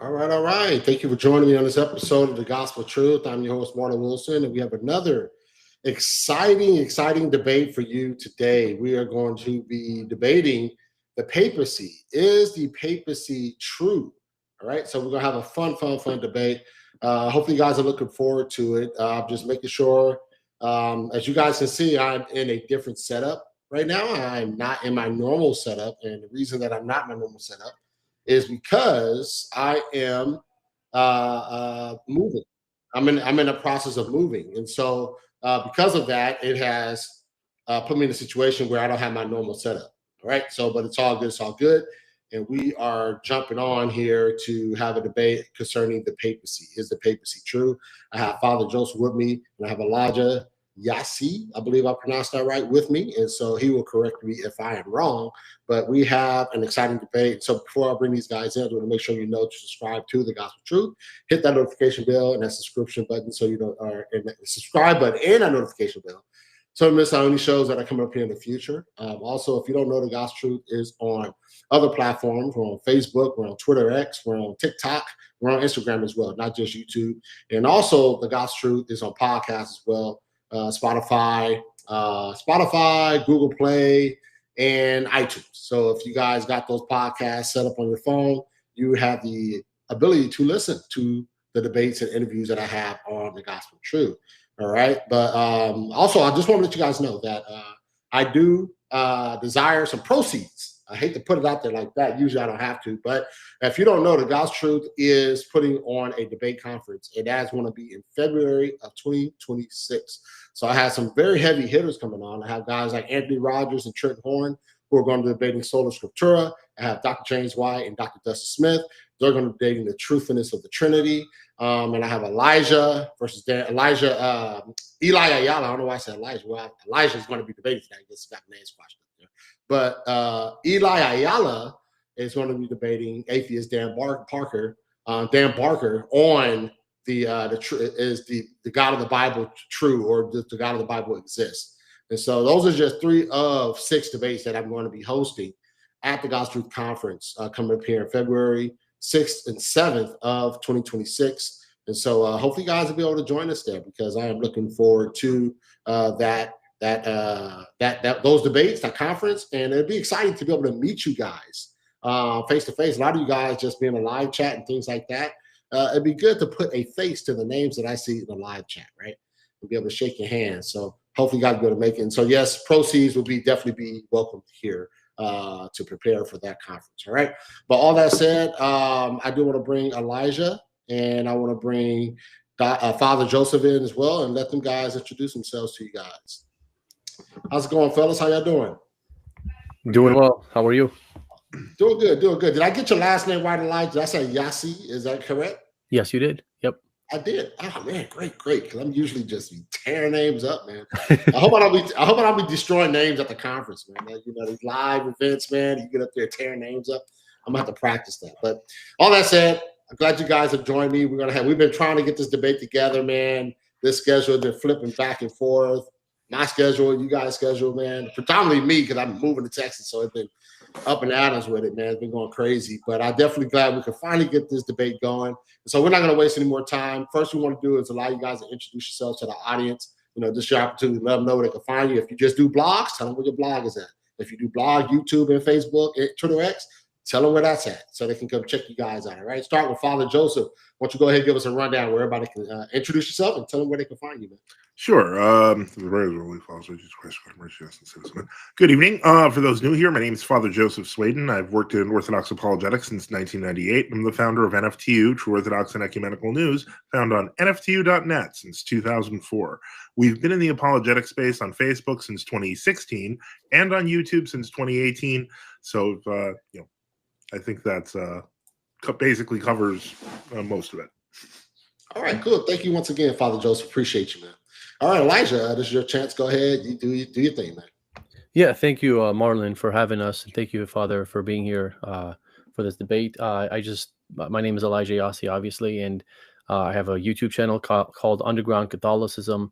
All right, all right. Thank you for joining me on this episode of The Gospel Truth. I'm your host, Martin Wilson, and we have another exciting debate for you today. We are going to be debating the papacy. Is the papacy true? All right, so we're going to have a fun debate. Hopefully, you guys are looking forward to it. Just making sure, as you guys can see, I'm in a different setup right now. I'm not in my normal setup, and the reason that I'm not in my normal setup is because I am moving. I'm in the process of moving, and so because of that, it has put me in a situation where I don't have my normal setup. All right, so but it's all good. It's all good, and we are jumping on here to have a debate concerning the papacy. Is the papacy true? I have Father Joseph with me, and I have Elijah Yasi, I believe I pronounced that right, with me. And so he will correct me if I am wrong. But we have an exciting debate. So before I bring these guys in, I want to make sure you know to subscribe to The Gospel Truth. Hit that notification bell and that subscription button so you don't, and the subscribe button and that notification bell. So don't miss out on any shows that are coming up here in the future. Also, if you don't know, The Gospel Truth is on other platforms. We're on Facebook, we're on Twitter X, we're on TikTok, we're on Instagram as well, not just YouTube. And also, The Gospel Truth is on podcasts as well. Spotify, Google Play, and iTunes. So if you guys got those podcasts set up on your phone, you have the ability to listen to the debates and interviews that I have on The Gospel Truth. All right. But also, I just want to let you guys know that I do desire some proceeds. I hate to put it out there like that. Usually I don't have to. But if you don't know, The Gospel Truth is putting on a debate conference. And that's going to be in February of 2026. So I have some very heavy hitters coming on. I have guys like Anthony Rogers and Trent Horn who are going to be debating Sola Scriptura. I have Dr. James White and Dr. Dustin Smith. They're going to be debating the truthfulness of the Trinity. And I have Elijah versus Eli Ayala. I don't know why I said Elijah. Well, Elijah is going to be debating today. I guess got the name squashed up there. But Eli Ayala is going to be debating atheist Dan Barker on the God of the Bible true, or does the God of the Bible exist? And so those are just 3 of 6 debates that I'm going to be hosting at the Gospel Truth Conference coming up here in February 6th and 7th of 2026. And so hopefully you guys will be able to join us there, because I am looking forward to those debates, that conference, and it'd be exciting to be able to meet you guys face to face. A lot of you guys just being a live chat and things like that. It'd be good to put a face to the names that I see in the live chat, right? We'll be able to shake your hand. So hopefully you guys will be able to make it. And so yes, proceeds will definitely be welcomed here to prepare for that conference. All right. But all that said, I do want to bring Elijah, and I want to bring Father Joseph in as well, and let them guys introduce themselves to you guys. How's it going, fellas? How y'all doing? Doing well. How are you? Doing good. Did I get your last name right, Elijah? Did I say Yasi? Is that correct? Yes, you did. Yep. I did. Oh man, great. Because I'm usually just tearing names up, man. I hope I don't be destroying names at the conference, man. Like, these live events, man. You get up there tearing names up. I'm gonna have to practice that. But all that said, I'm glad you guys have joined me. We've been trying to get this debate together, man. This schedule has been flipping back and forth. My schedule, you guys' schedule, man. Predominantly me, because I'm moving to Texas, so it's been up and atoms with it, man. It's been going crazy. But I'm definitely glad we can finally get this debate going. So we're not going to waste any more time. First, we want to do is allow you guys to introduce yourselves to the audience. This is your opportunity to let them know where they can find you. If you just do blogs, tell them where your blog is at. If you do blog, YouTube, and Facebook, and Twitter X, tell them where that's at so they can come check you guys out. All right. Start with Father Joseph. Why don't you go ahead and give us a rundown where everybody can introduce yourself and tell them where they can find you, man. Sure. Good evening. For those new here, my name is Father Joseph Swaden. I've worked in Orthodox apologetics since 1998. I'm the founder of NFTU, True Orthodox and Ecumenical News, found on NFTU.net since 2004. We've been in the apologetic space on Facebook since 2016 and on YouTube since 2018. So, I think that's basically covers most of it. All right, cool. Thank you once again, Father Joseph. Appreciate you, man. All right, Elijah, this is your chance. Go ahead. You do your thing, man. Yeah, thank you, Marlon, for having us. And thank you, Father, for being here for this debate. My name is Elijah Yasi, obviously, and I have a YouTube channel called Underground Catholicism.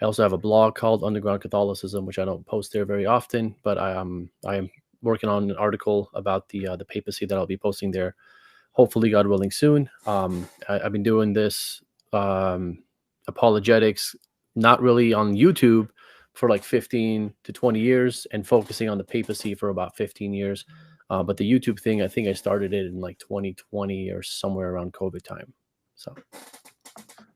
I also have a blog called Underground Catholicism, which I don't post there very often, but I am working on an article about the papacy that I'll be posting there hopefully, God willing, soon. I've been doing this apologetics, not really on YouTube, for like 15 to 20 years, and focusing on the papacy for about 15 years. But the YouTube thing, I think I started it in like 2020 or somewhere around COVID time. So.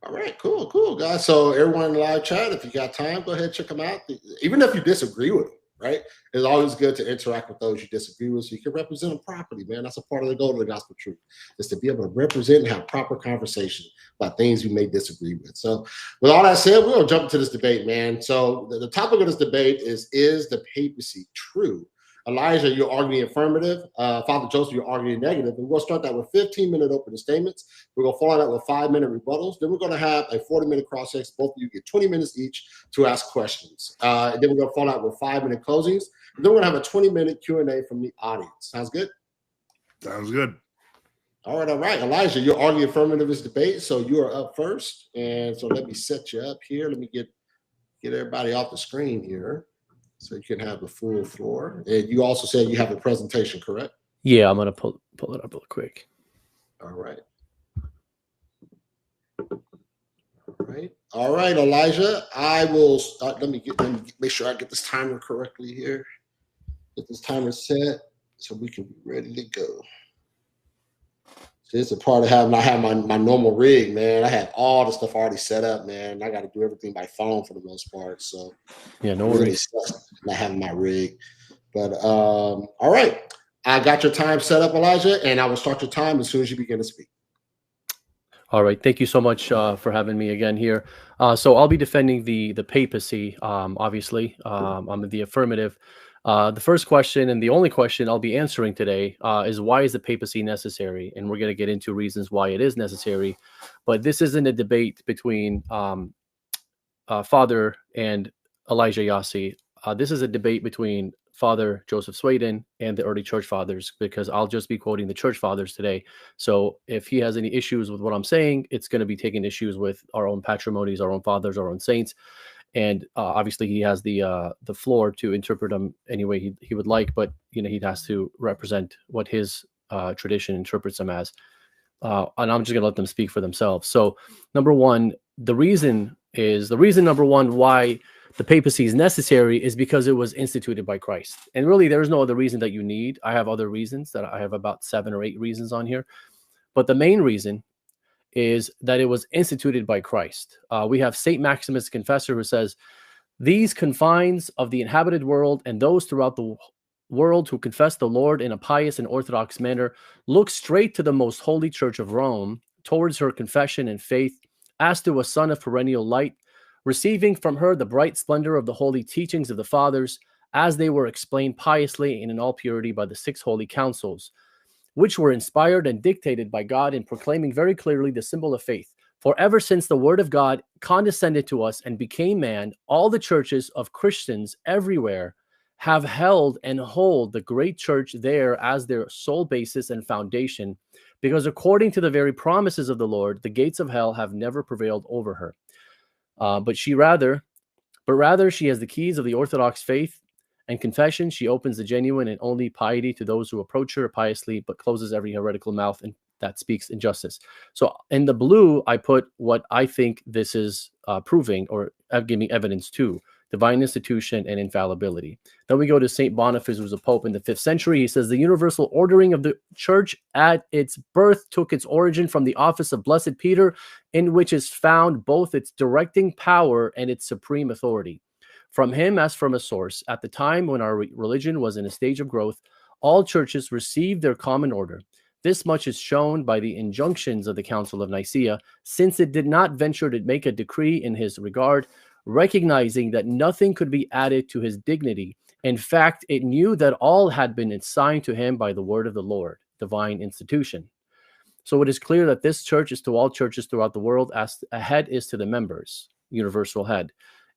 All right, cool, guys. So everyone in the live chat, if you got time, go ahead and check them out. Even if you disagree with them, right? It's always good to interact with those you disagree with so you can represent them properly, man. That's a part of the goal of the gospel truth, is to be able to represent and have proper conversation about things you may disagree with. So with all that said, we're going to jump into this debate, man. So the topic of this debate is the papacy true? Elijah, you're arguing affirmative. Father Joseph, you're arguing negative. And we're going to start that with 15-minute opening statements. We're going to follow that with 5-minute rebuttals. Then we're going to have a 40-minute cross-section. Both of you get 20 minutes each to ask questions. Then we're going to follow that with 5-minute closings. And then we're going to have a 20-minute Q&A from the audience. Sounds good? Sounds good. All right. Elijah, you're arguing affirmative in this debate, so you are up first. And so let me set you up here. Let me get everybody off the screen here, so you can have the full floor. And you also said you have a presentation, correct? Yeah, I'm going to pull it up real quick. All right, Elijah. I will start. Let me make sure I get this timer correctly here. Get this timer set so we can be ready to go. So it's a part of having I have my normal rig, man. I had all the stuff already set up, man. I got to do everything by phone for the most part. So yeah, no really worries. Not having my rig. But all right. I got your time set up, Elijah, and I will start your time as soon as you begin to speak. All right. Thank you so much for having me again here. So I'll be defending the papacy, obviously. I'm the affirmative. The first question and the only question I'll be answering today is, why is the papacy necessary? And we're going to get into reasons why it is necessary. But this isn't a debate between Father and Elijah Yossi. This is a debate between Father Joseph Sweden and the early church fathers, because I'll just be quoting the church fathers today. So if he has any issues with what I'm saying, it's going to be taking issues with our own patrimonies, our own fathers, our own saints. And obviously he has the floor to interpret them any way he would like, but he has to represent what his tradition interprets them as. And I'm just going to let them speak for themselves. So number one, the reason number one why the papacy is necessary is because it was instituted by Christ. And really, there's no other reason that you need. I have other reasons that I have about 7 or 8 reasons on here. But the main reason is that it was instituted by Christ. We have St. Maximus Confessor, who says, "These confines of the inhabited world and those throughout the world who confess the Lord in a pious and orthodox manner look straight to the most holy Church of Rome, towards her confession and faith, as to a sun of perennial light, receiving from her the bright splendor of the holy teachings of the fathers, as they were explained piously and in all purity by the 6 holy councils, which were inspired and dictated by God in proclaiming very clearly the symbol of faith. For ever since the word of God condescended to us and became man, all the churches of Christians everywhere have held and hold the great church there as their sole basis and foundation, because according to the very promises of the Lord, the gates of hell have never prevailed over her. But rather she has the keys of the Orthodox faith and confession. She opens the genuine and only piety to those who approach her piously, but closes every heretical mouth and that speaks injustice." So in the blue, I put what I think this is proving or giving evidence to: divine institution and infallibility. Then we go to St. Boniface, who was a pope in the 5th century. He says, "The universal ordering of the church at its birth took its origin from the office of Blessed Peter, in which is found both its directing power and its supreme authority. From him, as from a source, at the time when our religion was in a stage of growth, all churches received their common order. This much is shown by the injunctions of the Council of Nicaea, since it did not venture to make a decree in his regard, recognizing that nothing could be added to his dignity. In fact, it knew that all had been assigned to him by the word of the Lord," divine institution. So it is clear that this church is to all churches throughout the world as a head is to the members, universal head,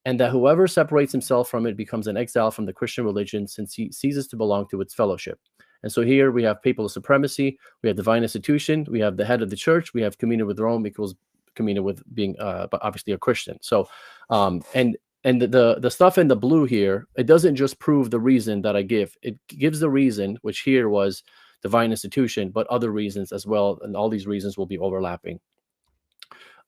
and that whoever separates himself from it becomes an exile from the Christian religion, since he ceases to belong to its fellowship. And so here we have papal supremacy, we have divine institution, we have the head of the church, we have communion with Rome equals communion with being obviously a Christian. So and the stuff in the blue here, it doesn't just prove the reason that I give. It gives the reason, which here was divine institution, but other reasons as well. And all these reasons will be overlapping.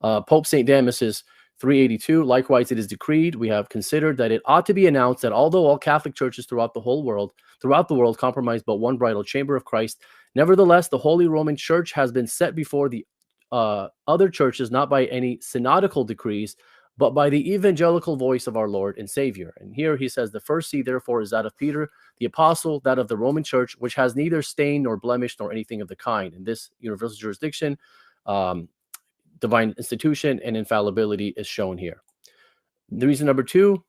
Pope St. Damasus 382, likewise, it is decreed, we have considered that it ought to be announced that although all Catholic churches throughout the world comprise but one bridal chamber of Christ, nevertheless, the Holy Roman Church has been set before the other churches, not by any synodical decrees, but by the evangelical voice of our Lord and Savior. And here he says, the first see, therefore, is that of Peter, the apostle, that of the Roman Church, which has neither stain nor blemish nor anything of the kind. In this universal jurisdiction, divine institution and infallibility is shown here. The reason number 2,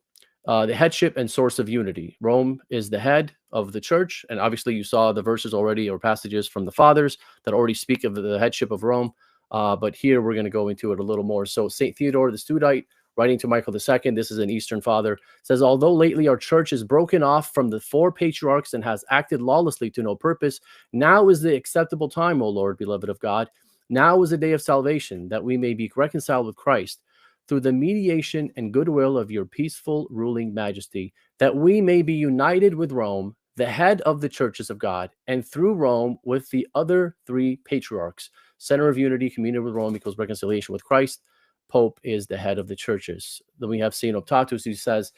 the headship and source of unity. Rome is the head of the church, and obviously you saw the verses already, or passages from the fathers that already speak of the headship of Rome, but here we're going to go into it a little more. So St. Theodore the Studite, writing to Michael II, this is an Eastern father, says, although lately our church is broken off from the 4 patriarchs and has acted lawlessly to no purpose, now is the acceptable time, O Lord, beloved of God. Now is the day of salvation, that we may be reconciled with Christ through the mediation and goodwill of your peaceful ruling majesty, that we may be united with Rome, the head of the churches of God, and through Rome with the other 3 patriarchs. Center of unity, communion with Rome equals reconciliation with Christ. Pope is the head of the churches. Then we have St. Optatus, who says,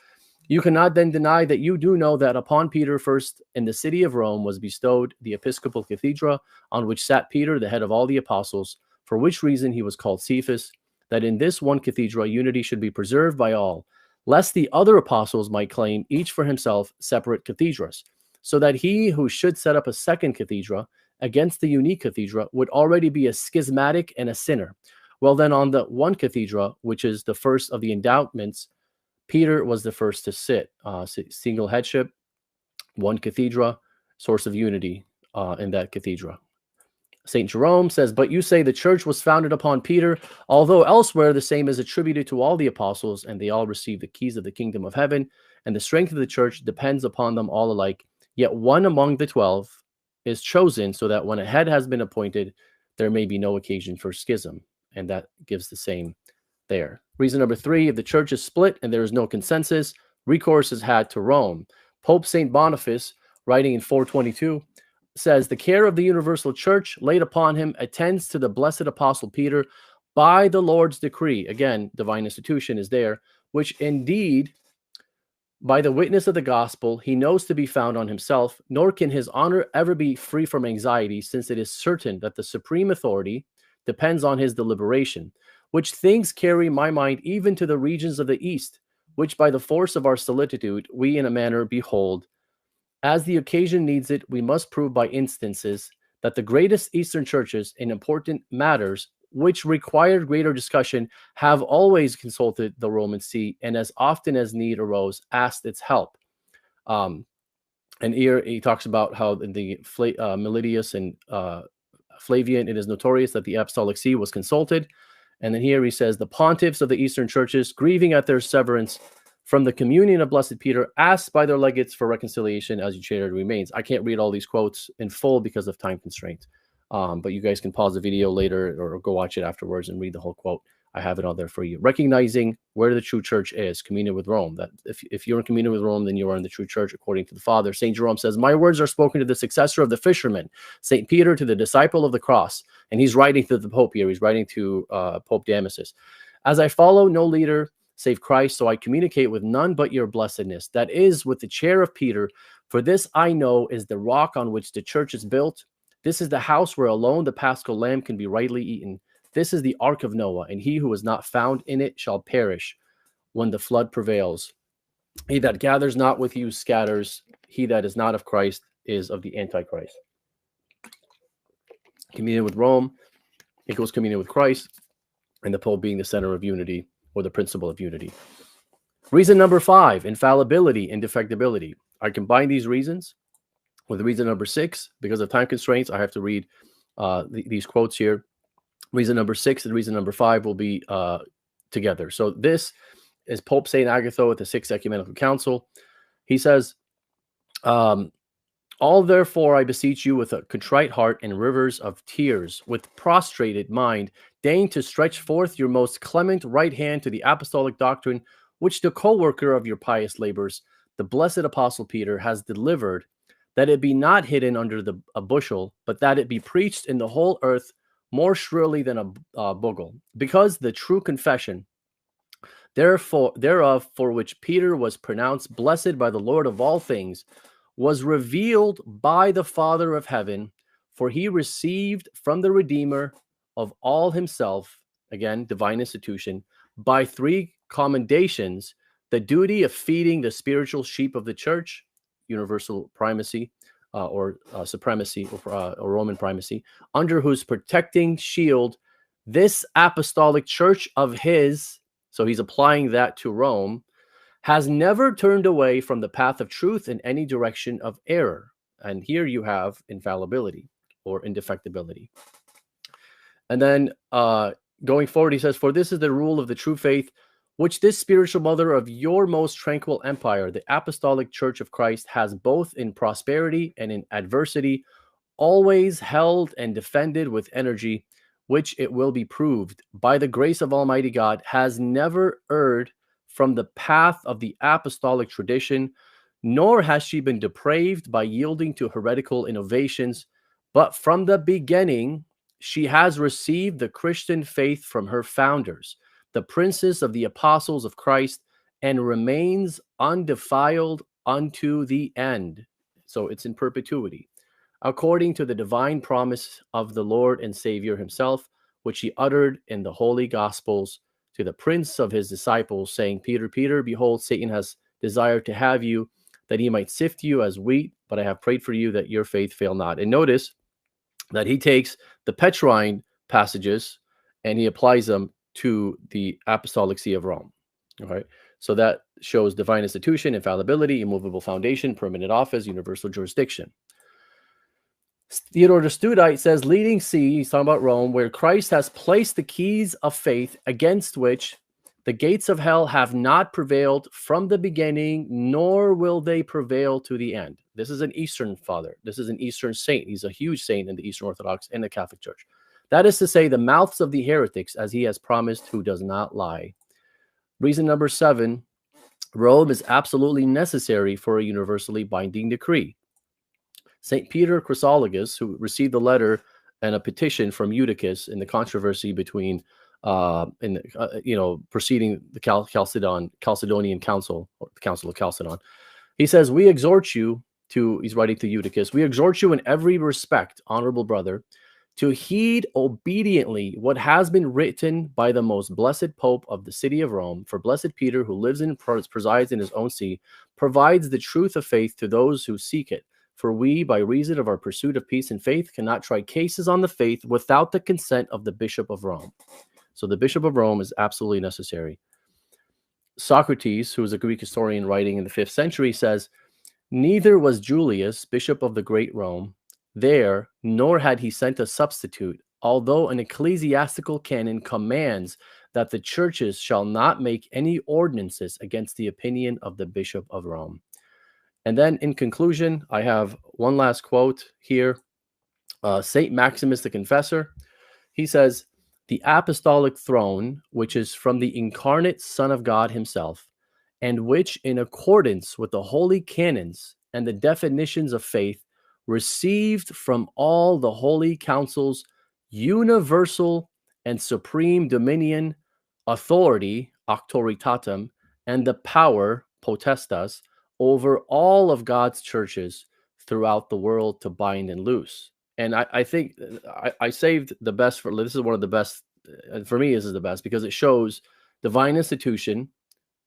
you cannot then deny that you do know that upon Peter first in the city of Rome was bestowed the episcopal cathedra, on which sat Peter, the head of all the apostles, for which reason he was called Cephas, that in this one cathedra unity should be preserved by all, lest the other apostles might claim each for himself separate cathedrals, so that he who should set up a second cathedra against the unique cathedra would already be a schismatic and a sinner. Well, then on the one cathedra, which is the first of the endowments, Peter was the first to sit. Single headship, one cathedra, source of unity in that cathedra. St. Jerome says, but you say the church was founded upon Peter, although elsewhere the same is attributed to all the apostles, and they all received the keys of the kingdom of heaven, and the strength of the church depends upon them all alike. Yet one among the 12 is chosen, so that when a head has been appointed, there may be no occasion for schism. And that gives the same there. Reason number 3, if the church is split and there is no consensus, recourse is had to Rome. Pope St. Boniface, writing in 422, says, the care of the universal church laid upon him attends to the blessed apostle Peter by the Lord's decree. Again, divine institution is there, which indeed, by the witness of the gospel, he knows to be found on himself, nor can his honor ever be free from anxiety, since it is certain that the supreme authority depends on his deliberation, which things carry my mind even to the regions of the east, which by the force of our solicitude we in a manner behold. As the occasion needs it, we must prove by instances that the greatest Eastern churches in important matters which required greater discussion have always consulted the Roman See, and as often as need arose, asked its help. And here he talks about how the Melitius and Flavian, it is notorious that the Apostolic See was consulted. And then here he says, the pontiffs of the Eastern churches, grieving at their severance from the communion of Blessed Peter, asked by their legates for reconciliation as each charity remains. I can't read all these quotes in full because of time constraint, but you guys can pause the video later or go watch it afterwards and read the whole quote. I have it all there for you. Recognizing where the true church is, communion with Rome. That if you're in communion with Rome, then you are in the true church according to the Father. St. Jerome says, my words are spoken to the successor of the fisherman, St. Peter to the disciple of the cross. And he's writing to the Pope here. He's writing to Pope Damasus. As I follow no leader save Christ, so I communicate with none but your blessedness. That is with the chair of Peter. For this I know is the rock on which the church is built. This is the house where alone the paschal lamb can be rightly eaten. This is the ark of Noah, and he who is not found in it shall perish when the flood prevails. He that gathers not with you scatters. He that is not of Christ is of the Antichrist. Communion with Rome equals communion with Christ, and the Pope being the center of unity, or the principle of unity. Reason number 5, infallibility and defectibility. I combine these reasons with reason number 6. Because of time constraints, I have to read these quotes here. Reason number 6 and reason number 5 will be together. So this is Pope St. Agatho at the Sixth Ecumenical Council. He says, all therefore I beseech you with a contrite heart and rivers of tears, with prostrated mind, deign to stretch forth your most clement right hand to the apostolic doctrine, which the co-worker of your pious labors, the blessed apostle Peter, has delivered, that it be not hidden under a bushel, but that it be preached in the whole earth more shrilly than a bugle, because the true confession thereof, for which Peter was pronounced blessed by the Lord of all things, was revealed by the Father of heaven, for he received from the Redeemer of all himself, again, divine institution, by 3 commendations, the duty of feeding the spiritual sheep of the church, universal primacy, or supremacy, or Roman primacy, under whose protecting shield this apostolic church of his, so he's applying that to Rome, has never turned away from the path of truth in any direction of error. And here you have infallibility or indefectibility. And then going forward, he says, for this is the rule of the true faith, which this spiritual mother of your most tranquil empire, the apostolic church of Christ, has both in prosperity and in adversity always held and defended with energy, which it will be proved by the grace of Almighty God has never erred from the path of the apostolic tradition, nor has she been depraved by yielding to heretical innovations, but from the beginning she has received the Christian faith from her founders, the princes of the apostles of Christ, and remains undefiled unto the end. So it's in perpetuity, according to the divine promise of the Lord and Savior himself, which he uttered in the holy Gospels to the prince of his disciples, saying, Peter, Peter, behold, Satan has desired to have you, that he might sift you as wheat, but I have prayed for you that your faith fail not. And notice that he takes the Petrine passages and he applies them to the Apostolic See of Rome. All right. So that shows divine institution, infallibility, immovable foundation, permanent office, universal jurisdiction. Theodore the Studite says, leading see, he's talking about Rome, where Christ has placed the keys of faith, against which the gates of hell have not prevailed from the beginning, nor will they prevail to the end. This is an Eastern father. This is an Eastern saint. He's a huge saint in the Eastern Orthodox and the Catholic Church. That is to say, the mouths of the heretics, as he has promised, who does not lie. Reason number 7, Rome is absolutely necessary for a universally binding decree. St. Peter Chrysologus, who received a letter and a petition from Eutychus in the controversy between, preceding the Chalcedonian Council, or the Council of Chalcedon, he says, we exhort you to, he's writing to Eutychus, we exhort you in every respect, honorable brother, to heed obediently what has been written by the most blessed Pope of the city of Rome. For blessed Peter, who lives and presides in his own see, provides the truth of faith to those who seek it. For we, by reason of our pursuit of peace and faith, cannot try cases on the faith without the consent of the Bishop of Rome. So the Bishop of Rome is absolutely necessary. Socrates, who was a Greek historian writing in the 5th century, says, neither was Julius, Bishop of the great Rome, there, nor had he sent a substitute, although an ecclesiastical canon commands that the churches shall not make any ordinances against the opinion of the Bishop of Rome. And then in conclusion, I have one last quote here. St. Maximus the Confessor, he says, the apostolic throne, which is from the incarnate Son of God himself, and which, in accordance with the holy canons and the definitions of faith, received from all the holy councils universal and supreme dominion, authority, auctoritatem, and the power, potestas, over all of God's churches throughout the world to bind and loose. And I think I saved the best for, this is one of the best, for me this is the best, because it shows divine institution,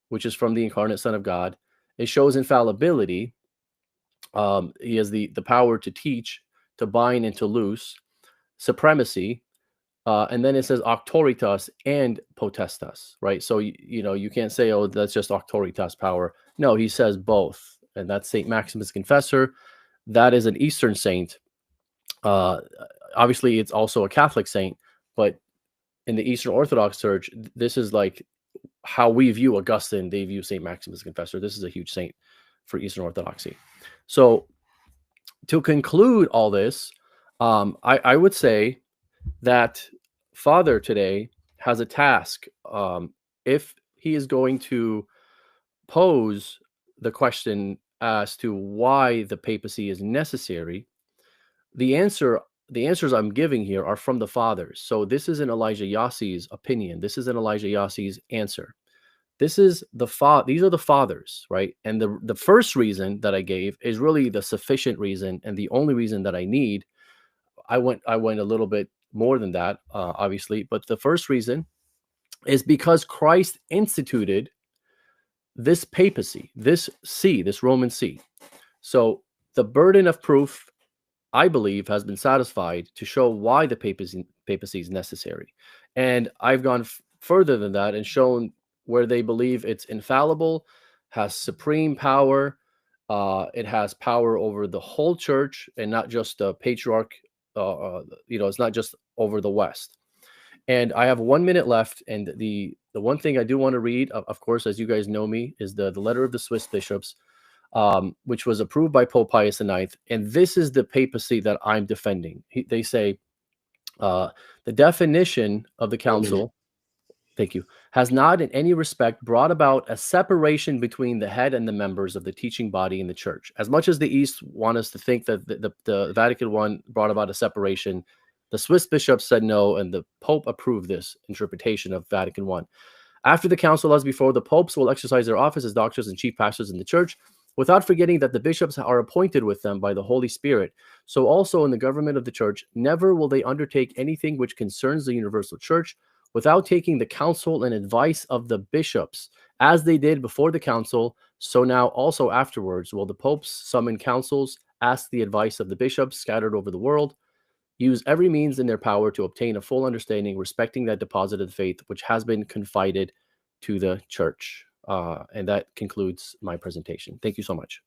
which is from the incarnate Son of God. It shows infallibility. He has the power to teach, to bind, and to loose. Supremacy. And then it says auctoritas and potestas, right? So, you can't say, oh, that's just auctoritas power. No, he says both. And that's St. Maximus Confessor. That is an Eastern saint. Obviously, it's also a Catholic saint, but in the Eastern Orthodox Church, this is like how we view Augustine. They view St. Maximus Confessor. This is a huge saint for Eastern Orthodoxy. So to conclude all this, I would say that Father today has a task. If he is going to pose the question as to why the papacy is necessary, the answers I'm giving here are from the fathers. So this isn't Elijah Yassi's opinion. This isn't Elijah Yassi's answer. This is these are the fathers, right? And the first reason that I gave is really the sufficient reason and the only reason that I need. I went a little bit more than that, obviously, but the first reason is because Christ instituted this papacy, this Roman see. So the burden of proof, I believe, has been satisfied to show why the papacy is necessary. And I've gone further than that and shown where they believe it's infallible, has supreme power. It has power over the whole church and not just the patriarch. It's not just over the West. And I have 1 minute left. And the one thing I do want to read, of course, as you guys know me, is the letter of the Swiss bishops, which was approved by Pope Pius IX. And this is the papacy that I'm defending. They say the definition of the council, thank you, has not in any respect brought about a separation between the head and the members of the teaching body in the church. As much as the East want us to think that the Vatican I brought about a separation, the Swiss bishops said no, and the Pope approved this interpretation of Vatican I. After the council, as before, the popes will exercise their office as doctors and chief pastors in the church, without forgetting that the bishops are appointed with them by the Holy Spirit. So also in the government of the church, never will they undertake anything which concerns the universal church without taking the counsel and advice of the bishops, as they did before the council. So now also afterwards will the popes summon councils, ask the advice of the bishops scattered over the world, use every means in their power to obtain a full understanding respecting that deposit of faith which has been confided to the church. And that concludes my presentation. Thank you so much.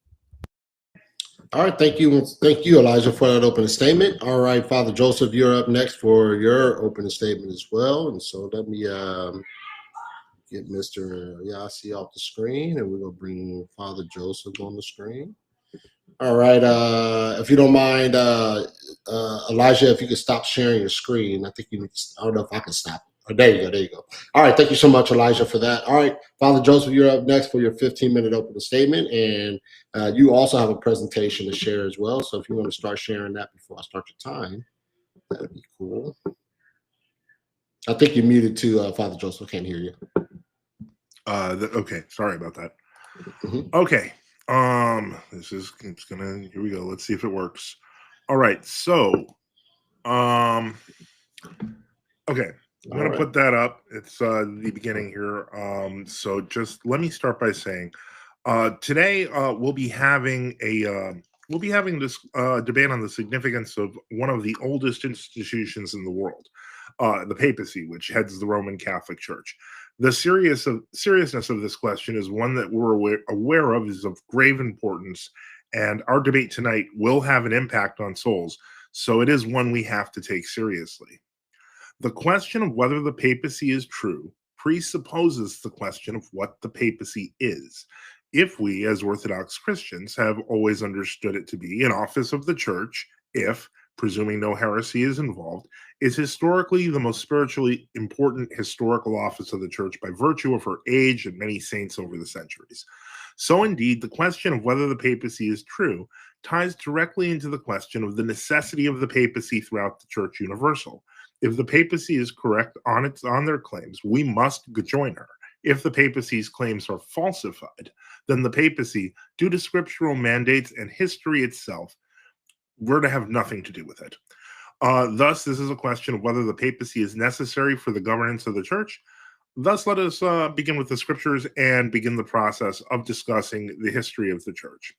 All right, thank you, Elijah, for that opening statement. All right, Father Joseph, you're up next for your opening statement as well. And so let me get Mr. Yassi off the screen, and we're gonna bring Father Joseph on the screen. All right, if you don't mind, Elijah, if you could stop sharing your screen. I think you need to, I don't know if I can stop it. Oh, there you go. All right, thank you so much, Elijah, for that. All right, Father Joseph, you're up next for your 15-minute opening statement, and you also have a presentation to share as well. So if you want to start sharing that before I start your time, that'd be cool. I think you're muted too, Father Joseph. I can't hear you. Okay, sorry about that. Mm-hmm. Okay. It's gonna, here we go. Let's see if it works. All right, so okay, I'm gonna put that up. It's the beginning here. So just let me start by saying today we'll be having this debate on the significance of one of the oldest institutions in the world, the papacy, which heads the Roman Catholic Church. The seriousness of this question is one that we're aware of, is of grave importance, and our debate tonight will have an impact on souls, so it is one we have to take seriously. The question of whether the papacy is true presupposes the question of what the papacy is. If we, as Orthodox Christians, have always understood it to be an office of the church, if, presuming no heresy is involved, is historically the most spiritually important historical office of the church by virtue of her age and many saints over the centuries. So indeed, the question of whether the papacy is true ties directly into the question of the necessity of the papacy throughout the Church Universal. If the papacy is correct on their claims, we must join her. If the papacy's claims are falsified, then the papacy, due to scriptural mandates and history itself, we're to have nothing to do with it. Thus, this is a question of whether the papacy is necessary for the governance of the church. Thus, let us begin with the scriptures and begin the process of discussing the history of the church.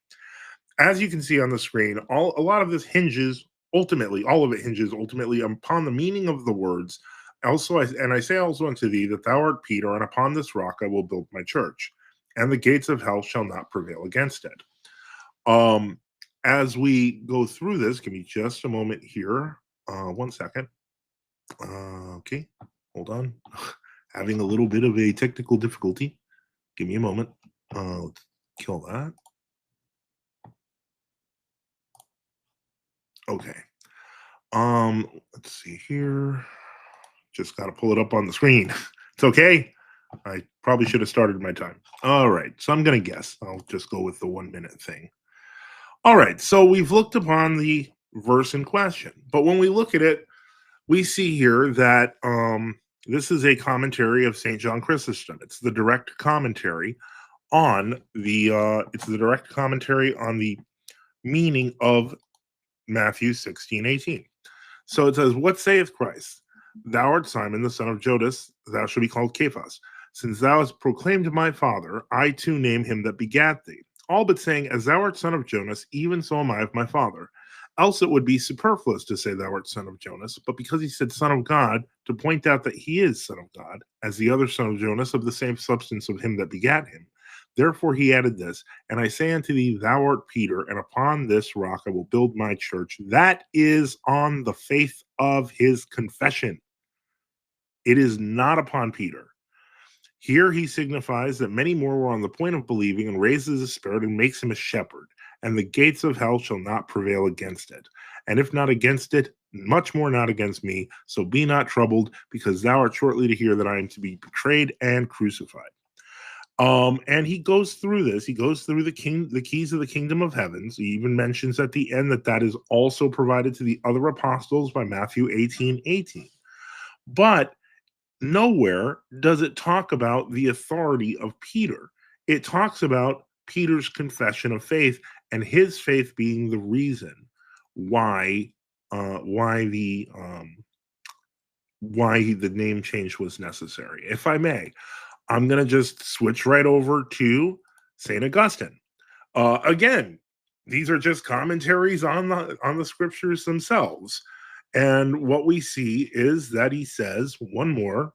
As you can see on the screen, a lot of this hinges ultimately, all of it hinges ultimately upon the meaning of the words. Also, I say also unto thee that thou art Peter, and upon this rock I will build my church, and the gates of hell shall not prevail against it. As we go through this, give me just a moment here. 1 second. Okay, hold on. Having a little bit of a technical difficulty. Give me a moment. Let's kill that. Okay. Let's see here. Just got to pull it up on the screen. It's okay. I probably should have started my time. All right, so I'm going to guess. I'll just go with the 1 minute thing. All right, so we've looked upon the verse in question, but when we look at it, we see here that this is a commentary of St. John Chrysostom. It's the direct commentary on the meaning of Matthew 16:18. So it says, "What saith Christ? Thou art Simon, the son of Jonas, thou shalt be called Cephas. Since thou hast proclaimed my Father, I too name him that begat thee. All but saying, As thou art son of Jonas, even so am I of my Father. Else it would be superfluous to say thou art son of Jonas, but because he said son of God, to point out that he is son of God, as the other son of Jonas, of the same substance of him that begat him. Therefore he added this, and I say unto thee, thou art Peter, and upon this rock I will build my church. That is on the faith of his confession. It is not upon Peter. Here he signifies that many more were on the point of believing, and raises his spirit and makes him a shepherd. And the gates of hell shall not prevail against it. And if not against it, much more not against me. So be not troubled, because thou art shortly to hear that I am to be betrayed and crucified." And he goes through this. He goes through the keys of the kingdom of heavens. He even mentions at the end that is also provided to the other apostles by Matthew 18:18. But nowhere does it talk about the authority of Peter. It talks about Peter's confession of faith, and his faith being the reason why the name change was necessary. If I may, I'm going to just switch right over to St. Augustine. Again, these are just commentaries on the scriptures themselves. And what we see is that he says one more.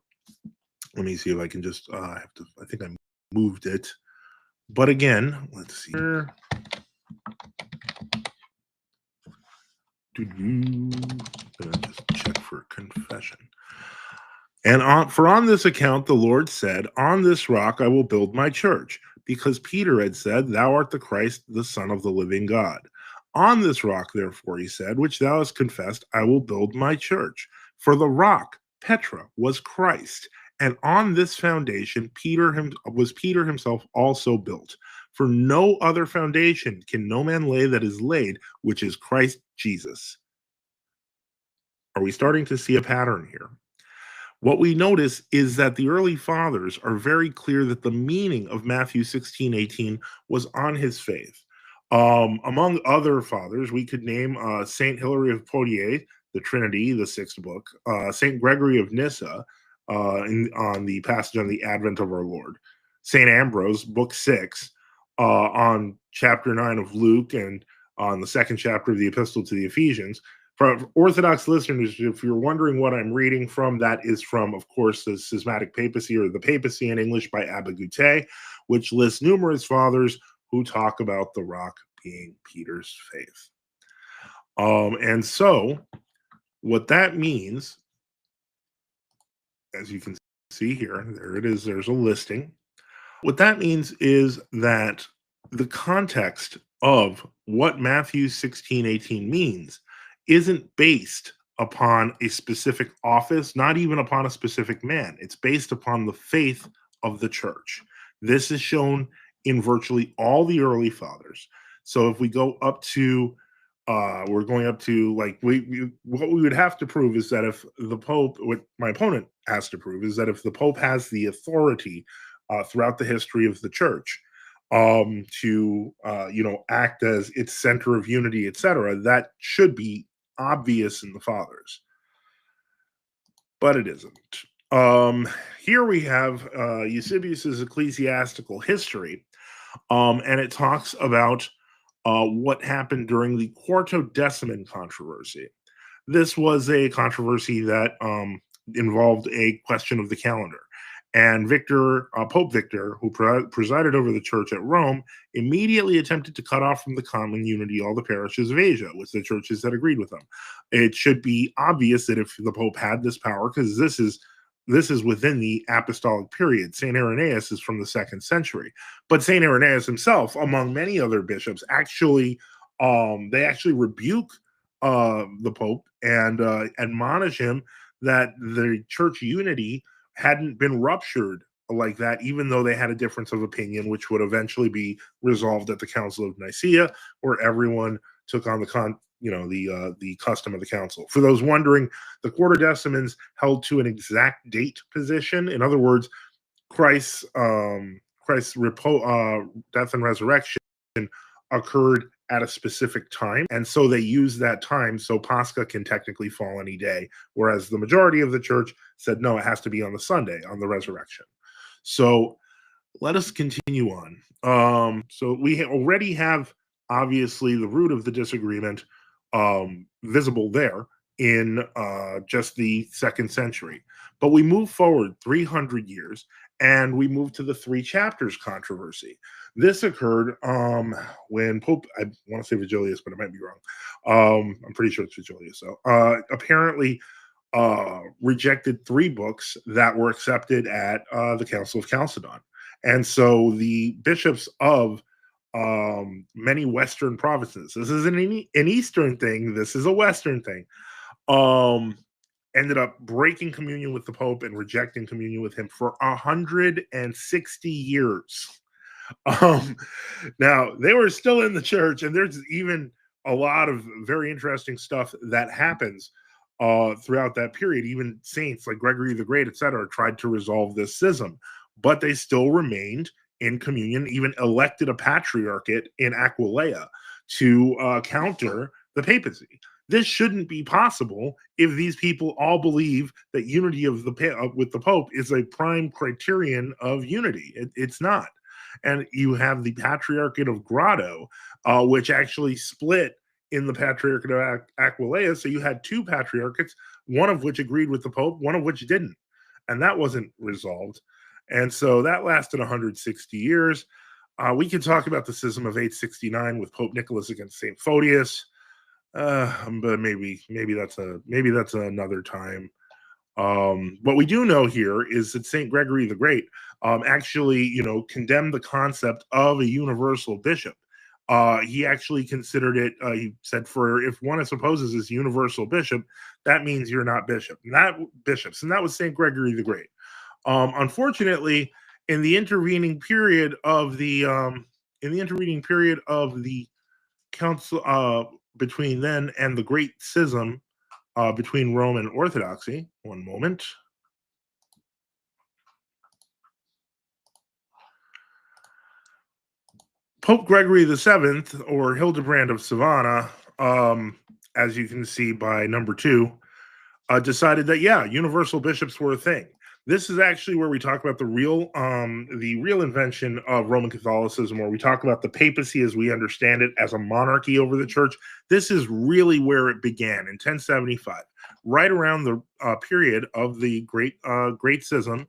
Let me see if I can just, I think I moved it. But again, let's see here. Gonna just check for confession. And on this account, the Lord said, On this rock I will build my church, because Peter had said, Thou art the Christ, the Son of the living God. On this rock, therefore, he said, which thou hast confessed, I will build my church. For the rock, Petra, was Christ, and on this foundation Peter himself also built. For no other foundation can no man lay that is laid, which is Christ Jesus. Are we starting to see a pattern here? What we notice is that the early fathers are very clear that the meaning of Matthew 16:18 was on his faith. Among other fathers, we could name Saint Hilary of Poitiers, the Trinity, the sixth book, Saint Gregory of Nyssa, on the passage on the Advent of our Lord, Saint Ambrose, book 6, on chapter 9 of Luke, and on the second chapter of the Epistle to the Ephesians. For Orthodox listeners, if you're wondering what I'm reading from, that is from, of course, the Schismatic Papacy, or the Papacy in English, by Abba Gute, which lists numerous fathers who talk about the rock being Peter's faith. And so what that means, as you can see here, there it is, there's a listing. What that means is that the context of what Matthew 16:18 means isn't based upon a specific office, not even upon a specific man. It's based upon the faith of the church. This is shown in virtually all the early fathers. So if we go up to, we're going up to, like, what we would have to prove is that if the Pope, what my opponent has to prove is that if the Pope has the authority throughout the history of the church to act as its center of unity, etc., that should be obvious in the fathers, but it isn't. Here we have Eusebius's ecclesiastical history, and it talks about what happened during the Quartodeciman controversy. This was a controversy that involved a question of the calendar. And Pope Victor, who presided over the church at Rome, immediately attempted to cut off from the common unity all the parishes of Asia, which the churches had agreed with him. It should be obvious that if the Pope had this power, because this is within the apostolic period. St. Irenaeus is from the 2nd century. But St. Irenaeus himself, among many other bishops, actually rebuke the Pope and admonish him that the church unity hadn't been ruptured like that, even though they had a difference of opinion, which would eventually be resolved at the Council of Nicaea, where everyone took on the custom of the council. For those wondering, the Quartodecimans held to an exact date position. In other words, Christ's death and resurrection occurred at a specific time, and so they use that time so Pascha can technically fall any day, whereas the majority of the church said no, it has to be on the Sunday, on the resurrection. So let us continue on. So we already have, obviously, the root of the disagreement visible there in just the 2nd century. But we move forward 300 years, and we move to the 3 chapters controversy. This occurred when Pope, I want to say Vigilius, but I might be wrong. I'm pretty sure it's Vigilius. So apparently rejected 3 books that were accepted at the Council of Chalcedon. And so the bishops of many Western provinces, this isn't an Eastern thing, this is a Western thing, ended up breaking communion with the Pope and rejecting communion with him for 160 years. Now, they were still in the church, and there's even a lot of very interesting stuff that happens throughout that period. Even saints like Gregory the Great, etc., tried to resolve this schism, but they still remained in communion, even elected a patriarchate in Aquileia to counter the papacy. This shouldn't be possible if these people all believe that unity of with the Pope is a prime criterion of unity. It's not. And you have the Patriarchate of Grado, which actually split in the Patriarchate of Aquileia. So you had 2 patriarchates, one of which agreed with the Pope, one of which didn't. And that wasn't resolved. And so that lasted 160 years. We can talk about the schism of 869 with Pope Nicholas against St. Photius, but maybe that's another time. What we do know here is that St. Gregory the Great actually, condemned the concept of a universal bishop. He actually considered it, he said, if one supposes is universal bishop, that means you're not bishops. And that was St. Gregory the Great. Unfortunately, in the intervening period of the council between then and the Great Schism between Rome and Orthodoxy. One moment. Pope Gregory VII, or Hildebrand of Savannah, as you can see by number 2, decided that, universal bishops were a thing. This is actually where we talk about the real invention of Roman Catholicism, where we talk about the papacy as we understand it as a monarchy over the church. This is really where it began in 1075, right around the period of the Great Schism,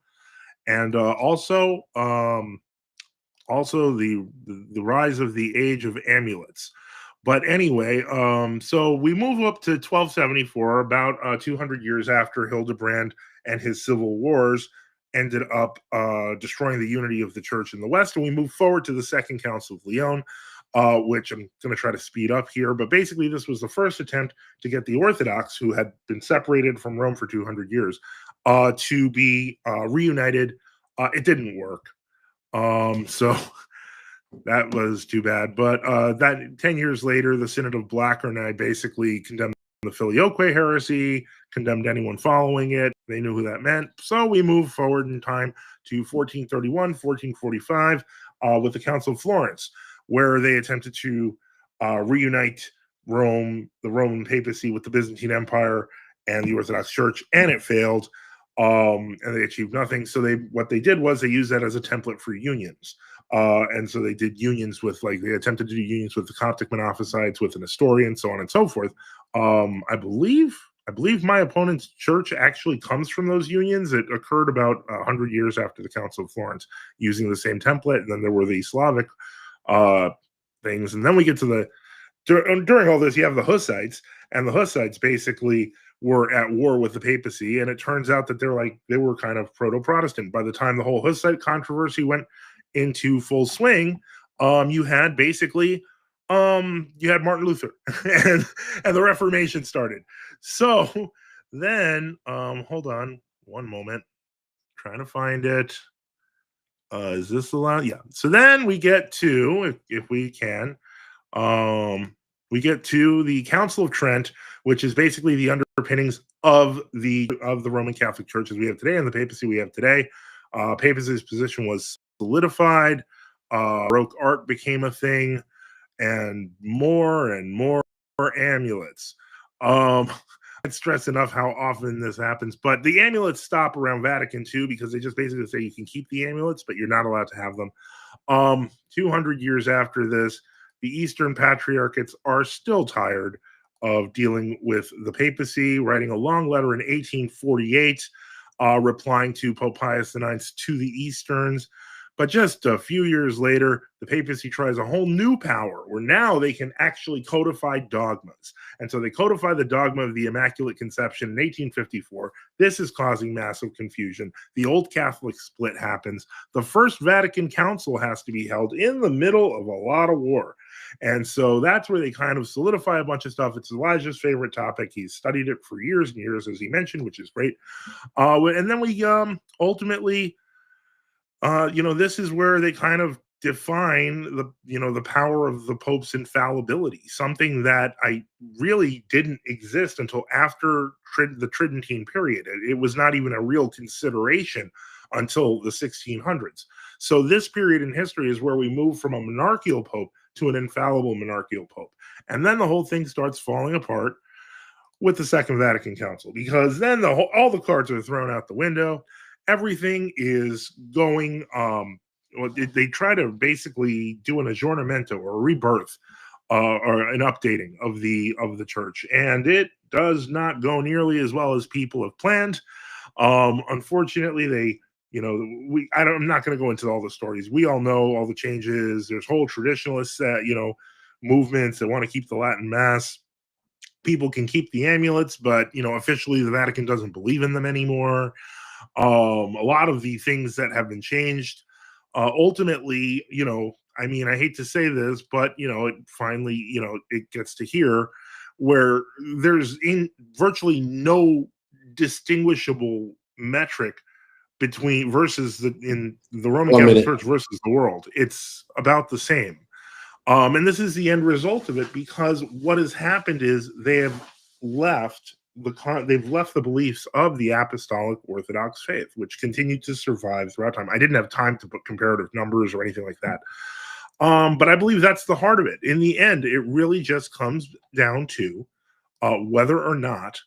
and also the rise of the age of amulets. But anyway, so we move up to 1274, about 200 years after Hildebrand and his civil wars ended up destroying the unity of the church in the West. And we move forward to the Second Council of Lyon, which I'm going to try to speed up here. But basically, this was the first attempt to get the Orthodox, who had been separated from Rome for 200 years, to be reunited. It didn't work. So that was too bad. But that 10 years later, the Synod of Blachernae basically condemned the Filioque heresy, condemned anyone following it. They knew who that meant. So we move forward in time to 1431, 1445, with the Council of Florence, where they attempted to reunite Rome, the Roman papacy, with the Byzantine Empire and the Orthodox Church, and it failed. And they achieved nothing. So what they did was they used that as a template for unions. And so they did unions with, they attempted to do unions with the Coptic Monophysites, with an Nestorian, so on and so forth. I believe my opponent's church actually comes from those unions. It occurred about 100 years after the Council of Florence, using the same template. And then there were the Slavic things. And then we get to during all this, you have the Hussites, and the Hussites basically were at war with the papacy. And it turns out that they were kind of proto-Protestant. By the time the whole Hussite controversy went into full swing, you had Martin Luther and the Reformation started. So then, hold on one moment, trying to find it. Is this allowed? Yeah. So then we get to, if we can, we get to the Council of Trent, which is basically the underpinnings of the Roman Catholic Church as we have today and the papacy we have today. Papacy's position was solidified. Baroque art became a thing, and more amulets. Can't stress enough how often this happens, but the amulets stop around Vatican II because they just basically say you can keep the amulets, but you're not allowed to have them. 200 years after this, the Eastern Patriarchates are still tired of dealing with the papacy, writing a long letter in 1848, replying to Pope Pius IX to the Easterns. But just a few years later, the papacy tries a whole new power where now they can actually codify dogmas. And so they codify the dogma of the Immaculate Conception in 1854. This is causing massive confusion. The Old Catholic split happens. The First Vatican Council has to be held in the middle of a lot of war. And so that's where they kind of solidify a bunch of stuff. It's Elijah's favorite topic. He's studied it for years and years, as he mentioned, which is great. And then we ultimately... this is where they kind of define the power of the Pope's infallibility, something that I really didn't exist until after the Tridentine period. It was not even a real consideration until the 1600s. So this period in history is where we move from a monarchical Pope to an infallible monarchical Pope. And then the whole thing starts falling apart with the Second Vatican Council, because then all the cards are thrown out the window. Everything is going, they try to basically do an aggiornamento or a rebirth or an updating of the church. And it does not go nearly as well as people have planned. Unfortunately, I'm not going to go into all the stories. We all know all the changes. There's whole traditionalist, movements that want to keep the Latin Mass. People can keep the amulets, but, officially the Vatican doesn't believe in them anymore. A lot of the things that have been changed, ultimately, I hate to say this, but, it finally, it gets to here where there's virtually no distinguishable metric versus in the Roman Catholic Church versus the world. It's about the same. And this is the end result of it, because what has happened is they have left the beliefs of the Apostolic Orthodox faith, which continued to survive throughout time. I didn't have time to put comparative numbers or anything like that. But I believe that's the heart of it. In the end, it really just comes down to whether or not,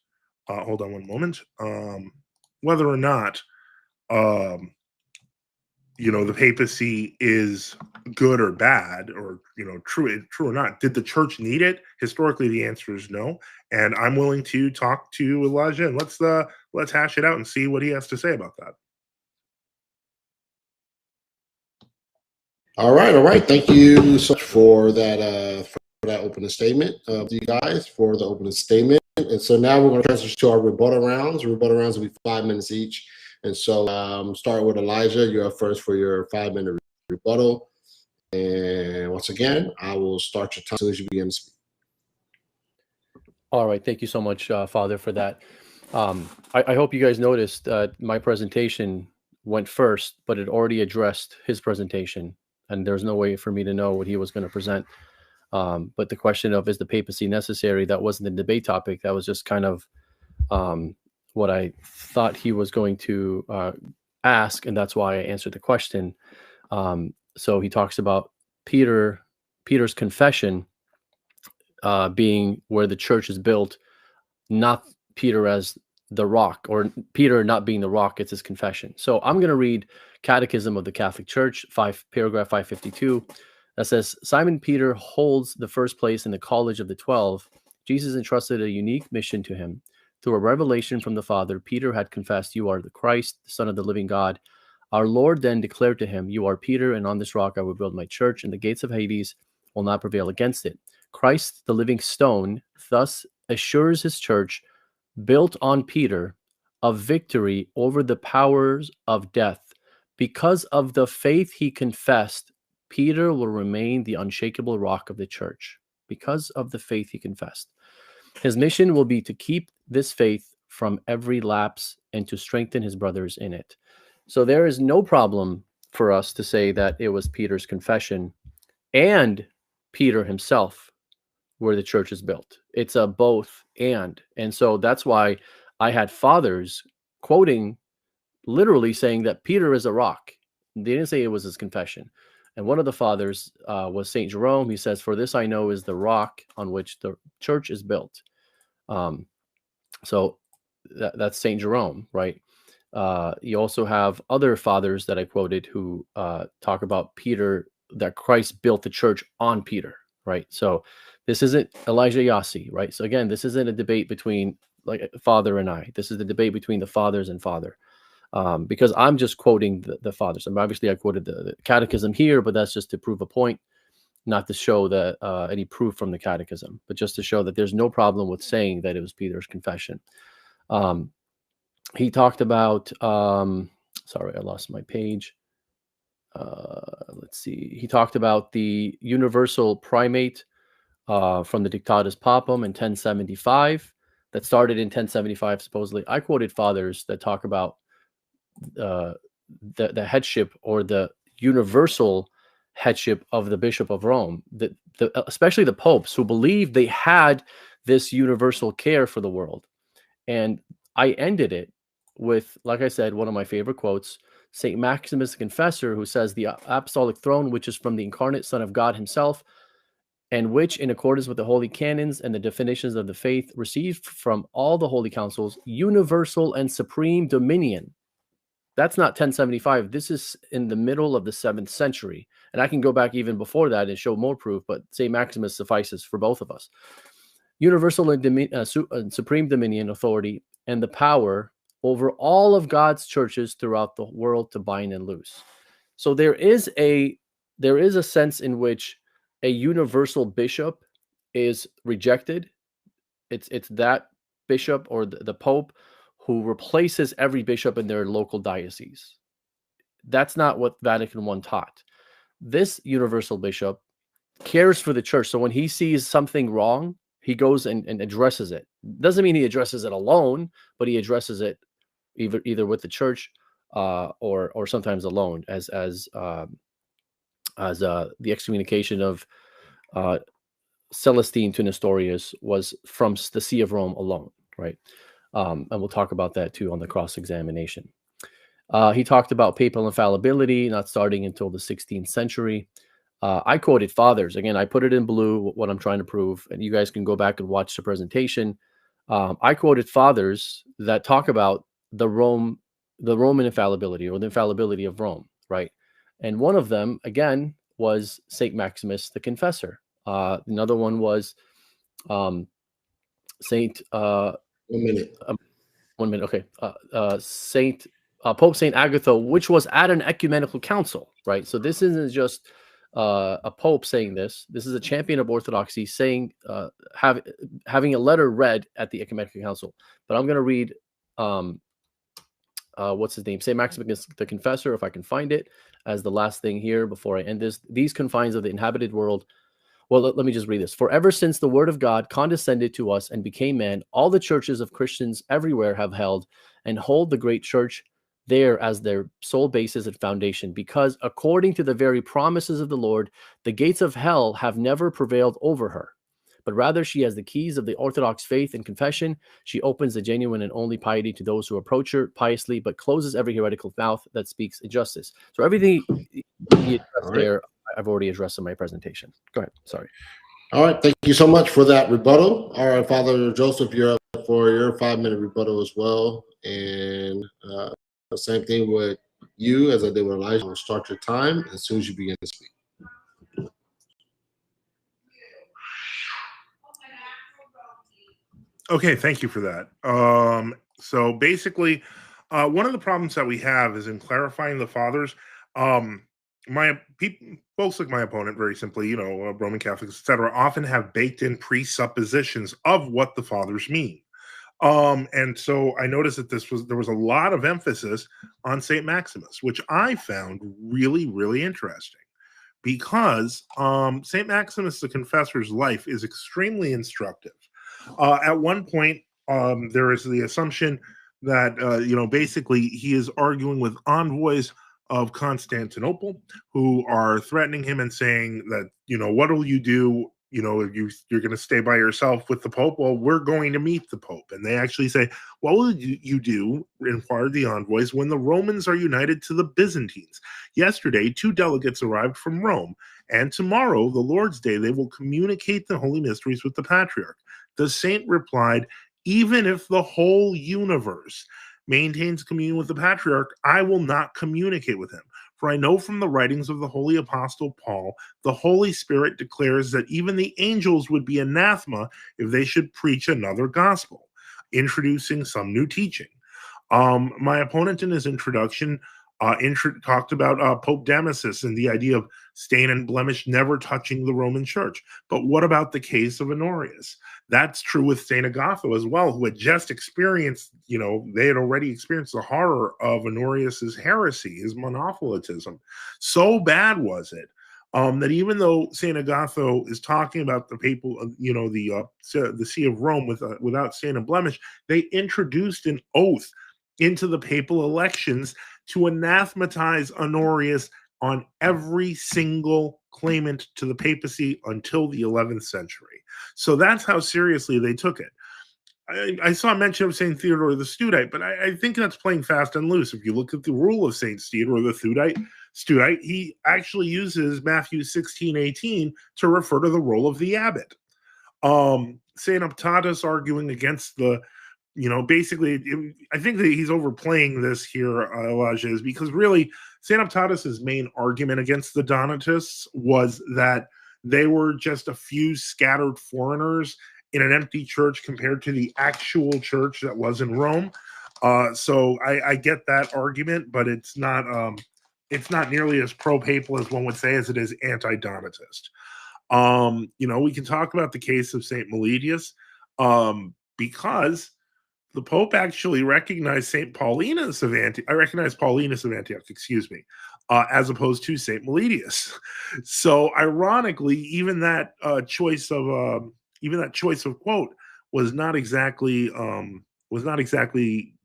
hold on one moment, whether or not, the papacy is good or bad, or, true or not. Did the church need it? Historically, the answer is no. And I'm willing to talk to Elijah, and let's hash it out and see what he has to say about that. All right. Thank you so much for that opening statement of you guys, for the opening statement. And so now we're going to transition to our rebuttal rounds. Rebuttal rounds will be 5 minutes each. And so start with Elijah. You're up first for your 5-minute rebuttal. And once again, I will start your time as soon as you begin to speak. All right. Thank you so much, Father, for that. I hope you guys noticed my presentation went first, but it already addressed his presentation. And there's no way for me to know what he was going to present. But the question of, is the papacy necessary? That wasn't the debate topic. That was just kind of what I thought he was going to ask. And that's why I answered the question. So he talks about Peter's confession being where the church is built, not Peter as the rock, or Peter not being the rock. It's his confession. So I'm going to read Catechism of the Catholic Church, paragraph 552. That says, Simon Peter holds the first place in the College of the 12. Jesus entrusted a unique mission to him. Through a revelation from the Father, Peter had confessed, "You are the Christ, the Son of the living God." Our Lord then declared to him, "You are Peter, and on this rock I will build my church, and the gates of Hades will not prevail against it." Christ, the living stone, thus assures his church, built on Peter, of victory over the powers of death. Because of the faith he confessed, Peter will remain the unshakable rock of the church. Because of the faith he confessed. His mission will be to keep this faith from every lapse and to strengthen his brothers in it. So there is no problem for us to say that it was Peter's confession and Peter himself where the church is built. It's a both and. And so that's why I had fathers quoting, literally saying that Peter is a rock. They didn't say it was his confession. And one of the fathers was St. Jerome. He says, "For this I know is the rock on which the church is built." So that's St. Jerome, right? You also have other fathers that I quoted who talk about Peter, that Christ built the church on Peter, right? So this isn't Elijah Yassi, right? So again, this isn't a debate between like father and I. This is the debate between the fathers and father. Because I'm just quoting the fathers. I mean, obviously I quoted the catechism here, but that's just to prove a point, not to show that any proof from the catechism, but just to show that there's no problem with saying that it was Peter's confession. He talked about, sorry, I lost my page. Let's see. He talked about the universal primate from the Dictatus Papam in 1075 that started in 1075, supposedly. I quoted fathers that talk about the headship or the universal headship of the Bishop of Rome, especially the popes who believed they had this universal care for the world. And I ended it with, like I said, one of my favorite quotes, St. Maximus the Confessor, who says, "The apostolic throne, which is from the incarnate Son of God himself, and which, in accordance with the holy canons and the definitions of the faith, received from all the holy councils, universal and supreme dominion." That's not 1075. This is in the middle of the 7th century. And I can go back even before that and show more proof, but St. Maximus suffices for both of us. Universal and supreme dominion, authority, and the power over all of God's churches throughout the world to bind and loose. So there is a sense in which a universal bishop is rejected. It's that bishop or the pope who replaces every bishop in their local diocese. That's not what Vatican I taught. This universal bishop cares for the church. So when he sees something wrong, he goes and addresses it. Doesn't mean he addresses it alone, but he addresses it either with the church or sometimes alone, as the excommunication of Celestine to Nestorius was from the See of Rome alone, right? And we'll talk about that too on the cross-examination. He talked about papal infallibility not starting until the 16th century. I quoted fathers. Again, I put it in blue, what I'm trying to prove, and you guys can go back and watch the presentation. I quoted fathers that talk about the Roman infallibility or the infallibility of Rome, right? And one of them, again, was St. Maximus the Confessor. Another one was Saint... 1 minute. 1 minute. Okay. Pope Saint Agatha, which was at an ecumenical council, right? So this isn't just a pope saying this. This is a champion of orthodoxy saying, having a letter read at the ecumenical council. But I'm going to read, what's his name? Saint Maximus the Confessor, if I can find it, as the last thing here before I end this. These confines of the inhabited world. Well, let me just read this. "For ever since the word of God condescended to us and became man, all the churches of Christians everywhere have held and hold the great church there as their sole basis and foundation, because according to the very promises of the Lord, the gates of hell have never prevailed over her. But rather she has the keys of the Orthodox faith and confession. She opens the genuine and only piety to those who approach her piously, but closes every heretical mouth that speaks injustice." So everything he addressed there, I've already addressed in my presentation. Go ahead. Sorry. All right. Thank you so much for that rebuttal. All right, Father Joseph, you're up for your 5-minute rebuttal as well. And the same thing with you as I did with Elijah. I'll start your time as soon as you begin to speak. Okay, thank you for that. So basically, one of the problems that we have is in clarifying the fathers. Folks like my opponent, very simply, Roman Catholics, etc., often have baked in presuppositions of what the fathers mean. And so I noticed that there was a lot of emphasis on Saint Maximus, which I found really, really interesting, because Saint Maximus the Confessor's life is extremely instructive. At one point, there is the assumption that basically he is arguing with envoys of Constantinople, who are threatening him and saying that, what will you do? If you're going to stay by yourself with the Pope, well, we're going to meet the Pope. And they actually say, what will you do, inquired the envoys, when the Romans are united to the Byzantines? Yesterday, 2 delegates arrived from Rome, and tomorrow, the Lord's Day, they will communicate the holy mysteries with the Patriarch. The saint replied, even if the whole universe maintains communion with the Patriarch, I will not communicate with him. For I know from the writings of the holy apostle Paul, the Holy Spirit declares that even the angels would be anathema if they should preach another gospel, introducing some new teaching. My opponent in his introduction talked about Pope Damasus and the idea of stain and blemish never touching the Roman Church. But what about the case of Honorius? That's true with St. Agatho as well, who had just experienced, they had already experienced the horror of Honorius's heresy, his monophilitism. So bad was it that even though St. Agatho is talking about the papal, the See of Rome without stain and blemish, they introduced an oath into the papal elections to anathematize Honorius on every single claimant to the papacy until the 11th century. So that's how seriously they took it. I saw mention of St. Theodore the Studite, but I think that's playing fast and loose. If you look at the rule of St. Theodore the Studite, he actually uses Matthew 16:18 to refer to the role of the abbot. St. Optatus arguing against the basically, I think that he's overplaying this here, Elijah, is because really St. Optatus's main argument against the Donatists was that they were just a few scattered foreigners in an empty church compared to the actual church that was in Rome. So I get that argument, but it's not nearly as pro-papal as one would say as it is anti-Donatist. We can talk about the case of St. Meletius because the Pope actually recognized Paulinus of Antioch, as opposed to St. Meletius. So ironically, even that choice of quote was not exactly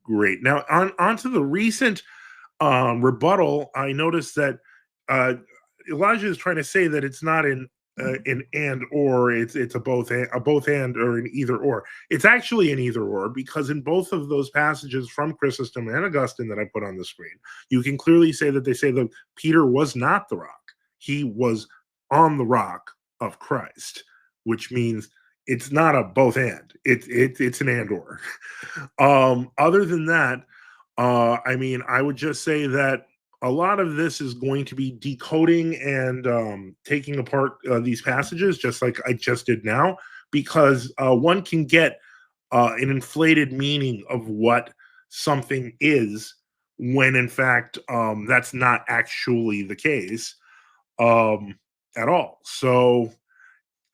great. Now on to the recent rebuttal, I noticed that Elijah is trying to say that it's not an and or, it's a both and or an either or. It's actually an either or, because in both of those passages from Chrysostom and Augustine that I put on the screen, you can clearly say that they say that Peter was not the rock. He was on the rock of Christ, which means it's not a both and. It's an and or. Other than that, I would just say that a lot of this is going to be decoding and taking apart these passages, just like I just did now, because one can get an inflated meaning of what something is when, in fact, that's not actually the case at all. So,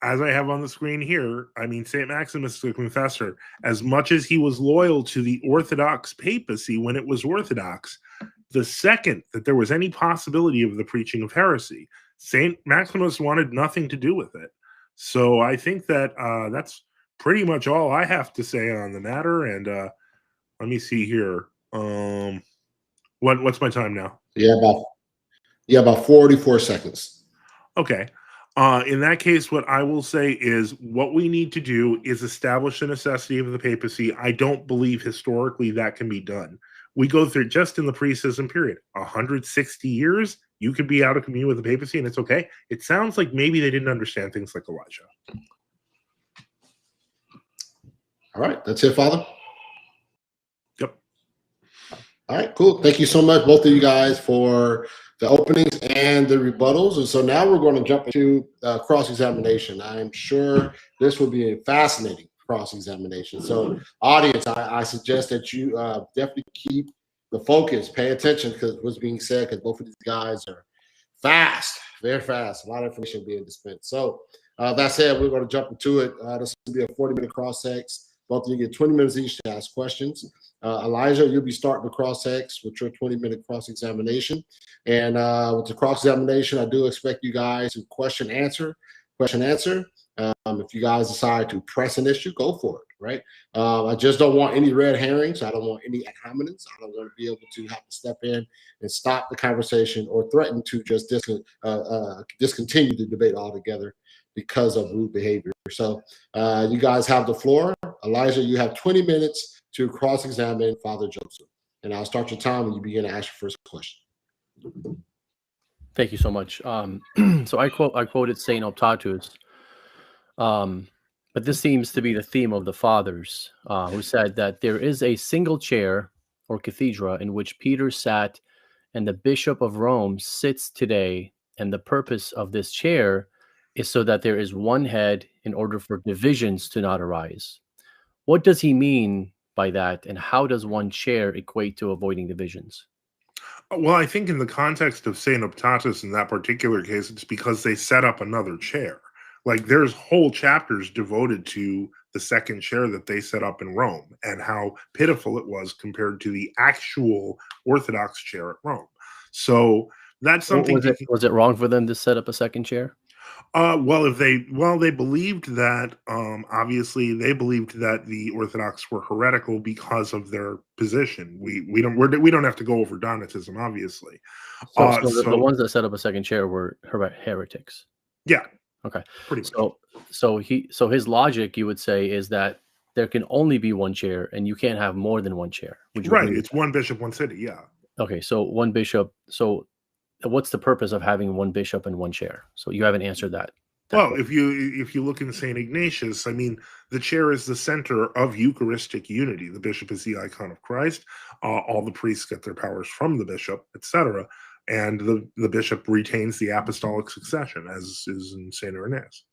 as I have on the screen here, St. Maximus the Confessor, as much as he was loyal to the Orthodox papacy when it was Orthodox, the second that there was any possibility of the preaching of heresy, St. Maximus wanted nothing to do with it. So I think that that's pretty much all I have to say on the matter. And let me see here. What's my time now? About 44 seconds. Okay. In that case, what I will say is what we need to do is establish the necessity of the papacy. I don't believe historically that can be done. We go through just in the pre-schism period, 160 years, you could be out of communion with the papacy and it's okay. It sounds like maybe they didn't understand things like Elijah. All right, that's it, Father. Yep. All right, cool. Thank you so much, both of you guys, for the openings and the rebuttals. And so now we're going to jump into cross-examination. I'm sure this will be a fascinating cross-examination. So audience, I suggest that you definitely keep the focus, pay attention because what's being said, because both of these guys are fast, very fast, a lot of information being dispensed. So that said, we're going to jump into it. This will be a 40-minute cross-ex. Both of you get 20 minutes each to ask questions. Elijah, you'll be starting the cross-ex with your 20-minute cross-examination. And with the cross-examination, I do expect you guys to question, answer. If you guys decide to press an issue, go for it. right? I just don't want any red herrings. I don't want any ad hominems. I don't want to be able to have to step in and stop the conversation or threaten to just discontinue the debate altogether because of rude behavior. So you guys have the floor. Elijah, you have 20 minutes to cross-examine Father Joseph. And I'll start your time when you begin to ask your first question. Thank you so much. So I quoted Saint Optatus, but this seems to be the theme of the fathers, who said that there is a single chair or cathedra in which Peter sat, and the Bishop of Rome sits today, and the purpose of this chair is so that there is one head in order for divisions to not arise. What does he mean by that, and how does one chair equate to avoiding divisions? Well, I think in the context of Saint Optatus in that particular case, it's because they set up another chair. Like there's whole chapters devoted to the second chair that they set up in Rome and how pitiful it was compared to the actual Orthodox chair at Rome. So that's something. Was it wrong for them to set up a second chair? They believed that obviously they believed that the Orthodox were heretical because of their position. We don't have to go over Donatism, obviously. So the ones that set up a second chair were heretics. Yeah. Okay. Pretty much. So his logic, you would say, is that there can only be one chair and you can't have more than one chair. Would you agree? It's one bishop, one city. Yeah. Okay. So one bishop. So what's the purpose of having one bishop and one chair? So you haven't answered that. Well, if you look in St. Ignatius, I mean, the chair is the center of Eucharistic unity. The bishop is the icon of Christ. All the priests get their powers from the bishop, etc. And the bishop retains the apostolic succession, as is in St. Irenaeus.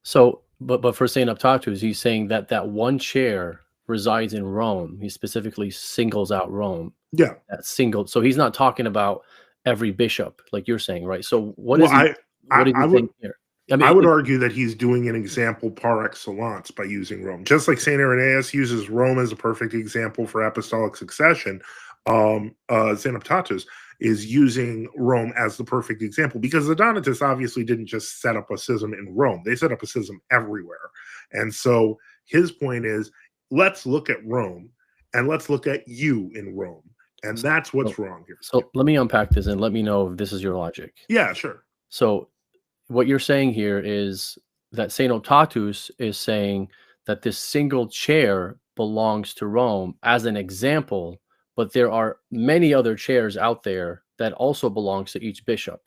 So, but for St. Optatus, he's saying that one chair resides in Rome. He specifically singles out Rome. Yeah. That single. So he's not talking about every bishop, like you're saying, right? So what is he saying here? I mean, I would argue that he's doing an example par excellence by using Rome. Just like St. Irenaeus uses Rome as a perfect example for apostolic succession, St. Optatus is using Rome as the perfect example, because the Donatists obviously didn't just set up a schism in Rome. They set up a schism everywhere. And so his point is, let's look at Rome and let's look at you in Rome. And that's what's wrong here. So let me unpack this and let me know if this is your logic. Yeah, sure. So what you're saying here is that St. Optatus is saying that this single chair belongs to Rome as an example, but there are many other chairs out there that also belongs to each bishop,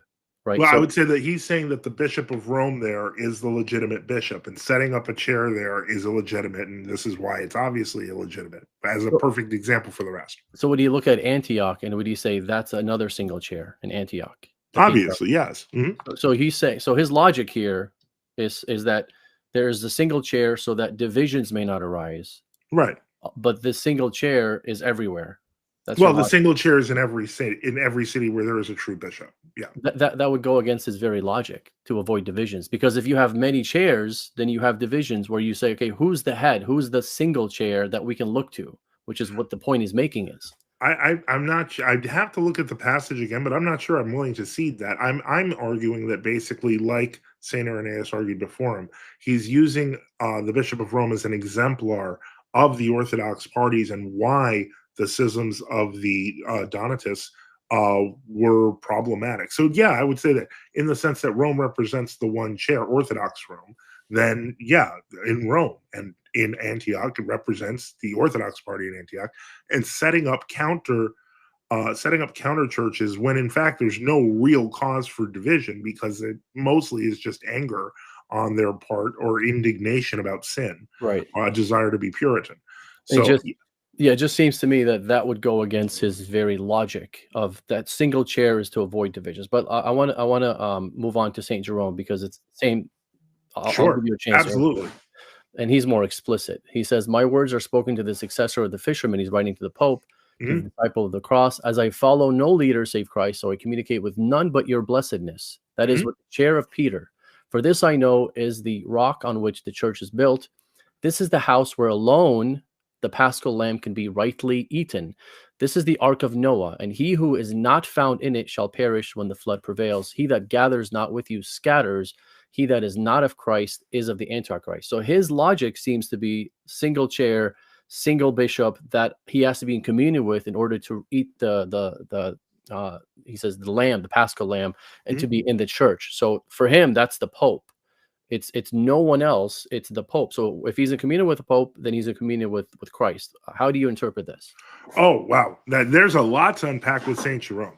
right? Well, I would say that he's saying that the Bishop of Rome there is the legitimate bishop, and setting up a chair there is illegitimate, and this is why it's obviously illegitimate, as a perfect example for the rest. So would he look at Antioch, and would he say that's another single chair in Antioch? Obviously, yes. Mm-hmm. So he's saying, so his logic here is that there's a single chair so that divisions may not arise. Right. But the single chair is everywhere. That's the single chair is in every city where there is a true bishop. Yeah. That would go against his very logic to avoid divisions, because if you have many chairs, then you have divisions where you say, okay, who's the head? Who's the single chair that we can look to, which is what the point he's making is. I'm not sure. I'd have to look at the passage again, but I'm not sure I'm willing to cede that. I'm arguing that basically, like St. Irenaeus argued before him, he's using the Bishop of Rome as an exemplar of the Orthodox parties and why the schisms of the Donatists were problematic. So yeah, I would say that in the sense that Rome represents the one chair, Orthodox Rome, then yeah, in Rome and in Antioch, it represents the Orthodox party in Antioch, and setting up counter churches when in fact there's no real cause for division, because it mostly is just anger on their part or indignation about sin, right? A desire to be Puritan. So it just seems to me that would go against his very logic of that single chair is to avoid divisions. But I want to move on to Saint Jerome, because it's the same. Sure, I'll give you a chance. Absolutely. And he's more explicit. He says, "My words are spoken to the successor of the fisherman." He's writing to the Pope, the disciple of the cross. "As I follow no leader save Christ, so I communicate with none but your blessedness. That is with the chair of Peter. For this I know is the rock on which the church is built. This is the house where alone the paschal lamb can be rightly eaten. This is the ark of Noah, and he who is not found in it shall perish when the flood prevails. He that gathers not with you scatters, he that is not of Christ is of the Antichrist. So his logic seems to be single chair, single bishop that he has to be in communion with in order to eat he says the lamb, the Paschal lamb, and to be in the church. So for him, that's the Pope. It's no one else. It's the Pope. So if he's in communion with the Pope, then he's in communion with Christ. How do you interpret this? Oh, wow. There's a lot to unpack with Saint Jerome.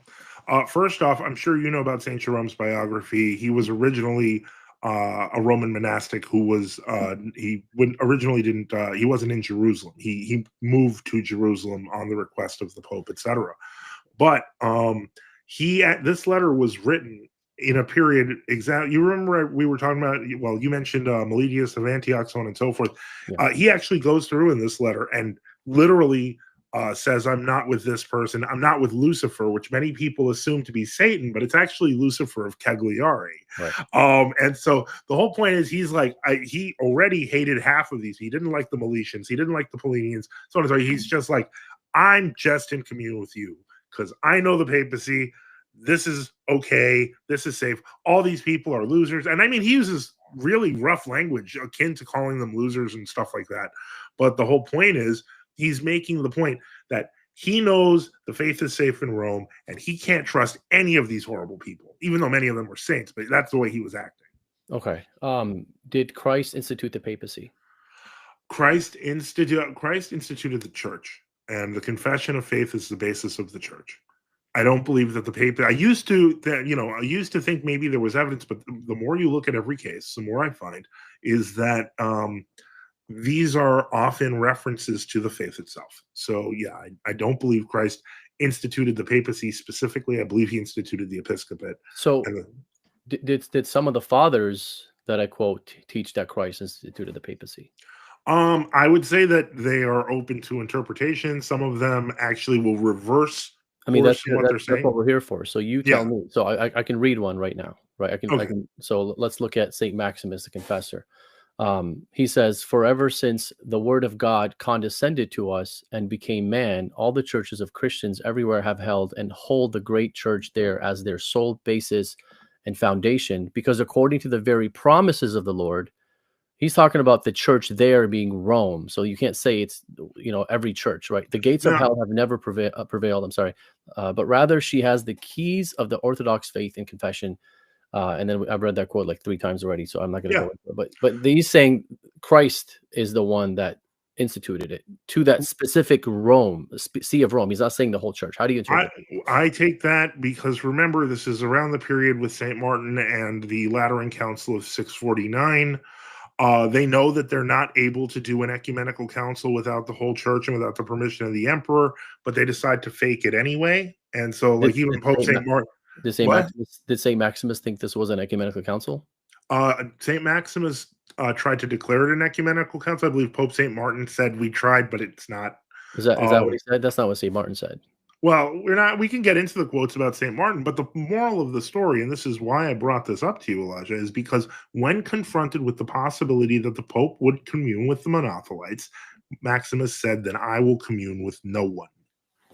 First off, I'm sure you know about Saint Jerome's biography. He was originally a Roman monastic who was he wasn't in Jerusalem. He moved to Jerusalem on the request of the Pope, etc. But this letter was written in a period you remember we were talking about, well, you mentioned Meletius of Antioch, so on and so forth. Yeah. He actually goes through in this letter and literally says, I'm not with this person. I'm not with Lucifer, which many people assume to be Satan, but it's actually Lucifer of Cagliari. Right. And so the whole point is he's like, he already hated half of these. He didn't like the Meletians. He didn't like the Paulinians. So on and so he's just like, I'm just in communion with you because I know the papacy. This is okay. This is safe. All these people are losers. And I mean, he uses really rough language akin to calling them losers and stuff like that. But the whole point is he's making the point that he knows the faith is safe in Rome and he can't trust any of these horrible people, even though many of them were saints, but that's the way he was acting. Okay. Did Christ institute the papacy? Christ instituted the church, and the confession of faith is the basis of the church. I don't believe that the papacy. I used to think maybe there was evidence, but the more you look at every case, the more I find is that these are often references to the faith itself. So yeah, I don't believe Christ instituted the papacy specifically. I believe he instituted the episcopate. So did some of the fathers that I quote teach that Christ instituted the papacy? I would say that they are open to interpretation. Some of them actually will reverse. I mean, that's what we're here for. So you tell me. So I can read one right now, right? I can. So let's look at Saint Maximus the Confessor. He says, "For ever since the word of God condescended to us and became man, all the churches of Christians everywhere have held and hold the great church there as their sole basis and foundation, because according to the very promises of the Lord," he's talking about the church there being Rome. So you can't say it's, every church, right? The gates of hell have never prevailed. I'm sorry. But rather she has the keys of the Orthodox faith and confession. And then I've read that quote like 3 times already, so I'm not going to go into it. But he's saying Christ is the one that instituted it to that specific Rome, See of Rome. He's not saying the whole church. How do you interpret it? I take that because remember, this is around the period with St. Martin and the Lateran Council of 649. They know that they're not able to do an ecumenical council without the whole church and without the permission of the emperor, but they decide to fake it anyway. And so, like, even Pope St. Martin. Did St. Maximus think this was an ecumenical council? St. Maximus tried to declare it an ecumenical council. I believe Pope St. Martin said we tried, but it's not. Is that what he said? That's not what St. Martin said. Well, we can get into the quotes about St. Martin, but the moral of the story, and this is why I brought this up to you, Elijah, is because when confronted with the possibility that the Pope would commune with the Monothelites, Maximus said, then I will commune with no one.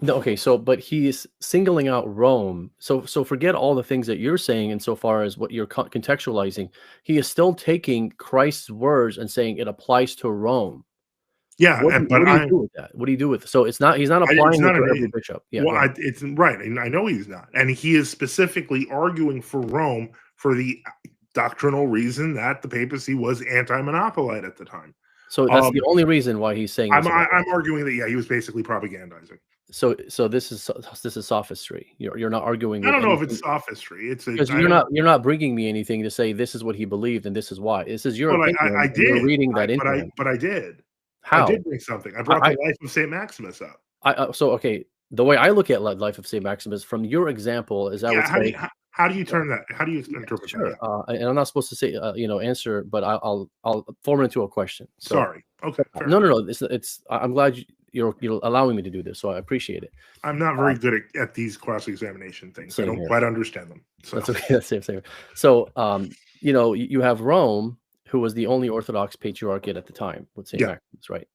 No, okay, but he is singling out Rome. So forget all the things that you're saying insofar as what you're contextualizing. He is still taking Christ's words and saying it applies to Rome. Yeah, what do you do with that? What do you do with it? So he's not applying it to every bishop. Yeah, well, it's right, and I know he's not, and he is specifically arguing for Rome for the doctrinal reason that the papacy was anti-monopolite at the time. So that's the only reason why he's saying. I'm arguing that he was basically propagandizing. So this is sophistry. You're not arguing. I don't know if it's sophistry. It's because you're not bringing me anything to say this is what he believed and this is why. This is your opinion. I did. You're reading that into him. But I did. How? I did bring something. I brought the life of St. Maximus up. The way I look at life of St. Maximus from your example is how do you turn that? How do you interpret that? And I'm not supposed to say answer, but I'll form it into a question. So, sorry. Okay. No. It's I'm glad you're allowing me to do this, so I appreciate it. I'm not very good at these cross-examination things. I don't quite understand them. So. That's okay. That's same. So you have Rome, who was the only Orthodox patriarchate at the time with St. Maximus, right?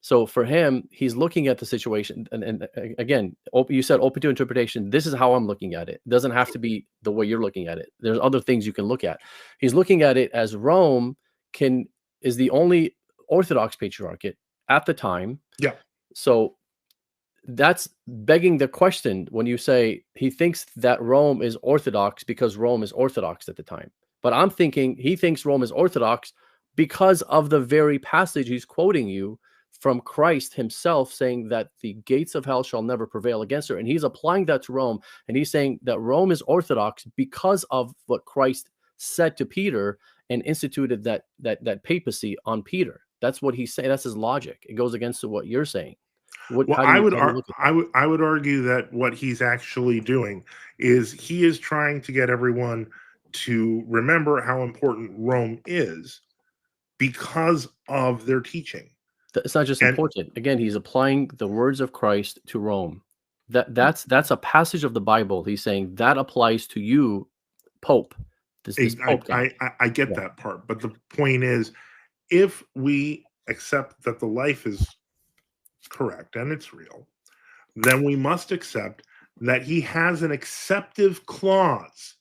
So for him, he's looking at the situation, and again, you said open to interpretation. This is how I'm looking at it. It doesn't have to be the way you're looking at it. There's other things you can look at. He's looking at it as Rome is the only Orthodox patriarchate at the time. Yeah. So that's begging the question when you say he thinks that Rome is Orthodox because Rome is Orthodox at the time. But I'm thinking he thinks Rome is Orthodox because of the very passage he's quoting you from Christ himself, saying that the gates of hell shall never prevail against her. And he's applying that to Rome. And he's saying that Rome is Orthodox because of what Christ said to Peter and instituted that papacy on Peter. That's what he's saying. That's his logic. It goes against what you're saying. I would argue that what he's actually doing is he is trying to get everyone to remember how important Rome is because of their teaching. It's not just important. Again, he's applying the words of Christ to Rome. That's a passage of the Bible. He's saying that applies to you, Pope. This Pope guy. I get that part, but the point is, if we accept that the life is correct and it's real, then we must accept that he has an acceptive clause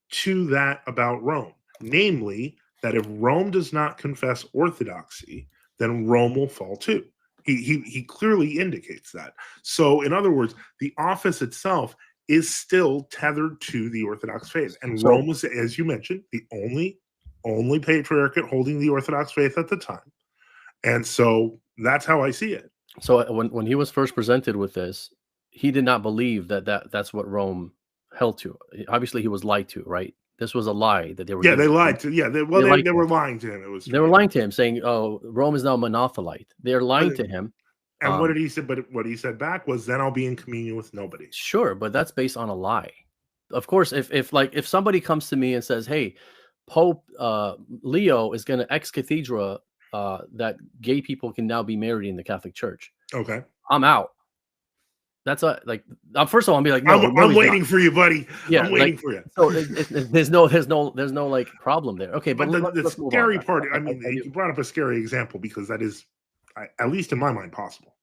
to that about Rome, namely that if Rome does not confess orthodoxy, then Rome will fall too. He clearly indicates that. So in other words, the office itself is still tethered to the Orthodox faith, and Rome was, as you mentioned, the only patriarchate holding the Orthodox faith at the time, and so that's how I see it. So when he was first presented with this, he did not believe that's what Rome held to. Obviously, he was lied to, right? This was a lie that they were. Yeah, they lied to. Yeah, they were lying to him. They were lying to him, saying, "Oh, Rome is now monothelite." They're lying to him. And what did he say? But what he said back was, "Then I'll be in communion with nobody." Sure, but that's based on a lie. Of course, if somebody comes to me and says, "Hey, Pope Leo is going to ex cathedra that gay people can now be married in the Catholic Church," okay, I'm out. That's first of all, I'll be like, no, I'm waiting for you, buddy. Yeah, I'm waiting for you. So there's no like problem there. Okay, but the scary part. I mean, you brought up a scary example because that is, at least in my mind, possible.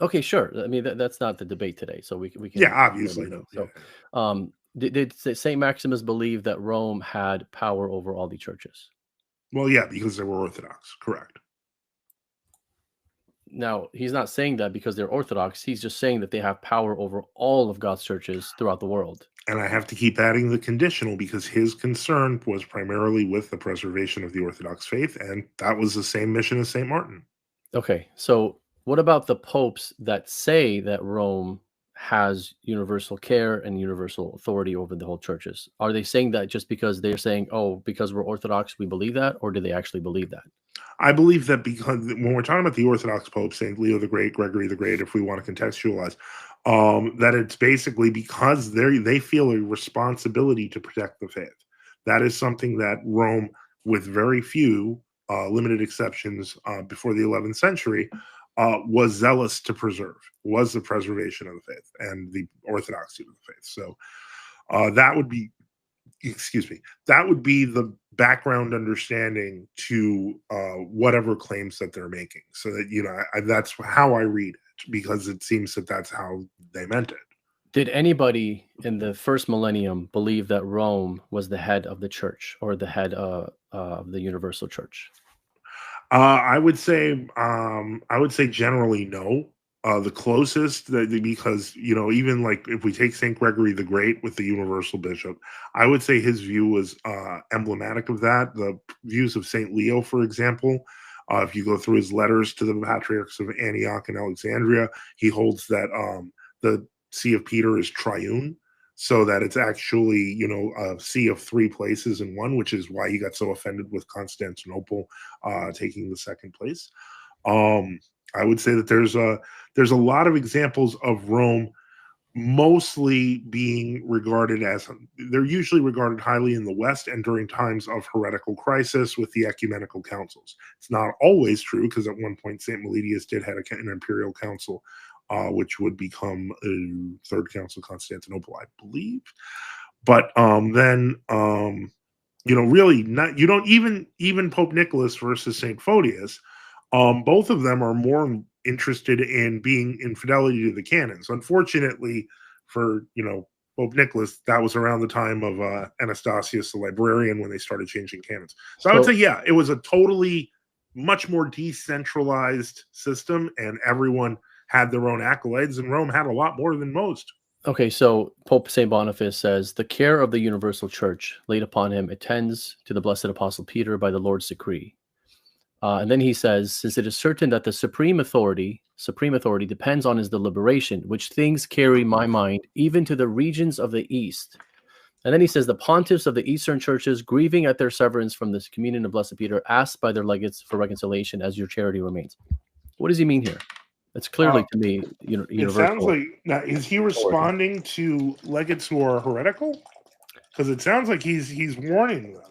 Okay, sure. I mean, that's not the debate today, so we can. Yeah, obviously. So, did Saint Maximus believe that Rome had power over all the churches? Well, yeah, because they were Orthodox. Correct. Now, he's not saying that because they're Orthodox. He's just saying that they have power over all of God's churches throughout the world. And I have to keep adding the conditional because his concern was primarily with the preservation of the Orthodox faith, and that was the same mission as St. Martin. Okay, so what about the popes that say that Rome has universal care and universal authority over the whole churches? Are they saying that just because they're saying, oh, because we're Orthodox, we believe that, or do they actually believe that? I believe that because when we're talking about the Orthodox Pope, St. Leo the Great, Gregory the Great, if we want to contextualize, that it's basically because they feel a responsibility to protect the faith. That is something that Rome, with very few limited exceptions before the 11th century, was zealous to preserve, was the preservation of the faith and the orthodoxy of the faith. So that would be, that would be the background understanding to whatever claims that they're making. So that, that's how I read it, because it seems that that's how they meant it. Did anybody in the first millennium believe that Rome was the head of the church or the head of the universal church? I would say generally no. The closest, because even like if we take Saint Gregory the Great with the universal bishop, I would say his view was emblematic of that. The views of Saint Leo, for example, if you go through his letters to the patriarchs of Antioch and Alexandria, he holds that the See of Peter is triune, so that it's actually a see of three places in one, which is why he got so offended with Constantinople taking the second place. I would say that there's a lot of examples of Rome mostly being regarded as, they're usually regarded highly in the West and during times of heretical crisis with the ecumenical councils. It's not always true, because at one point St. Meletius did have an imperial council, which would become a third council of Constantinople, I believe. But then really not, you don't even Pope Nicholas versus St. Photius, Both of them are more interested in being in fidelity to the canons. Unfortunately, for Pope Nicholas, that was around the time of Anastasius the librarian when they started changing canons. So I would say, yeah, it was a totally much more decentralized system, and everyone had their own accolades, and Rome had a lot more than most. Okay, so Pope St. Boniface says, the care of the universal church laid upon him attends to the blessed apostle Peter by the Lord's decree. And then he says, since it is certain that the supreme authority depends on his deliberation, which things carry my mind even to the regions of the East. And then he says, the pontiffs of the Eastern churches, grieving at their severance from this communion of Blessed Peter, asked by their legates for reconciliation as your charity remains. What does he mean here? It's clearly to me, universal. It sounds like, now, is he responding to legates who are heretical? Because it sounds like he's warning them.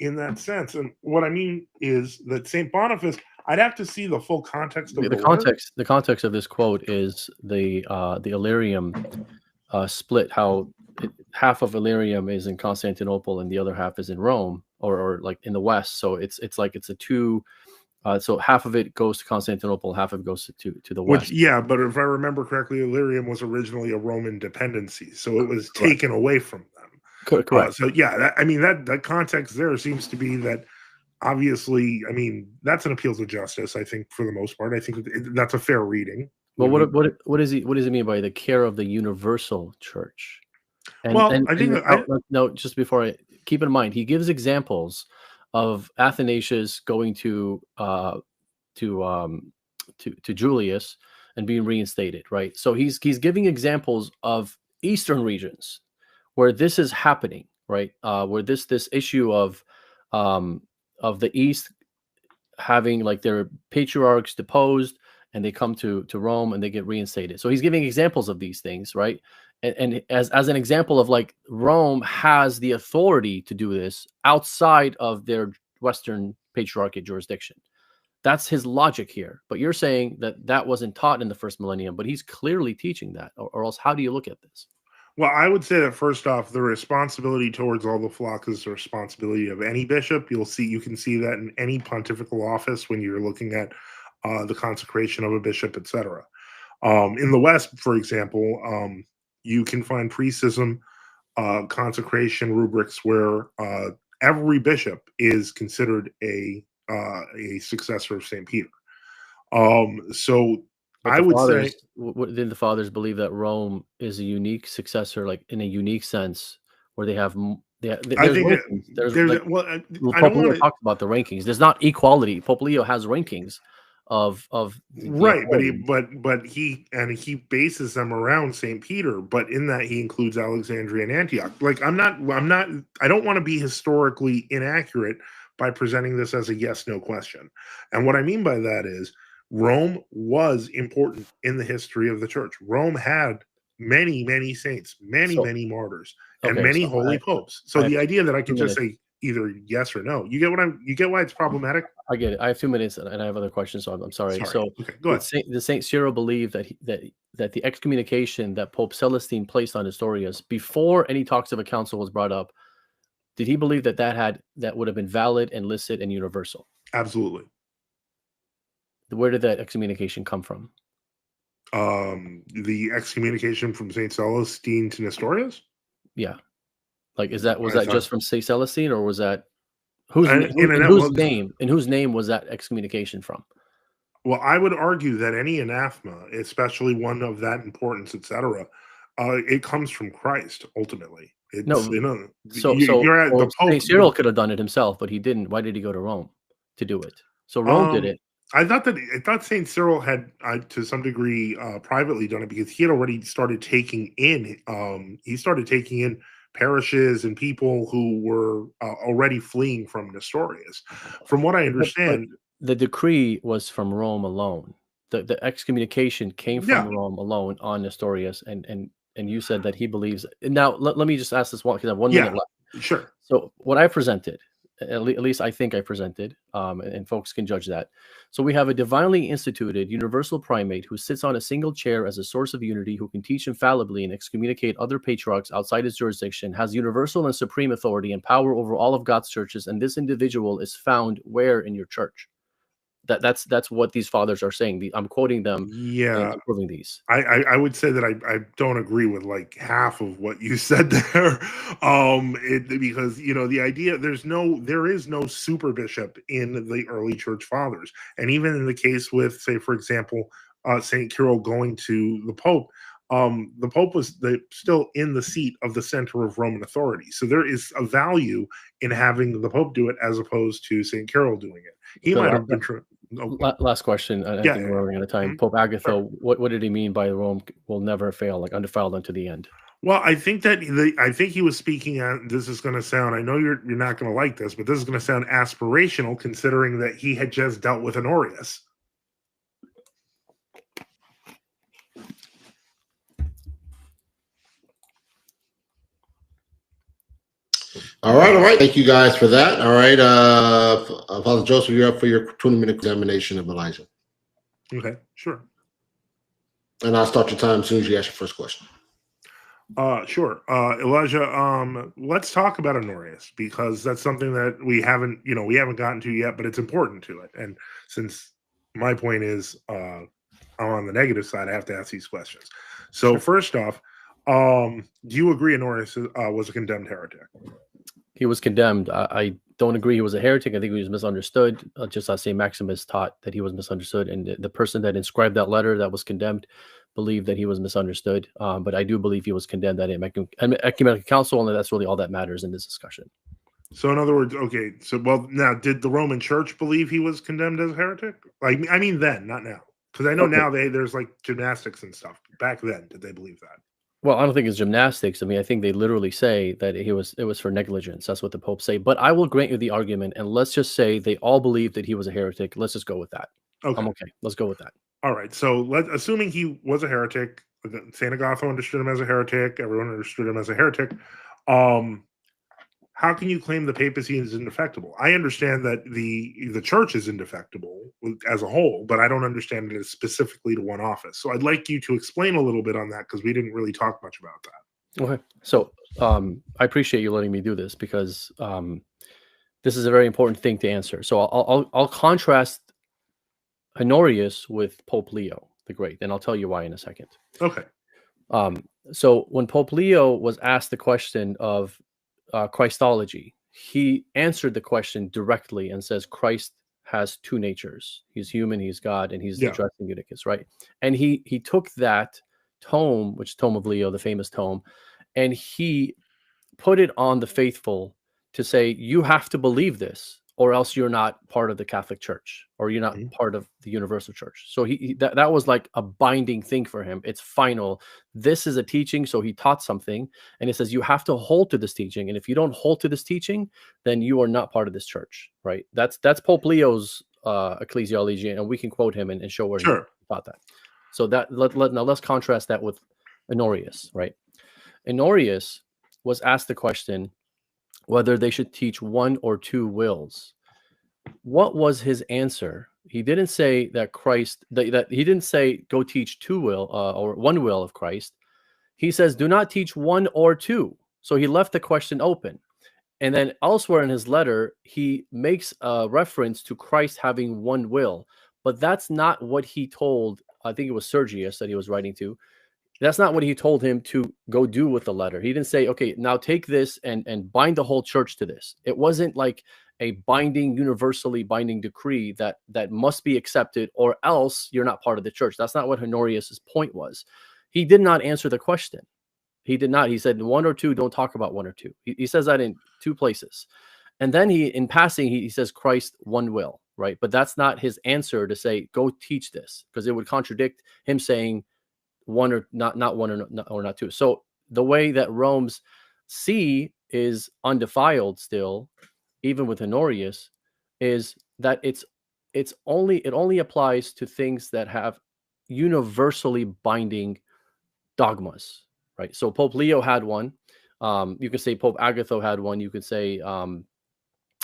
In that sense, and what I mean is that Saint Boniface, I'd have to see the full context of the context. The context of this quote is the Illyrium split. How half of Illyrium is in Constantinople and the other half is in Rome, or like in the West. So it's like it's a two. So half of it goes to Constantinople, half of it goes to the West. Yeah, but if I remember correctly, Illyrium was originally a Roman dependency, so it was taken away from them. Correct. So yeah, that context there seems to be that obviously, that's an appeal to justice. I think for the most part, I think that's a fair reading. Well, what does he mean by the care of the universal church? Just before keep in mind, he gives examples of Athanasius going to Julius and being reinstated, right? So he's giving examples of Eastern regions where this is happening, right? Where this issue of the East having like their patriarchs deposed and they come to Rome and they get reinstated. So he's giving examples of these things, right? And as an example of like Rome has the authority to do this outside of their Western patriarchate jurisdiction. That's his logic here. But you're saying that wasn't taught in the first millennium, but he's clearly teaching that, or else how do you look at this? Well, I would say that first off, the responsibility towards all the flock is the responsibility of any bishop. You can see that in any pontifical office when you're looking at the consecration of a bishop, etc. In the West, for example, you can find precism consecration rubrics where every bishop is considered a successor of St. Peter. So I would say, didn't the fathers believe that Rome is a unique successor, like in a unique sense, where they have? I think Pope Leo talked about the rankings. There's not equality. Pope Leo has rankings of right, but he bases them around St. Peter, but in that he includes Alexandria and Antioch. Like I don't want to be historically inaccurate by presenting this as a yes/no question. And what I mean by that is Rome was important in the history of the church. Rome had many, many saints, many martyrs, and many holy popes. So the idea that I can just say either yes or no, you get why it's problematic? I get it. I have 2 minutes and I have other questions, so I'm sorry. So okay, go ahead. The Saint Cyril believed that the excommunication that Pope Celestine placed on Nestorius before any talks of a council was brought up, did he believe that would have been valid and licit and universal? Absolutely. Where did that excommunication come from? The excommunication from Saint Celestine to Nestorius? Yeah. Like, was that just from Saint Celestine, or was that in whose name was that excommunication from? Well, I would argue that any anathema, especially one of that importance, etc., it comes from Christ ultimately. Saint Cyril could have done it himself, but he didn't. Why did he go to Rome to do it? So Rome did it. I thought Saint Cyril had, to some degree, privately done it because he had already started taking in. He started taking in parishes and people who were already fleeing from Nestorius. From what I understand, but the decree was from Rome alone. The excommunication came from Rome alone on Nestorius, and you said that he believes. Now let me just ask this one because I have 1 minute left. Sure. So what I presented, at least I think I presented, and folks can judge that. So we have a divinely instituted universal primate who sits on a single chair as a source of unity, who can teach infallibly and excommunicate other patriarchs outside his jurisdiction, has universal and supreme authority and power over all of God's churches, and this individual is found where in your church? That's what these fathers are saying. I'm quoting them. Yeah, and proving these. I would say that I don't agree with like half of what you said there, because the idea there is no super bishop in the early church fathers, and even in the case with, say, for example, Saint Cyril going to the Pope was still in the seat of the center of Roman authority, so there is a value in having the Pope do it as opposed to Saint Cyril doing it. He might have been true. Last question. I think we're running out of time. Pope Agatha, sure. What did he mean by Rome will never fail, like undefiled unto the end? Well, I think that I think he was speaking on, this is going to sound, I know you're not going to like this, but this is going to sound aspirational considering that he had just dealt with Honorius. All right. Thank you guys for that. All right. Father Joseph, you're up for your 20-minute examination of Elijah. Okay, sure. And I'll start your time as soon as you ask your first question. Sure. Elijah, let's talk about Honorius, because that's something that we haven't gotten to yet, but it's important to it. And since my point is I'm on the negative side, I have to ask these questions. So sure. First off, do you agree Honorius was a condemned heretic? He was condemned. I don't agree he was a heretic. I think he was misunderstood. Just as St. Maximus taught that he was misunderstood. And the person that inscribed that letter that was condemned believed that he was misunderstood. But I do believe he was condemned at ecumenical council, and that's really all that matters in this discussion. So in other words, okay. So, well, now, did the Roman Church believe he was condemned as a heretic? Like, I mean then, not now. Because I know now there's like gymnastics and stuff. Back then, did they believe that? Well, I don't think it's gymnastics. I mean, I think they literally say that it was for negligence. That's what the Pope say. But I will grant you the argument, and let's just say they all believe that he was a heretic. Let's just go with that. Okay. I'm okay. Let's go with that. All right. So assuming he was a heretic, St. Agatha understood him as a heretic. Everyone understood him as a heretic. How can you claim the papacy is indefectible? I understand that the church is indefectible as a whole, but I don't understand it specifically to one office. So I'd like you to explain a little bit on that, because we didn't really talk much about that. Okay. So I appreciate you letting me do this, because this is a very important thing to answer. So I'll contrast Honorius with Pope Leo the Great, and I'll tell you why in a second. Okay. So when Pope Leo was asked the question of Christology, he answered the question directly and says Christ has two natures. He's human, he's God, and he's addressing Eutychus, right? And he took that tome, which is Tome of Leo, the famous tome, and he put it on the faithful to say, you have to believe this, or else you're not part of the Catholic Church, or you're not part of the Universal Church. So that was like a binding thing for him. It's final. This is a teaching. So he taught something, and it says you have to hold to this teaching. And if you don't hold to this teaching, then you are not part of this church, right? That's Pope Leo's ecclesiology, and we can quote him and show where he taught that. So that now let's contrast that with Honorius, right? Honorius was asked the question whether they should teach one or two wills. What was his answer? He didn't say that Christ, that he didn't say go teach two will or one will of Christ. He says do not teach one or two. So he left the question open. And then elsewhere in his letter, he makes a reference to Christ having one will, but that's not what he told, I think it was Sergius that he was writing to. That's not what he told him to go do with the letter. He didn't say, okay, now take this and bind the whole church to this. It wasn't like a binding, universally binding decree that must be accepted or else you're not part of the church. That's not what Honorius's point was. He did not answer the question. He did not. He said one or two, don't talk about one or two. He says that in two places. And then in passing, he says Christ one will, right? But that's not his answer to say, go teach this, because it would contradict him saying, one or not one or not two. So the way that Rome's see is undefiled still, even with Honorius, is that it only applies to things that have universally binding dogmas, right? So Pope Leo had one. You could say Pope Agatha had one. You could say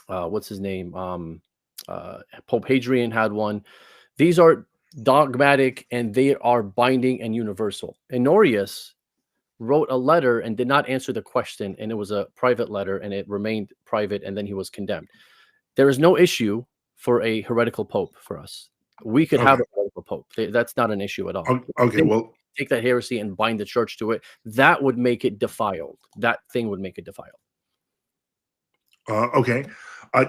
what's his name? Pope Hadrian had one. These are dogmatic, and they are binding and universal. Honorius wrote a letter and did not answer the question, and it was a private letter, and it remained private, and then he was condemned. There is no issue for a heretical pope for us. We could have a heretical pope. That's not an issue at all. Okay, well, take that heresy and bind the church to it. That would make it defiled. That thing would make it defiled. Okay.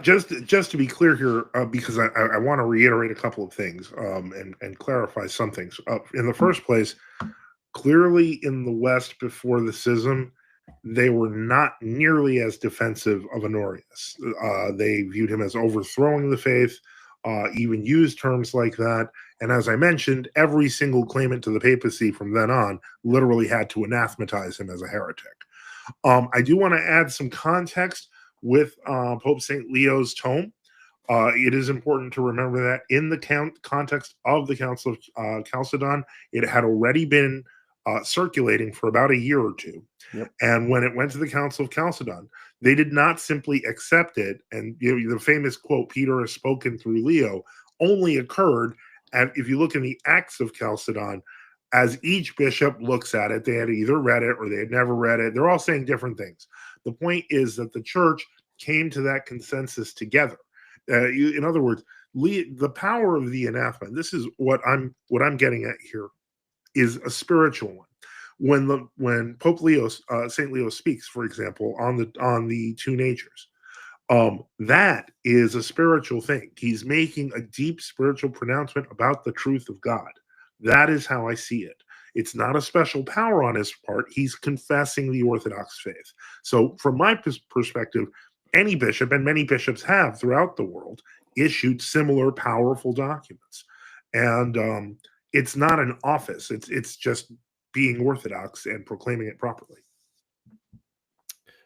Just to be clear here, because I want to reiterate a couple of things and clarify some things. In the first place, clearly in the West before the schism, they were not nearly as defensive of Honorius. They viewed him as overthrowing the faith, even used terms like that. And as I mentioned, every single claimant to the papacy from then on literally had to anathematize him as a heretic. I do want to add some context with Pope St. Leo's tome. It is important to remember that in the context of the Council of Chalcedon, it had already been circulating for about a year or two. Yep. And when it went to the Council of Chalcedon, they did not simply accept it. And the famous quote, Peter has spoken through Leo, only occurred, and if you look in the Acts of Chalcedon, as each bishop looks at it, they had either read it or they had never read it. They're all saying different things. The point is that the church came to that consensus together. In other words, the power of the anathema, this is what I'm getting at here, is a spiritual one. When Pope Leo, St. Leo speaks, for example, on the two natures, that is a spiritual thing. He's making a deep spiritual pronouncement about the truth of God. That is how I see it. It's not a special power on his part. He's confessing the Orthodox faith. So from my perspective, any bishop, and many bishops have throughout the world, issued similar powerful documents. And it's not an office. It's just being Orthodox and proclaiming it properly.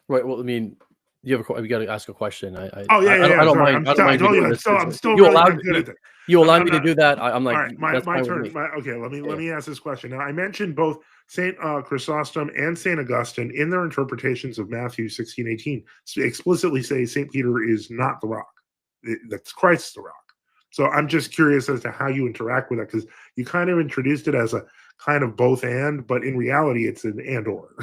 Right. Well, I mean, you got to ask a question. I don't mind. I'm still really good at it. You allow me to do that. I'm like, all right, my turn. Let me ask this question. Now, I mentioned both Saint Chrysostom and Saint Augustine in their interpretations of Matthew 16:18 explicitly say Saint Peter is not the rock. That's Christ's the rock. So I'm just curious as to how you interact with that, because you kind of introduced it as a kind of both and, but in reality, it's an and or.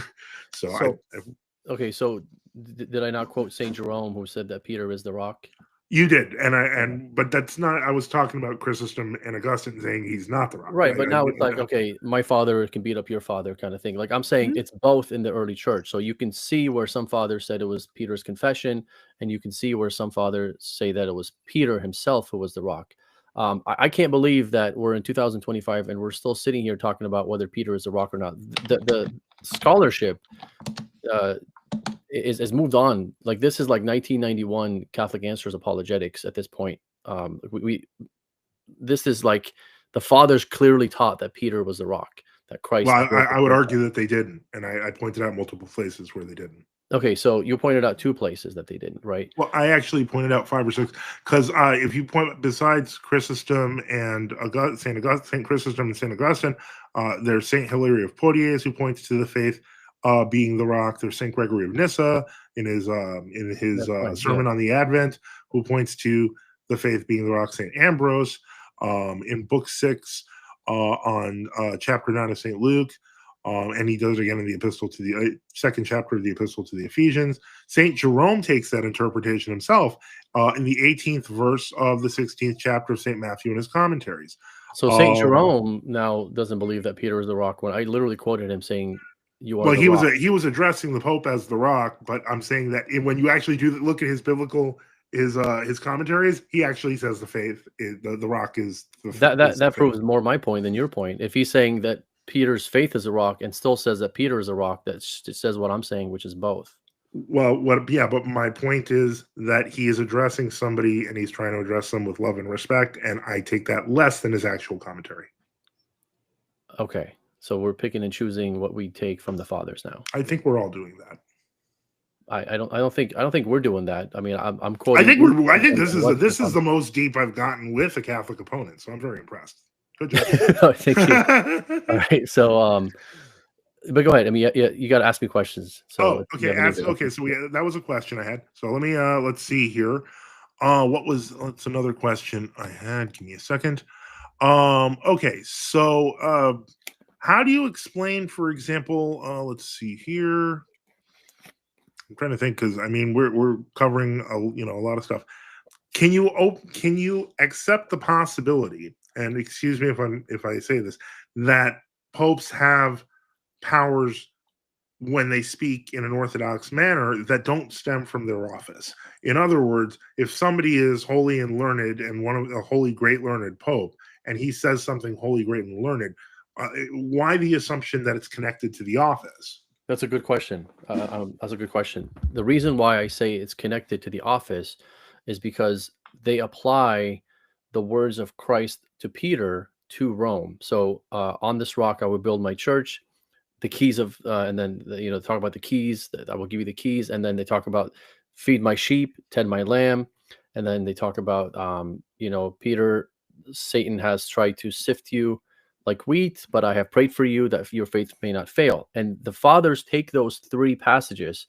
Okay, so did I not quote Saint Jerome, who said that Peter is the rock? You did, but that's not. I was talking about Chrysostom and Augustine saying he's not the rock. Right, but now it's like, okay, my father can beat up your father, kind of thing. Like I'm saying, it's both in the early church. So you can see where some fathers said it was Peter's confession, and you can see where some fathers say that it was Peter himself who was the rock. I can't believe that we're in 2025 and we're still sitting here talking about whether Peter is the rock or not. The scholarship is moved on. Like this is like 1991 Catholic Answers apologetics at this point. This is like the fathers clearly taught that Peter was the rock, that Christ. Well, I would argue that they didn't, and I pointed out multiple places where they didn't. Okay, so you pointed out 2 places that they didn't, right? Well, I actually pointed out 5 or 6, because if you point besides Chrysostom and Saint Chrysostom and Saint Augustine, there's Saint Hilary of Poitiers, who points to the faith being the rock. There's Saint Gregory of Nyssa in his sermon on the Advent, who points to the faith being the rock. Saint Ambrose in Book 6 on chapter 9 of Saint Luke. And he does it again in the epistle to the second chapter of the epistle to the Ephesians. Saint Jerome takes that interpretation himself in the 18th verse of the 16th chapter of Saint Matthew in his commentaries. So Saint Jerome now doesn't believe that Peter is the rock. When I literally quoted him saying, "You are." Well, he was addressing the Pope as the rock, but I'm saying that when you actually look at his biblical his commentaries, he actually says the faith the rock is that proves more my point than your point. If he's saying that Peter's faith is a rock and still says that Peter is a rock, that says what I'm saying, which is both. Well, but my point is that he is addressing somebody and he's trying to address them with love and respect, and I take that less than his actual commentary. Okay, so we're picking and choosing what we take from the fathers now. I think we're all doing that. I don't think we're doing that. I mean, I'm quoting. I think this is the most deep I've gotten with a Catholic opponent, so I'm very impressed. Good job. Thank you. All right, so but go ahead. I mean, you got to ask me questions. So okay. So that was a question I had. So let me let's see here. That's another question I had. Give me a second. Okay. So how do you explain, for example, let's see here. I'm trying to think, because I mean we're covering a lot of stuff. Can you accept the possibility, and excuse me if I say this, that popes have powers when they speak in an orthodox manner that don't stem from their office? In other words, if somebody is holy and learned and one of a holy, great, learned pope, and he says something holy, great, and learned, why the assumption that it's connected to the office? That's a good question. That's a good question. The reason why I say it's connected to the office is because they apply the words of Christ to Peter to Rome. So on this rock I will build my church. The keys of and then talk about the keys. That I will give you the keys, and then they talk about feed my sheep, tend my lamb, and then they talk about Peter, Satan has tried to sift you like wheat, but I have prayed for you that your faith may not fail. And the fathers take those three passages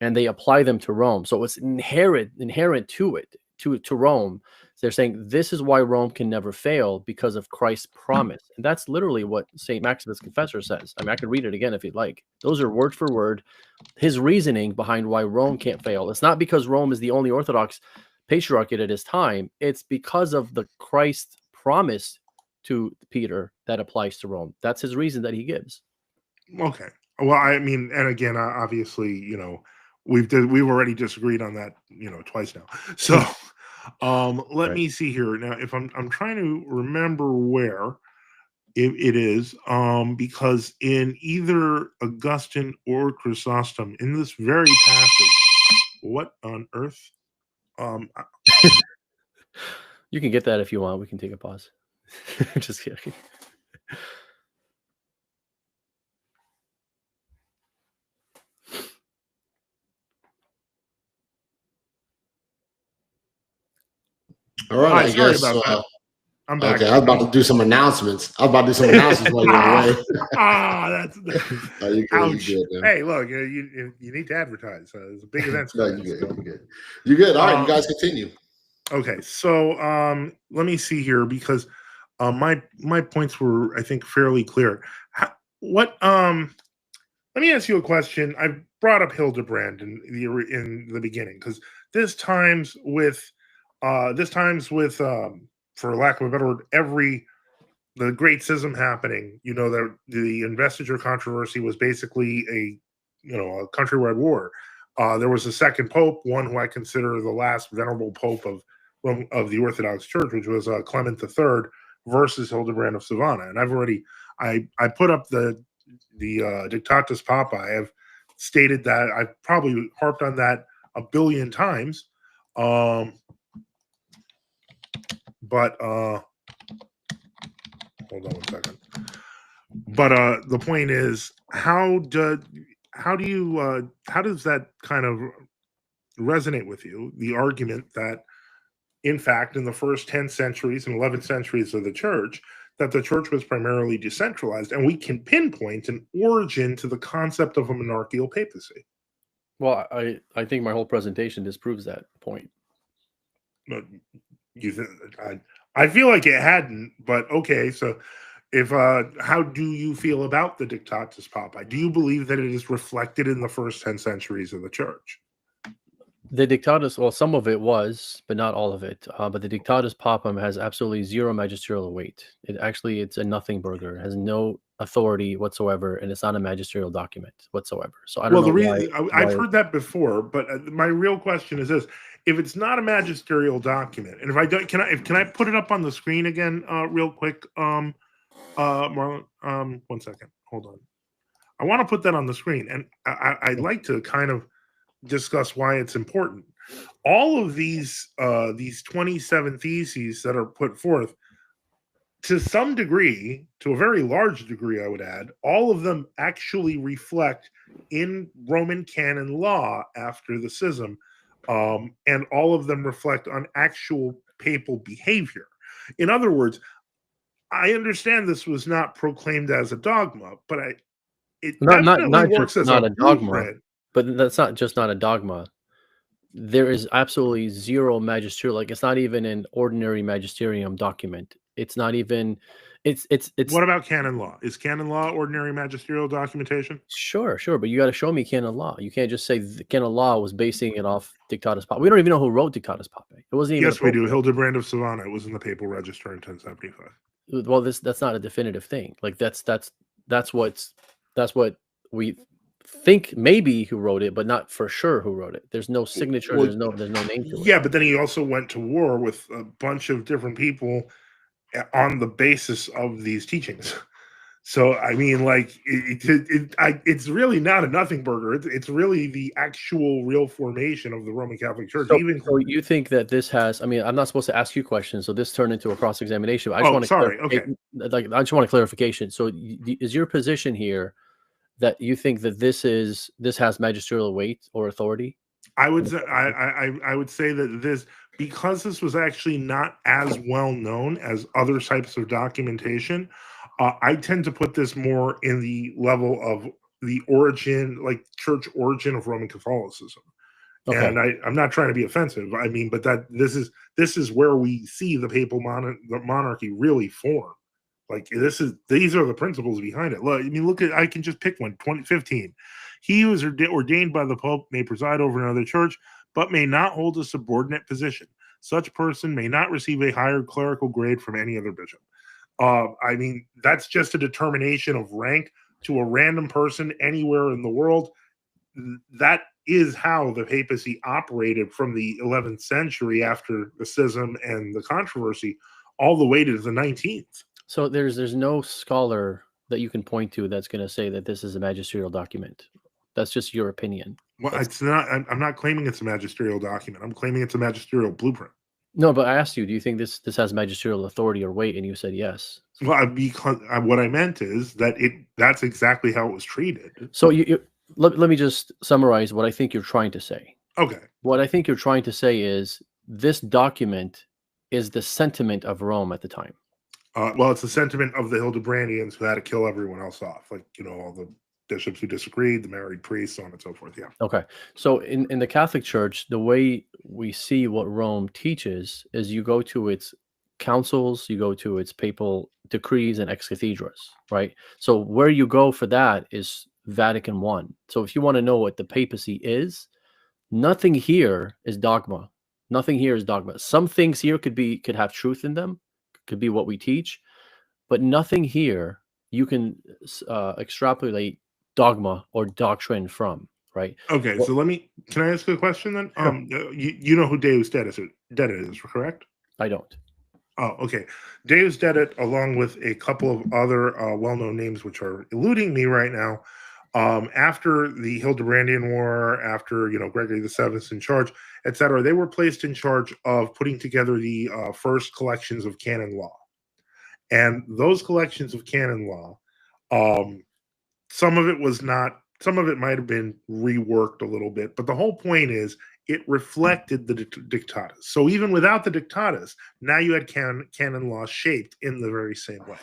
and they apply them to Rome. So it's inherent to it, to Rome. They're saying this is why Rome can never fail, because of Christ's promise. And that's literally what St. Maximus Confessor says. I mean, I could read it again if you'd like. Those are word for word his reasoning behind why Rome can't fail. It's not because Rome is the only Orthodox patriarchate at his time. It's because of the Christ promise to Peter that applies to Rome. That's his reason that he gives. Okay. Well, I mean, and again, obviously, we've already disagreed on that, twice now. So, let me see here now. If I'm trying to remember where it is, because in either Augustine or Chrysostom, in this very passage, what on earth? You can get that if you want. We can take a pause. Just kidding. All right, I guess. I'm back. Okay, I was about to do some announcements. While you were away. That's you're ouch. You're good, hey, look, you need to advertise. It's a big event. No, you're good. You're good. All right, you guys continue. Okay, so let me see here, because my points were, I think, fairly clear. Let me ask you a question. I brought up Hildebrand in the beginning, because this times with for lack of a better word, the great schism happening, that the investiture controversy was basically a countrywide war. There was a second pope, one who I consider the last venerable pope of the Orthodox Church, which was Clement III versus Hildebrand of Savannah. And I put up the Dictatus Papa. I have stated that. I've probably harped on that a billion times. But hold on one second. But the point is, how does that kind of resonate with you? The argument that, in fact, in the first 10 centuries and 11 centuries of the church, that the church was primarily decentralized, and we can pinpoint an origin to the concept of a monarchical papacy. Well, I think my whole presentation disproves that point. But I feel like it hadn't, but okay. So, how do you feel about the Dictatus Papae? Do you believe that it is reflected in the first 10 centuries of the church? The Dictatus, well, some of it was, but not all of it. But the Dictatus Papam has absolutely zero magisterial weight. It's a nothing burger. It has no authority whatsoever, and it's not a magisterial document whatsoever. So I don't know. I've heard that before, but my real question is this: if it's not a magisterial document, and if I don't, can I put it up on the screen again, real quick, Marlon? 1 second, hold on. I want to put that on the screen, and I'd like to kind of discuss why it's important. All of these 27 theses that are put forth, to some degree, to a very large degree, I would add, all of them actually reflect in Roman canon law after the schism, and all of them reflect on actual papal behavior. In other words, I understand this was not proclaimed as a dogma, but it definitely works as a dogma. But that's not just not a dogma. There is absolutely zero magisterial. Like, it's not even an ordinary magisterium document. It's not even It's What about canon law? Is canon law ordinary magisterial documentation? sure, but you got to show me canon law. You can't just say the canon law was basing it off Dictatus Papae. We don't even know who wrote Dictatus Papae. It wasn't even. Yes, we do. Hildebrand of Savannah. It was in the papal register in 1075. Well, that's not a definitive thing. Like that's what we think maybe who wrote it, but not for sure who wrote it. There's no signature. Well, there's no name to it. Yeah, but then he also went to war with a bunch of different people on the basis of these teachings. So I mean, like it's really not a nothing burger. It's really the actual real formation of the Roman Catholic Church. So you think that this has? I mean, I'm not supposed to ask you questions, so this turned into a cross examination. I just want to okay. Like I just want a clarification. So is your position here that you think that this has magisterial weight or authority? I would say I would say that this, because this was actually not as well known as other types of documentation. I tend to put this more in the level of the origin, like church origin of Roman Catholicism. Okay. And I'm not trying to be offensive. I mean, but that this is where we see the papal monarchy really form. Like these are the principles behind it. Look, I mean, I can just pick one. 2015. He who is ordained by the Pope may preside over another church, but may not hold a subordinate position. Such person may not receive a higher clerical grade from any other bishop. I mean, that's just a determination of rank to a random person anywhere in the world. That is how the papacy operated from the 11th century after the schism and the controversy all the way to the 19th. So there's no scholar that you can point to that's going to say that this is a magisterial document. That's just your opinion. Well, it's not. I'm not claiming it's a magisterial document. I'm claiming it's a magisterial blueprint. No, but I asked you, do you think this has magisterial authority or weight? And you said yes. Well, because what I meant is that that's exactly how it was treated. So let me just summarize what I think you're trying to say. Okay. What I think you're trying to say is this document is the sentiment of Rome at the time. Well, it's the sentiment of the Hildebrandians who had to kill everyone else off. Like, all the bishops who disagreed, the married priests, so on and so forth. Yeah. Okay. So in the Catholic Church, the way we see what Rome teaches is you go to its councils, you go to its papal decrees and ex cathedra's, right? So where you go for that is Vatican I. So if you want to know what the papacy is, nothing here is dogma. Nothing here is dogma. Some things here could have truth in them, could be what we teach, but nothing here you can extrapolate dogma or doctrine from, right? Okay, so can I ask a question then? Sure. You know who Deus Dedit is, correct? I don't. Oh, okay. Deus Dedit, along with a couple of other well-known names which are eluding me right now, after the Hildebrandian War, after Gregory VII's in charge, etc., they were placed in charge of putting together the first collections of canon law, and those collections of canon law, some of it might have been reworked a little bit, but the whole point is it reflected the Dictatus. So even without the Dictatus, now you had canon law shaped in the very same way.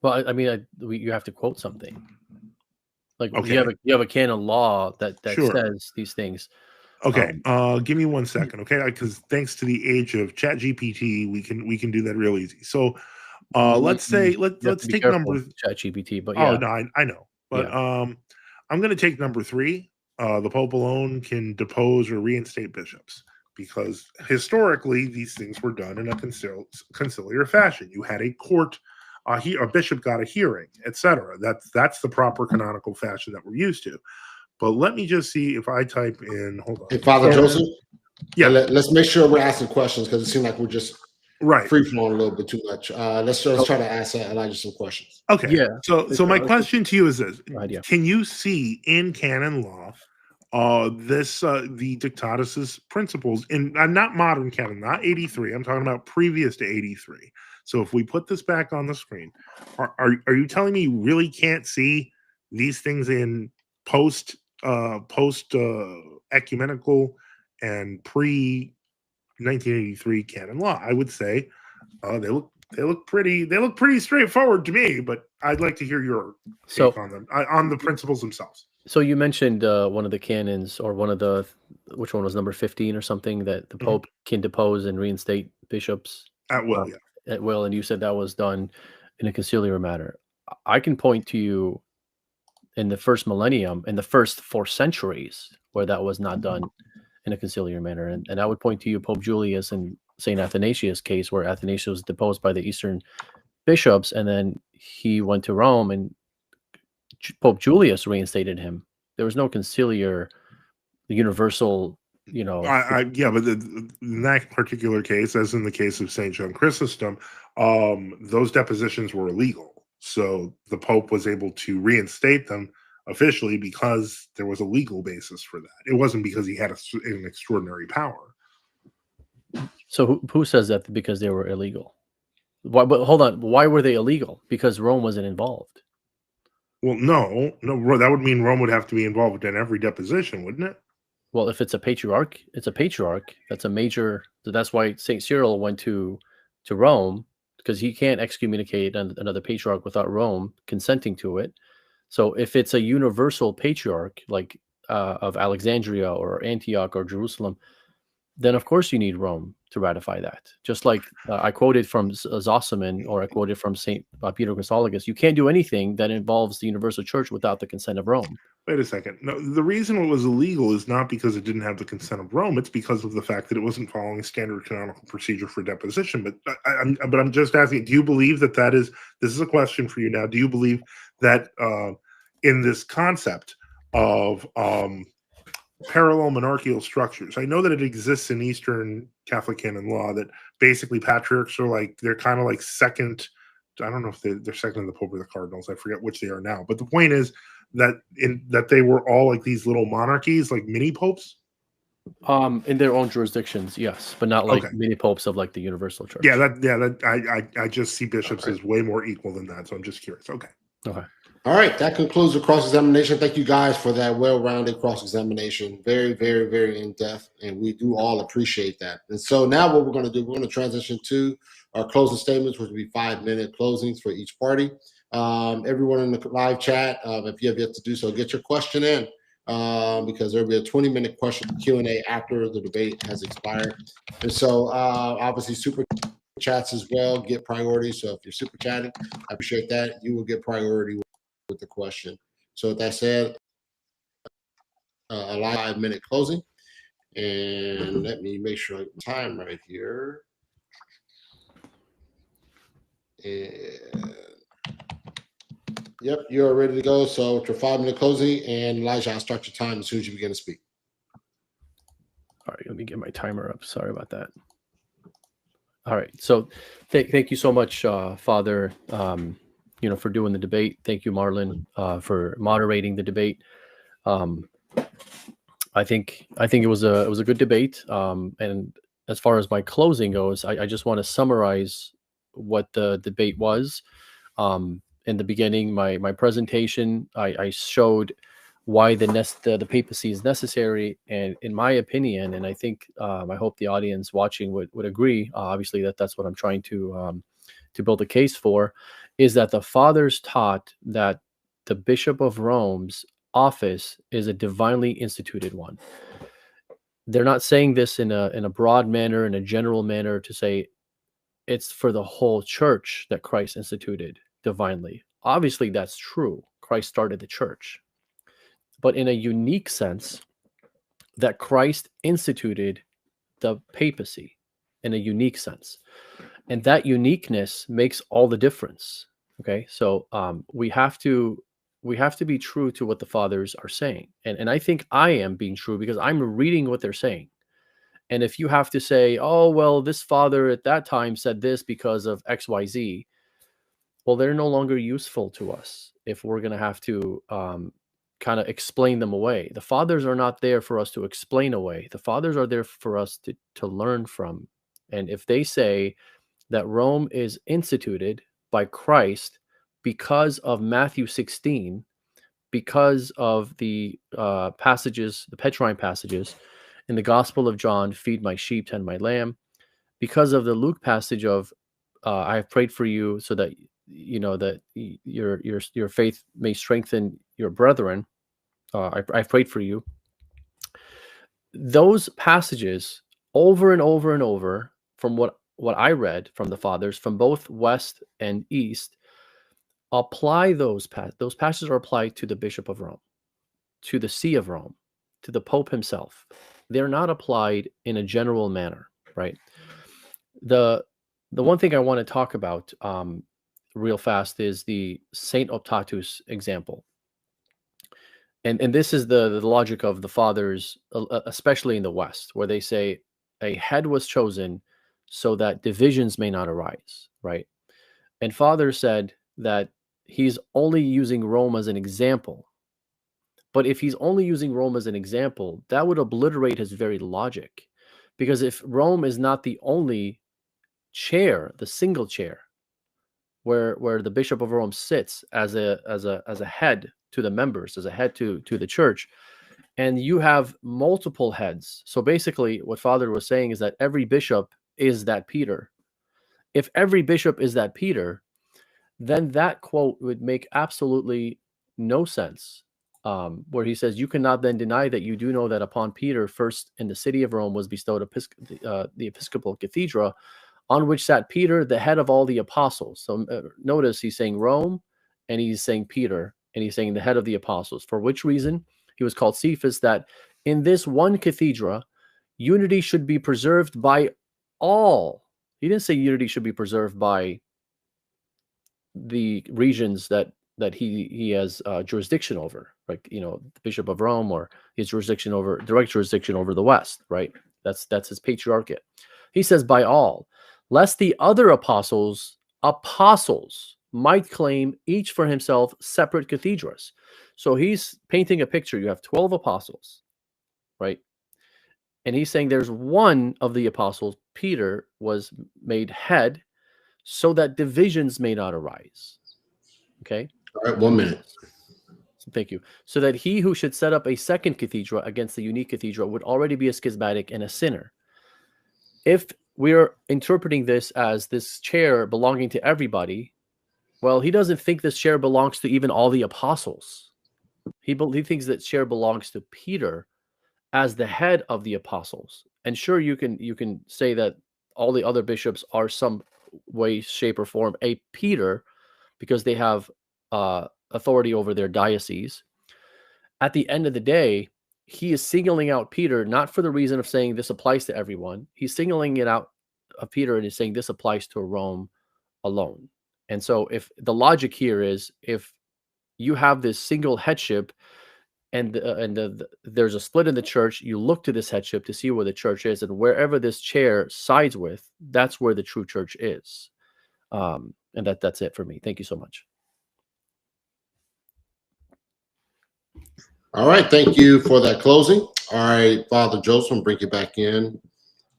Well, I mean, you have to quote something. Like, okay. you have a canon law that sure. says these things. Okay, give me 1 second, okay? Because thanks to the age of ChatGPT, we can do that real easy. So let's take number ChatGPT, but yeah. Oh no, I know, but yeah. I'm going to take number 3. The Pope alone can depose or reinstate bishops, because historically these things were done in a conciliar fashion. You had a court, a bishop got a hearing, etc. That's the proper canonical fashion that we're used to. But let me just see if I type in. Hold on. Hey, Father Joseph. Yeah. Let's make sure we're asking questions, because it seems like we're just free flowing a little bit too much. Let's try to ask Elijah some questions. Okay. Yeah. So my question to you is this: can you see in canon law the Dictatus's principles in not modern canon, not 83? I'm talking about previous to 83. So if we put this back on the screen, are you telling me you really can't see these things in post ecumenical and pre 1983 canon law? I would say they look pretty straightforward to me, but I'd like to hear your take on them, on the principles themselves. So you mentioned one of the canons, or which one was number 15 or something, that the Pope can depose and reinstate bishops at will. At will, and you said that was done in a conciliar manner. I can point to you in the first millennium, in the first 4 centuries, where that was not done in a conciliar manner. And I would point to you Pope Julius and St. Athanasius' case, where Athanasius was deposed by the Eastern bishops, and then he went to Rome, and Pope Julius reinstated him. There was no conciliar, universal, Yeah, but in that particular case, as in the case of St. John Chrysostom, those depositions were illegal. So the Pope was able to reinstate them officially because there was a legal basis for that. It wasn't because he had an extraordinary power. So who says that because they were illegal? Why? But hold on. Why were they illegal? Because Rome wasn't involved. Well, no, that would mean Rome would have to be involved in every deposition, wouldn't it? Well, if it's a patriarch, it's a patriarch. That's a major. That's why Saint Cyril went to Rome, because he can't excommunicate another patriarch without Rome consenting to it. So if it's a universal patriarch like of Alexandria or Antioch or Jerusalem, then of course you need Rome to ratify that. Just like I quoted from Zosiman, or I quoted from St. Peter Chrysologus, you can't do anything that involves the universal church without the consent of Rome. Wait a second. No, the reason it was illegal is not because it didn't have the consent of Rome. It's because of the fact that it wasn't following standard canonical procedure for deposition. But I'm just asking, do you believe that this is a question for you now, do you believe that in this concept of parallel monarchical structures, I know that it exists in Eastern Catholic canon law, that basically patriarchs are they're kind of like second, I don't know if they're second to the Pope or the Cardinals, I forget which they are now, but the point is that they were all like these little monarchies, like mini popes. In their own jurisdictions, yes, but not like mini popes of like the universal church. I just see bishops as way more equal than that, so I'm just curious. Okay. All right, that concludes the cross-examination. Thank you guys for that well-rounded cross-examination. Very, very, very in-depth, and we do all appreciate that. And so now what we're going to do, we're going to transition to our closing statements, which will be 5-minute closings for each party. Everyone in the live chat, if you have yet to do so, get your question in, because there'll be a 20-minute question Q&A after the debate has expired. And so obviously super chats as well get priority. So if you're super chatting, I appreciate that. You will get priority with the question. So with that said, a 5-minute closing. And let me make sure I get the time right here. And yep, you're ready to go. So it's your 5-minute closing, and Elijah, I'll start your time as soon as you begin to speak. All right, let me get my timer up. Sorry about that. All right, so thank you so much, Father, for doing the debate. Thank you, Marlon, for moderating the debate. I think it was a good debate. And as far as my closing goes, I just want to summarize what the debate was. In the beginning, my presentation, I showed why the papacy is necessary, and in my opinion, and I think I hope the audience watching would agree. Obviously, that's what I'm trying to build a case for, is that the fathers taught that the Bishop of Rome's office is a divinely instituted one. They're not saying this in a broad manner, in a general manner, to say it's for the whole church that Christ instituted divinely. Obviously, that's true. Christ started the church. But in a unique sense, that Christ instituted the papacy in a unique sense. And that uniqueness makes all the difference. Okay, so we have to be true to what the fathers are saying. And I think I am being true because I'm reading what they're saying. And if you have to say, oh, well, this father at that time said this because of XYZ, well, they're no longer useful to us if we're going to have to kind of explain them away. The fathers are not there for us to explain away. The fathers are there for us to learn from. And if they say that Rome is instituted by Christ because of Matthew 16, because of the passages, the Petrine passages in the Gospel of John, feed my sheep, tend my lamb, because of the Luke passage of I have prayed for you so that that your faith may strengthen your brethren. I've prayed for you. Those passages over and over and over, from what I read from the fathers, from both West and East, apply those passages are applied to the Bishop of Rome, to the See of Rome, to the Pope himself. They're not applied in a general manner, right? The one thing I want to talk about real fast is the Saint Optatus example. And this is the logic of the fathers, especially in the West, where they say a head was chosen so that divisions may not arise, right? And Father said that he's only using Rome as an example. But if he's only using Rome as an example, that would obliterate his very logic. Because if Rome is not the only chair, the single chair, where the Bishop of Rome sits as a head to the members, as a head to the church, and you have multiple heads. So basically, what Father was saying is that every bishop is that Peter. If every bishop is that Peter, then that quote would make absolutely no sense. Where he says, "You cannot then deny that you do know that upon Peter, first in the city of Rome, was bestowed the episcopal cathedra, on which sat Peter, the head of all the apostles." So notice he's saying Rome, and he's saying Peter, and he's saying the head of the apostles. For which reason he was called Cephas, that in this one cathedra, unity should be preserved by all. He didn't say unity should be preserved by the regions that he has jurisdiction over, like the Bishop of Rome, or his direct jurisdiction over the West, right? That's his patriarchate. He says by all, lest the other apostles might claim each for himself separate cathedrals. So he's painting a picture. You have 12 apostles, right? And he's saying there's one of the apostles, Peter, was made head so that divisions may not arise. Okay? All right, 1 minute. Thank you. So that he who should set up a second cathedra against the unique cathedra would already be a schismatic and a sinner. If we're interpreting this as this chair belonging to everybody, well, he doesn't think this chair belongs to even all the apostles. He thinks that chair belongs to Peter as the head of the apostles. And sure, you can say that all the other bishops are some way, shape, or form a Peter, because they have authority over their diocese. At the end of the day, he is singling out Peter, not for the reason of saying this applies to everyone. He's singling it out of Peter and is saying this applies to Rome alone. And so if the logic here is, if you have this single headship and there's a split in the church, you look to this headship to see where the church is, and wherever this chair sides with, that's where the true church is. And that's it for me. Thank you so much. All right, thank you for that closing. All right, Father Joseph, I'll bring you back in.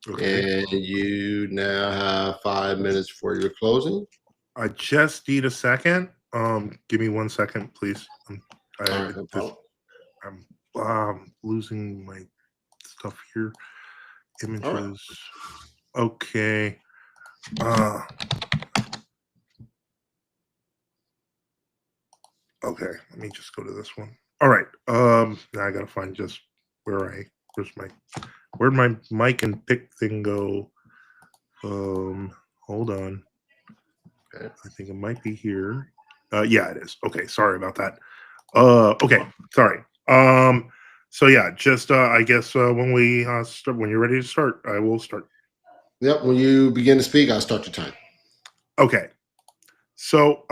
Okay. And you now have 5 minutes for your closing. I just need a second. Give me 1 second, please. I'm losing my stuff here. Images. Right. Okay. Okay, let me just go to this one. All right. Now I gotta find just where'd my mic and pick thing go? Hold on. Okay. I think it might be here. Yeah, it is. Okay, sorry about that. Okay, sorry. So yeah, just I guess when we start, when you're ready to start, I will start. Yep, when you begin to speak, I'll start your time. Okay. So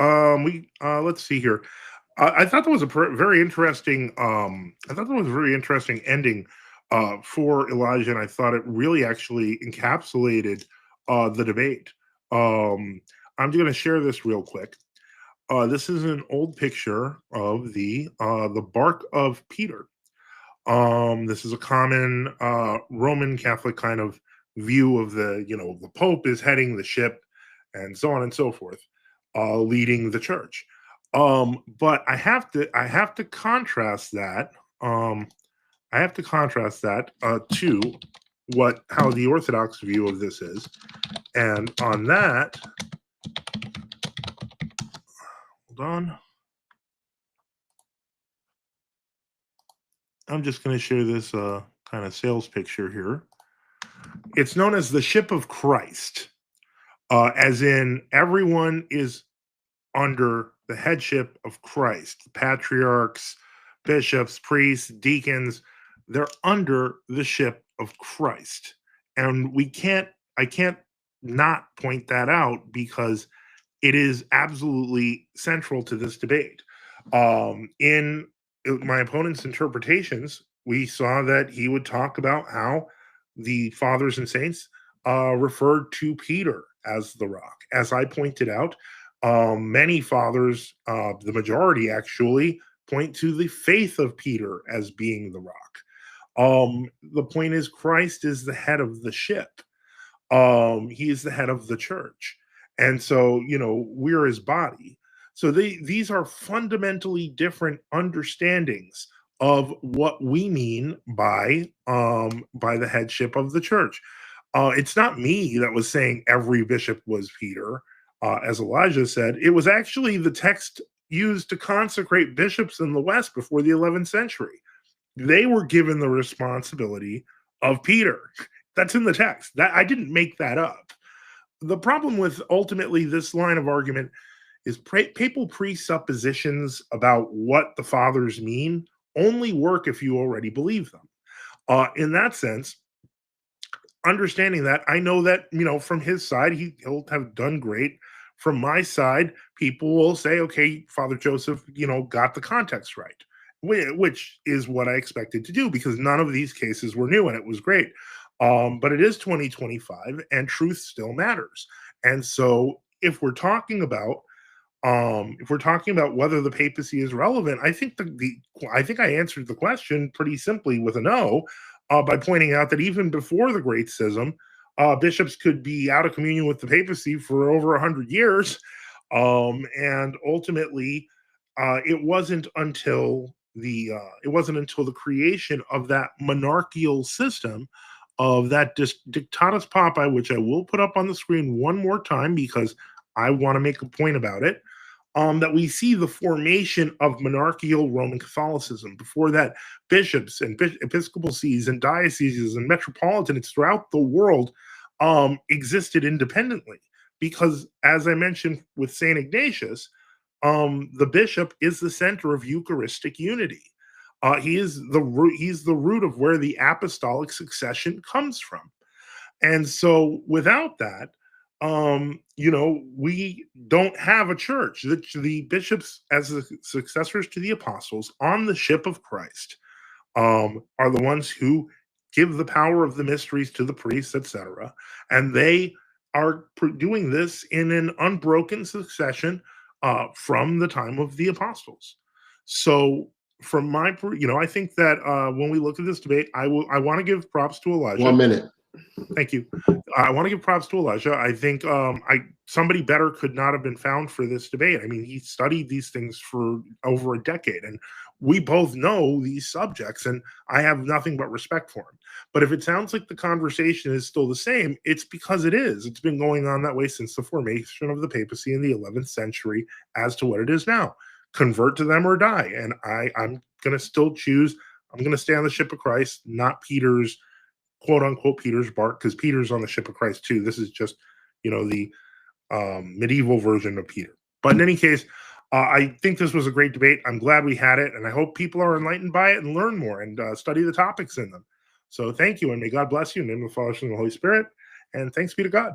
let's see here. I thought that was a very interesting. I thought that was a very interesting ending for Elijah, and I thought it really actually encapsulated the debate. I'm just going to share this real quick. This is an old picture of the bark of Peter. This is a common Roman Catholic kind of view of the Pope is heading the ship, and so on and so forth, leading the church. But I have to contrast that. To how the Orthodox view of this is, and on that, hold on. I'm just going to share this kind of sales picture here. It's known as the ship of Christ, as in everyone is under the headship of Christ. The patriarchs, bishops, priests, deacons, they're under the ship of Christ. And I can't not point that out because it is absolutely central to this debate. In my opponent's interpretations, we saw that he would talk about how the fathers and saints referred to Peter as the rock. As I pointed out, many fathers, the majority actually, point to the faith of Peter as being the rock. The point is, Christ is the head of the ship. He is the head of the church. And so, we're his body. So these are fundamentally different understandings of what we mean by the headship of the church. It's not me that was saying every bishop was Peter, as Elijah said. It was actually the text used to consecrate bishops in the West before the 11th century. They were given the responsibility of Peter. That's in the text. That I didn't make that up. The problem with ultimately this line of argument is papal presuppositions about what the fathers mean only work if you already believe them. In that sense, understanding that, I know that, from his side, he'll have done great. From my side, people will say, okay, Father Joseph, got the context right, which is what I expected to do because none of these cases were new and it was great. But it is 2025 and truth still matters. And so if we're talking about whether the papacy is relevant, I think I think I answered the question pretty simply with a no, by pointing out that even before the Great Schism, bishops could be out of communion with the papacy for over 100 years, and ultimately, it wasn't until the creation of that monarchical system of that Dictatus Papae, which I will put up on the screen one more time because I want to make a point about it, that we see the formation of monarchical Roman Catholicism. Before that, bishops and episcopal sees and dioceses and metropolitans throughout the world existed independently because, as I mentioned with St. Ignatius, the bishop is the center of Eucharistic unity. He's the root of where the apostolic succession comes from. And so without that, we don't have a church. The bishops, as the successors to the apostles on the ship of Christ, are the ones who give the power of the mysteries to the priests, etc. And they are doing this in an unbroken succession from the time of the apostles. So from my, I think that when we look at this debate, I want to give props to Elijah. 1 minute. Thank you. I want to give props to Elijah. I think somebody better could not have been found for this debate. I mean, he studied these things for over a decade, and we both know these subjects, and I have nothing but respect for him. But if it sounds like the conversation is still the same, it's because it is. It's been going on that way since the formation of the papacy in the 11th century as to what it is now. Convert to them or die. And I'm going to still choose. I'm going to stay on the ship of Christ, not Peter's, quote unquote, Peter's bark, because Peter's on the ship of Christ too. This is just, the medieval version of Peter. But in any case, I think this was a great debate. I'm glad we had it, and I hope people are enlightened by it and learn more and study the topics in them. So thank you, and may God bless you in the name of the Father, Son, and the Holy Spirit. And thanks be to God.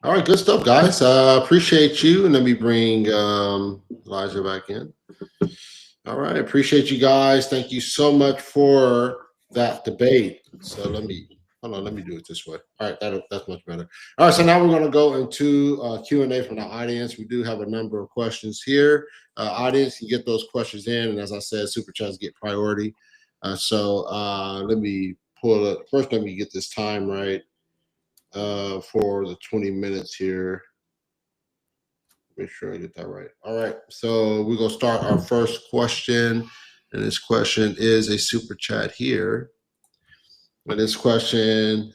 All right, good stuff, guys. Appreciate you. And let me bring Elijah back in. All right, appreciate you guys. Thank you so much for that debate. So let me do it this way. All right, that's much better. All right, so now we're going to go into Q&A from the audience. We do have a number of questions here. Audience, you get those questions in, and as I said, super chats get priority. So let me pull it. First, let me get this time right for the 20 minutes here. Make sure I get that right. All right, so we're going to start our first question, and this question is a super chat here. And this question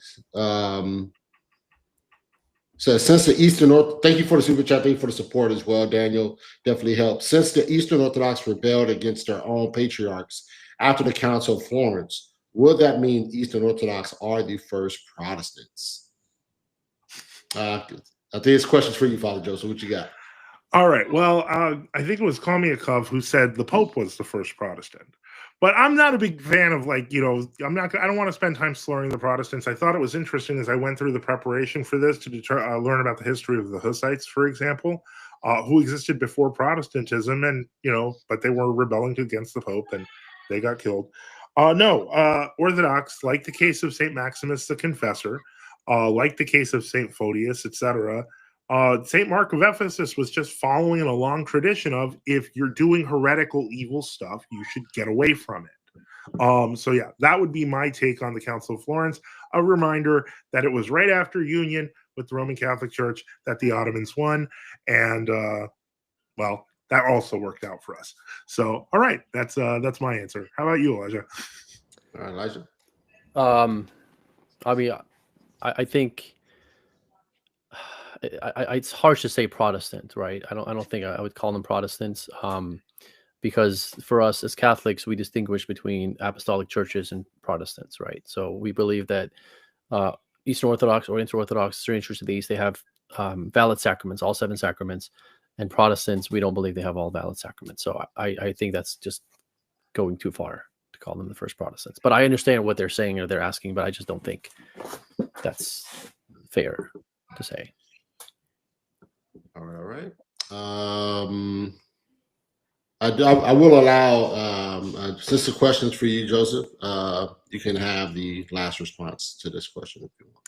says, since the Eastern Orthodox, thank you for the super chat, thank you for the support as well, Daniel, definitely helped. Since the Eastern Orthodox rebelled against their own patriarchs after the Council of Florence, would that mean Eastern Orthodox are the first Protestants? I think it's questions for you, Father Joseph. What you got? All right. Well, I think it was Call Me a Cove who said the Pope was the first Protestant. But I'm not a big fan of, like, I don't want to spend time slurring the Protestants. I thought it was interesting as I went through the preparation for this to learn about the history of the Hussites, for example, who existed before Protestantism, and, but they were rebelling against the Pope and they got killed. Orthodox, like the case of St. Maximus the Confessor, like the case of St. Photius, etc., St. Mark of Ephesus was just following a long tradition of, if you're doing heretical evil stuff, you should get away from it. So yeah, that would be my take on the Council of Florence. A reminder that it was right after union with the Roman Catholic Church that the Ottomans won. And, well, that also worked out for us. So, all right, that's my answer. How about you, Elijah? All right, Elijah. I mean, I think it's harsh to say Protestant, right? I don't think I would call them Protestants, because for us as Catholics, we distinguish between apostolic churches and Protestants, right? So we believe that Eastern Orthodox, Oriental Orthodox, Syrian Church of the East, they have valid sacraments, all 7 sacraments, and Protestants, we don't believe they have all valid sacraments. So I think that's just going too far to call them the first Protestants. But I understand what they're saying or they're asking, but I just don't think that's fair to say. All right. I will allow, since the question's for you, Joseph, you can have the last response to this question if you want.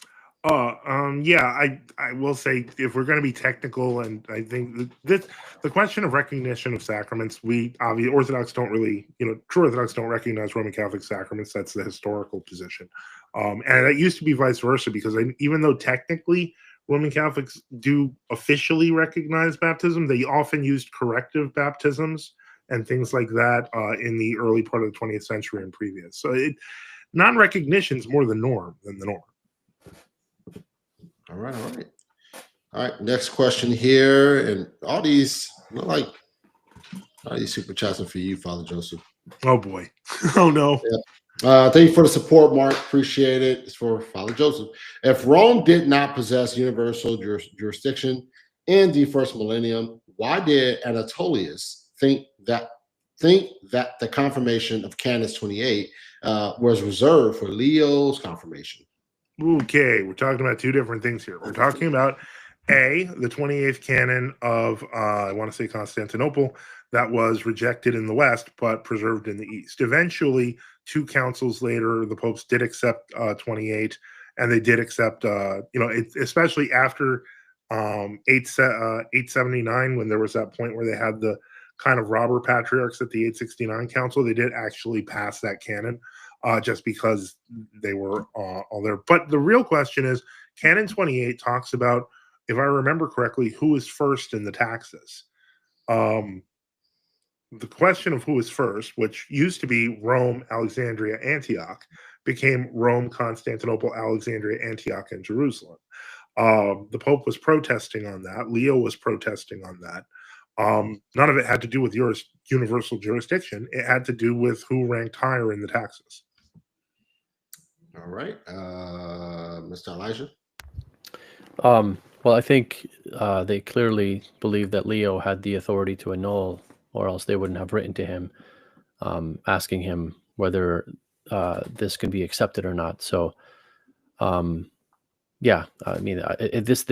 I will say, if we're going to be technical, and I think the question of recognition of sacraments, Orthodox don't really, true Orthodox don't recognize Roman Catholic sacraments. That's the historical position. And it used to be vice versa, because even though technically Roman Catholics do officially recognize baptism, they often used corrective baptisms and things like that in the early part of the 20th century and previous. So non-recognition is more the norm than the norm. All right. Next question here, and all these super chats are for you, Father Joseph. Oh boy! Oh no! Yeah. Thank you for the support, Mark. Appreciate it. It's for Father Joseph. If Rome did not possess universal jurisdiction in the first millennium, why did Anatolius think that the confirmation of Canon 28 was reserved for Leo's confirmation? Okay, we're talking about two different things here. We're talking about the 28th canon of, I want to say Constantinople, that was rejected in the West, but preserved in the East. Eventually, 2 councils later, the popes did accept 28, and they did accept, especially after 879, when there was that point where they had the kind of robber patriarchs at the 869 council, they did actually pass that canon. Just because they were all there. But the real question is, Canon 28 talks about, if I remember correctly, who is first in the taxes. The question of who is first, which used to be Rome, Alexandria, Antioch, became Rome, Constantinople, Alexandria, Antioch, and Jerusalem. The Pope was protesting on that. Leo was protesting on that. None of it had to do with universal jurisdiction. It had to do with who ranked higher in the taxes. All right. Mr. Elijah? Well, I think they clearly believe that Leo had the authority to annul, or else they wouldn't have written to him asking him whether this can be accepted or not. So, yeah, I mean,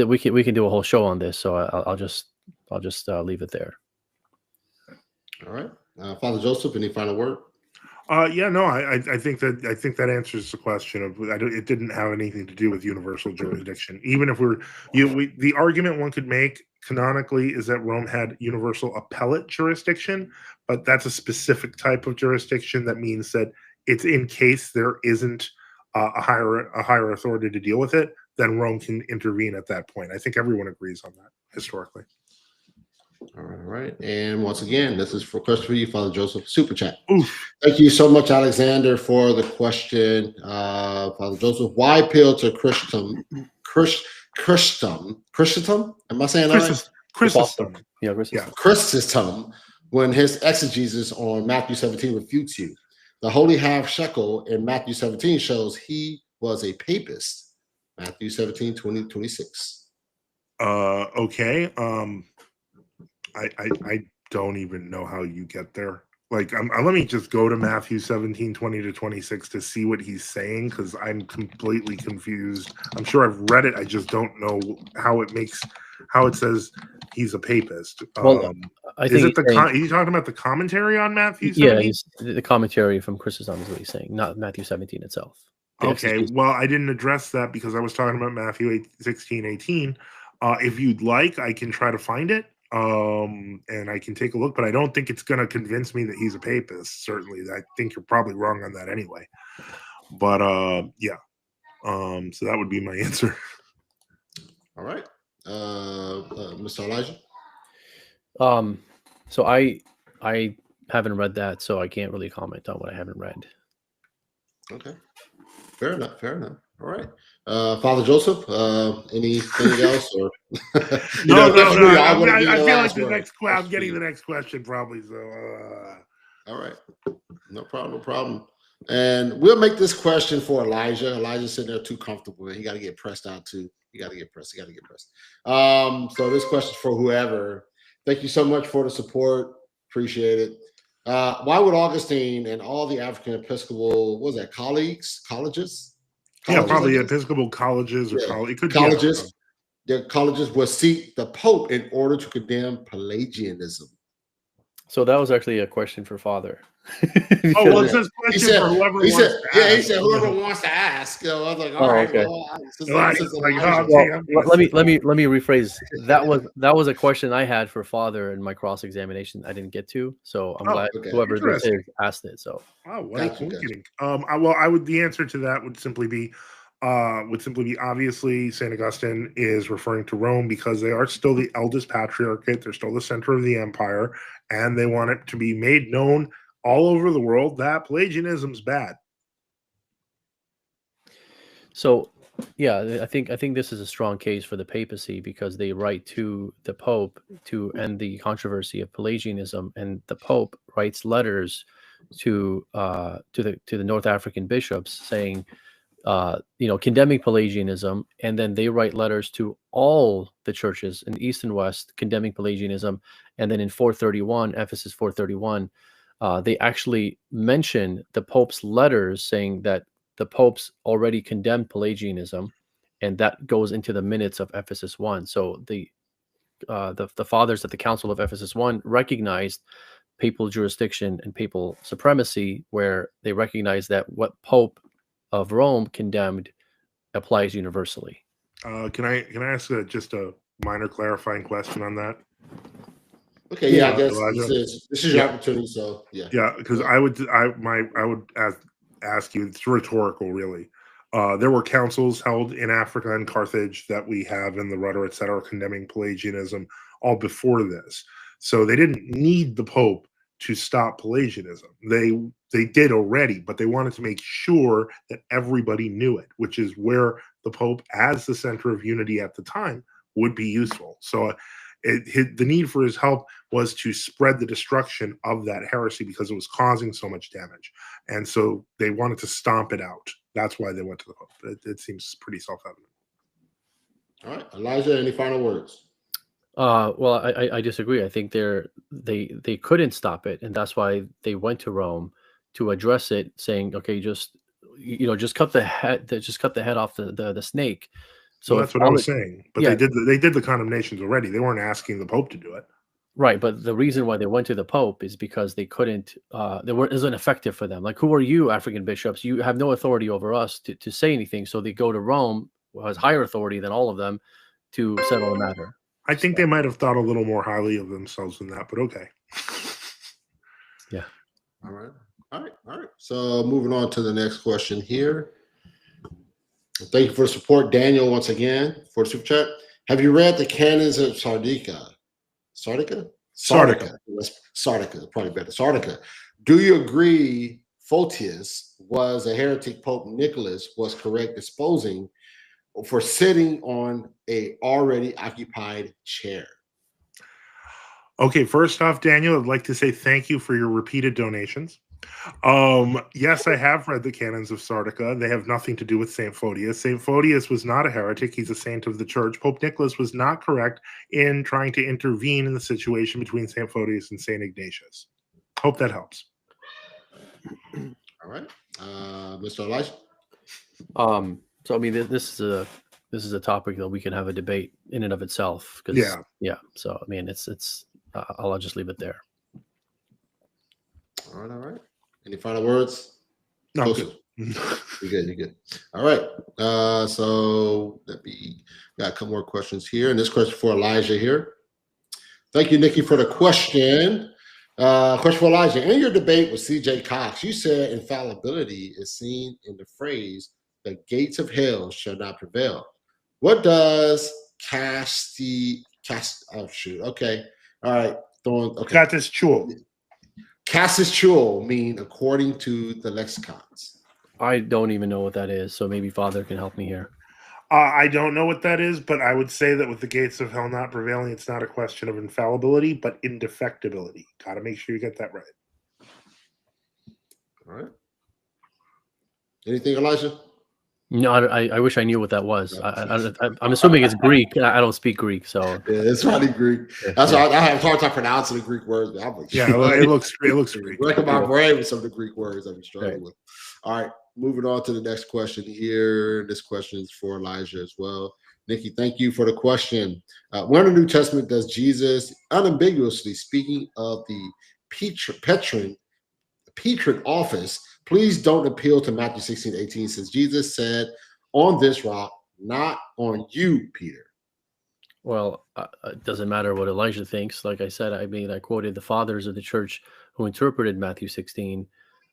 we can do a whole show on this. So I'll just leave it there. All right, Father Joseph, any final word? I think that answers the question of, it didn't have anything to do with universal jurisdiction. Even if the argument one could make canonically is that Rome had universal appellate jurisdiction, but that's a specific type of jurisdiction that means that it's in case there isn't a higher authority to deal with it, then Rome can intervene at that point. I think everyone agrees on that historically. All right. And once again, this is for question for you, Father Joseph, super chat. Oof. Thank you so much, Alexander, for the question. Father Joseph, why appeal to Christendom? Am I saying that right? Chrysostom. Yeah, Chrysostom, when his exegesis on Matthew 17 refutes you. The holy half shekel in Matthew 17 shows he was a papist. Matthew 17, 20, 26. Okay. I don't even know how you get there. Like, let me just go to Matthew 17:20-26 to see what he's saying, because I'm completely confused. I'm sure I've read it. I just don't know how it says he's a papist. Well, I Is think it he's saying, he's talking about the commentary on Matthew yeah, 17? he's the commentary from Chrysostom is what he's saying, not Matthew 17 itself. The Okay, exegesis. well, I didn't address that because I was talking about Matthew 16:18. If you'd like, I can try to find it, and I can take a look, but I don't think it's going to convince me that he's a papist. Certainly, I think you're probably wrong on that anyway. But yeah, so that would be my answer. All right, Mr. Elijah. So I haven't read that, so I can't really comment on what I haven't read. Okay, fair enough. Fair enough. All right, Father Joseph. Anything else? Or No. I feel like I'm getting the next question probably. So. All right, no problem. No problem. And we'll make this question for Elijah. Elijah's sitting there too comfortable. He got to get pressed out too. He got to get pressed. So this question's for whoever. Thank you so much for the support. Appreciate it. Why would Augustine and all the African Episcopal, colleges? Yeah, probably Episcopal colleges or it could colleges. The colleges will seek the Pope in order to condemn Pelagianism. So that was actually a question for Father. Well, it says question for whoever wants to ask. Yeah, he said whoever wants to ask. I was like, all right. Okay. Well, let me rephrase. That was a question I had for Father in my cross examination. I didn't get to, so I'm glad whoever this is asked it. So, the answer to that would simply be obviously St. Augustine is referring to Rome because they are still the eldest patriarchate. They're still the center of the empire, and they want it to be made known all over the world that Pelagianism's bad. So, yeah, I think this is a strong case for the papacy because they write to the Pope to end the controversy of Pelagianism, and the Pope writes letters to the North African bishops saying, condemning Pelagianism, and then they write letters to all the churches in the East and West condemning Pelagianism, and then in 431, Ephesus 431. They actually mention the Pope's letters saying that the popes already condemned Pelagianism, and that goes into the minutes of Ephesus 1. So the fathers at the Council of Ephesus 1 recognized papal jurisdiction and papal supremacy, where they recognized that what Pope of Rome condemned applies universally. Can I ask just a minor clarifying question on that? Okay, I guess this is your opportunity. So yeah, because I would ask you. It's rhetorical, really. There were councils held in Africa and Carthage that we have in the Rudder, etc., condemning Pelagianism all before this. So they didn't need the Pope to stop Pelagianism. They did already, but they wanted to make sure that everybody knew it, which is where the Pope, as the center of unity at the time, would be useful. So the need for his help was to spread the destruction of that heresy because it was causing so much damage. And so they wanted to stomp it out. That's why they went to the Pope. It seems pretty self-evident. All right. Elijah, any final words? Well, I disagree. I think they couldn't stop it, and that's why they went to Rome to address it, saying, okay, just cut the head off the snake. So that's what I was saying. But they did the condemnations already. They weren't asking the Pope to do it. Right, but the reason why they went to the Pope is because they couldn't. It wasn't effective for them. Like, who are you, African bishops? You have no authority over us to say anything. So they go to Rome, who has higher authority than all of them, to settle the matter. I think they might have thought a little more highly of themselves than that, but okay. Yeah. All right. So moving on to the next question here. Thank you for the support, Daniel, once again, for the super chat. Have you read the canons of Sardica? Sardica, probably better. Sardica. Do you agree Photius was a heretic? Pope Nicholas was correct exposing for sitting on a already occupied chair? Okay, first off, Daniel, I'd like to say thank you for your repeated donations. Yes, I have read the canons of Sardica. They have nothing to do with Saint Photius. Saint Photius was not a heretic. He's a saint of the church. Pope Nicholas was not correct in trying to intervene in the situation between Saint Photius and Saint Ignatius. Hope that helps. All right. Mr. Elijah? So I mean, this is a topic that we can have a debate in and of itself. Yeah. So I mean, it's I'll just leave it there. All right. Any final words? No, I'm good. You're good. All right. So got a couple more questions here. And this question for Elijah here. Thank you, Nikki, for the question. Question for Elijah. In your debate with C.J. Cox, you said infallibility is seen in the phrase, the gates of hell shall not prevail. What does okay. All right. Casus mean according to the lexicons? I don't even know what that is, so maybe Father can help me here. I don't know what that is, but I would say that with the gates of hell not prevailing, it's not a question of infallibility, but indefectibility. Got to make sure you get that right. All right. Anything, Elijah? No, I wish I knew what that was. I'm assuming it's Greek. I don't speak Greek, so yeah, it's probably Greek. That's why I have a hard time pronouncing the Greek words. I'm like, it looks Greek. Wrecking my brain with some of the Greek words I'm struggling with. All right, moving on to the next question here. This question is for Elijah as well. Nikki, thank you for the question. Where in the New Testament does Jesus unambiguously, speaking of the patron office, please don't appeal to Matthew 16:18, since Jesus said, on this rock, not on you, Peter? Well, it doesn't matter what Elijah thinks. Like I said, I mean, I quoted the fathers of the church who interpreted Matthew 16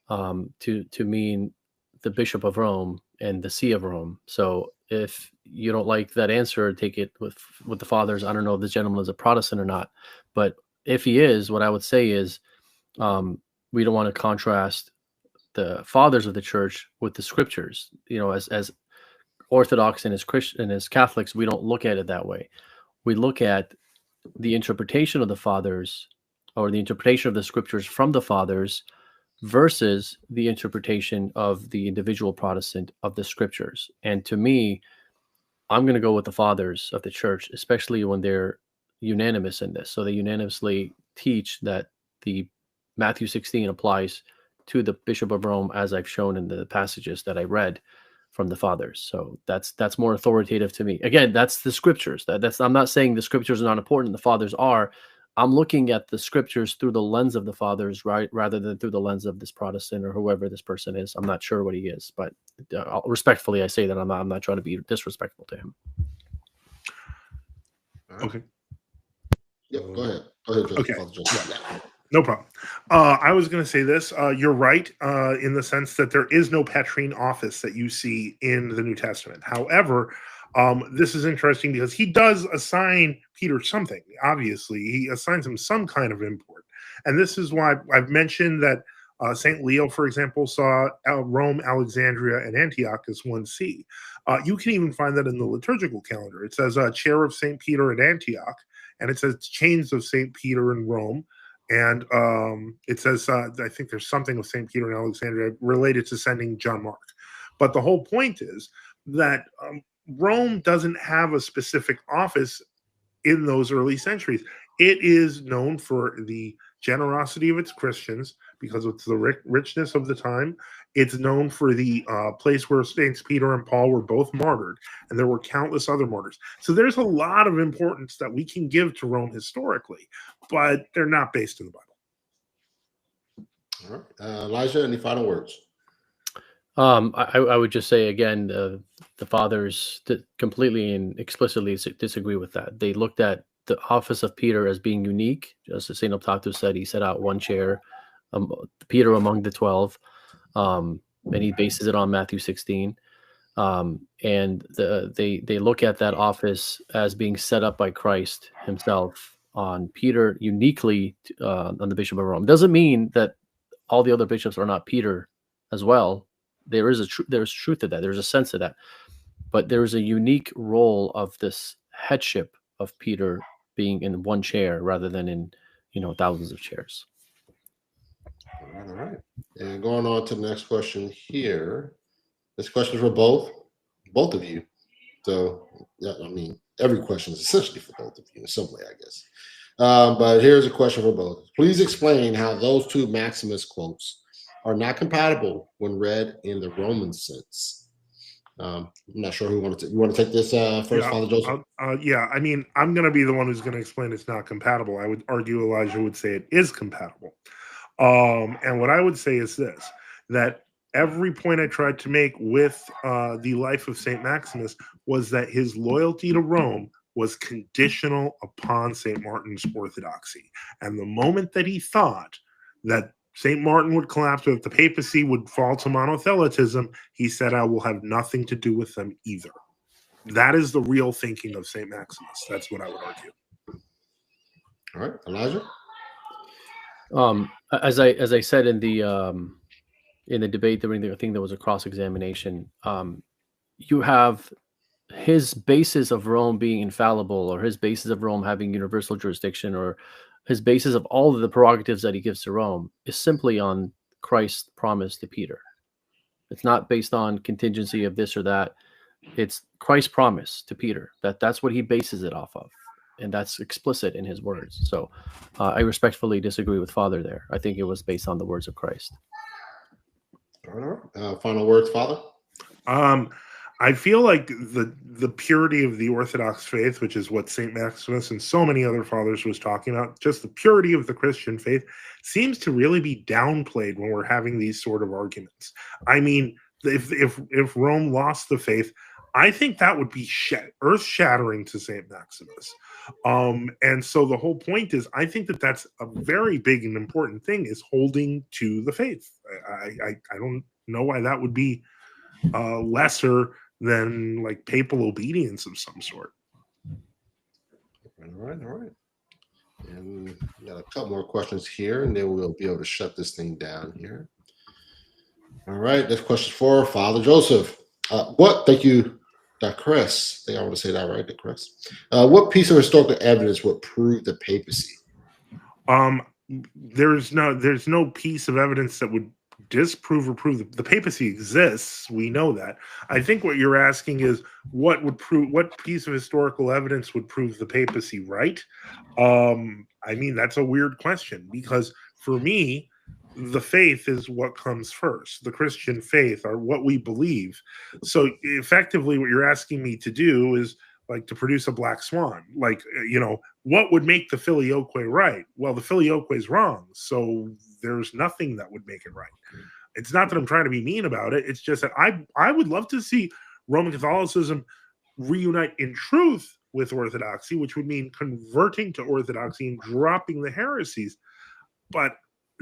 to mean the Bishop of Rome and the See of Rome. So if you don't like that answer, take it with the fathers. I don't know if this gentleman is a Protestant or not, but if he is, what I would say is we don't want to contrast the fathers of the church with the scriptures. You know, as Orthodox and as Christian and as Catholics, we don't look at it that way. We look at the interpretation of the fathers, or the interpretation of the scriptures from the fathers, versus the interpretation of the individual Protestant of the scriptures. And to me, I'm going to go with the fathers of the church, especially when they're unanimous in this. So they unanimously teach that the Matthew 16 applies to the Bishop of Rome, as I've shown in the passages that I read from the fathers. So that's more authoritative to me. Again, that's the scriptures. I'm not saying the scriptures are not important. The fathers are. I'm looking at the scriptures through the lens of the fathers, right, rather than through the lens of this Protestant or whoever this person is. I'm not sure what he is, but respectfully, I say that I'm not trying to be disrespectful to him. Okay. Yep. Go ahead. Okay. No problem. I was going to say this. You're right in the sense that there is no patrine office that you see in the New Testament. However, this is interesting because he does assign Peter something. Obviously, he assigns him some kind of import. And this is why I've mentioned that St. Leo, for example, saw Rome, Alexandria, and Antioch as one see. You can even find that in the liturgical calendar. It says chair of St. Peter at Antioch, and it says chains of St. Peter in Rome. And it says, I think there's something with St. Peter and Alexandria related to sending John Mark. But the whole point is that Rome doesn't have a specific office in those early centuries. It is known for the generosity of its Christians because of the richness of the time. It's known for the place where Saints Peter and Paul were both martyred, and there were countless other martyrs. So there's a lot of importance that we can give to Rome historically, but they're not based in the All Bible. right. Elijah, any final words? I would just say again, the fathers completely and explicitly disagree with that. They looked at the office of Peter as being unique. Just as St. Optatus said, he set out one chair, Peter among the 12, and he bases it on Matthew 16. And they look at that office as being set up by Christ himself on Peter uniquely on the Bishop of Rome. Doesn't mean that all the other bishops are not Peter as well. There's truth to that. There's a sense of that, but there is a unique role of this headship of Peter being in one chair rather than in thousands of chairs. All right. And going on to the next question here. This question is for both of you. So, yeah, I mean, every question is essentially for both of you in some way, I guess. But here's a question for both. Please explain how those two Maximus quotes are not compatible when read in the Roman sense. I'm not sure who you want to take this first, Yeah, Father Joseph. Yeah, I mean, I'm going to be the one who's going to explain it's not compatible. I would argue Elijah would say it is compatible. And what I would say is this, that every point I tried to make with the life of St. Maximus was that his loyalty to Rome was conditional upon St. Martin's orthodoxy. And the moment that he thought that St. Martin would collapse, or that the papacy would fall to monothelitism, he said, I will have nothing to do with them either. That is the real thinking of St. Maximus. That's what I would argue. All right, Elijah? As I said in the debate during the thing, there was a cross-examination. You have his basis of Rome being infallible, or his basis of Rome having universal jurisdiction, or his basis of all of the prerogatives that he gives to Rome is simply on Christ's promise to Peter. It's not based on contingency of this or that. It's Christ's promise to Peter. That's what he bases it off of. And that's explicit in his words. So I respectfully disagree with Father there. I think it was based on the words of Christ. All right. Final words, Father? I feel like the purity of the Orthodox faith, which is what St. Maximus and so many other fathers was talking about, just the purity of the Christian faith, seems to really be downplayed when we're having these sort of arguments. I mean, if Rome lost the faith, I think that would be earth-shattering to St. Maximus. And so the whole point is, I think that that's a very big and important thing, is holding to the faith. I don't know why that would be lesser than like papal obedience of some sort. All right. And we got a couple more questions here, and then we'll be able to shut this thing down here. All right, this question for Father Joseph. Thank you, Chris. I think I want to say that right, Chris. What piece of historical evidence would prove the papacy? There's no piece of evidence that would disprove or prove the papacy exists. We know that. I think what you're asking is what piece of historical evidence would prove the papacy right? I mean, that's a weird question, because for me, the faith is what comes first. The Christian faith are what we believe. So effectively what you're asking me to do is like to produce a black swan. Like, what would make the filioque right? Well, the filioque is wrong. So there's nothing that would make it right. It's not that I'm trying to be mean about it. It's just that I would love to see Roman Catholicism reunite in truth with Orthodoxy, which would mean converting to Orthodoxy and dropping the heresies. But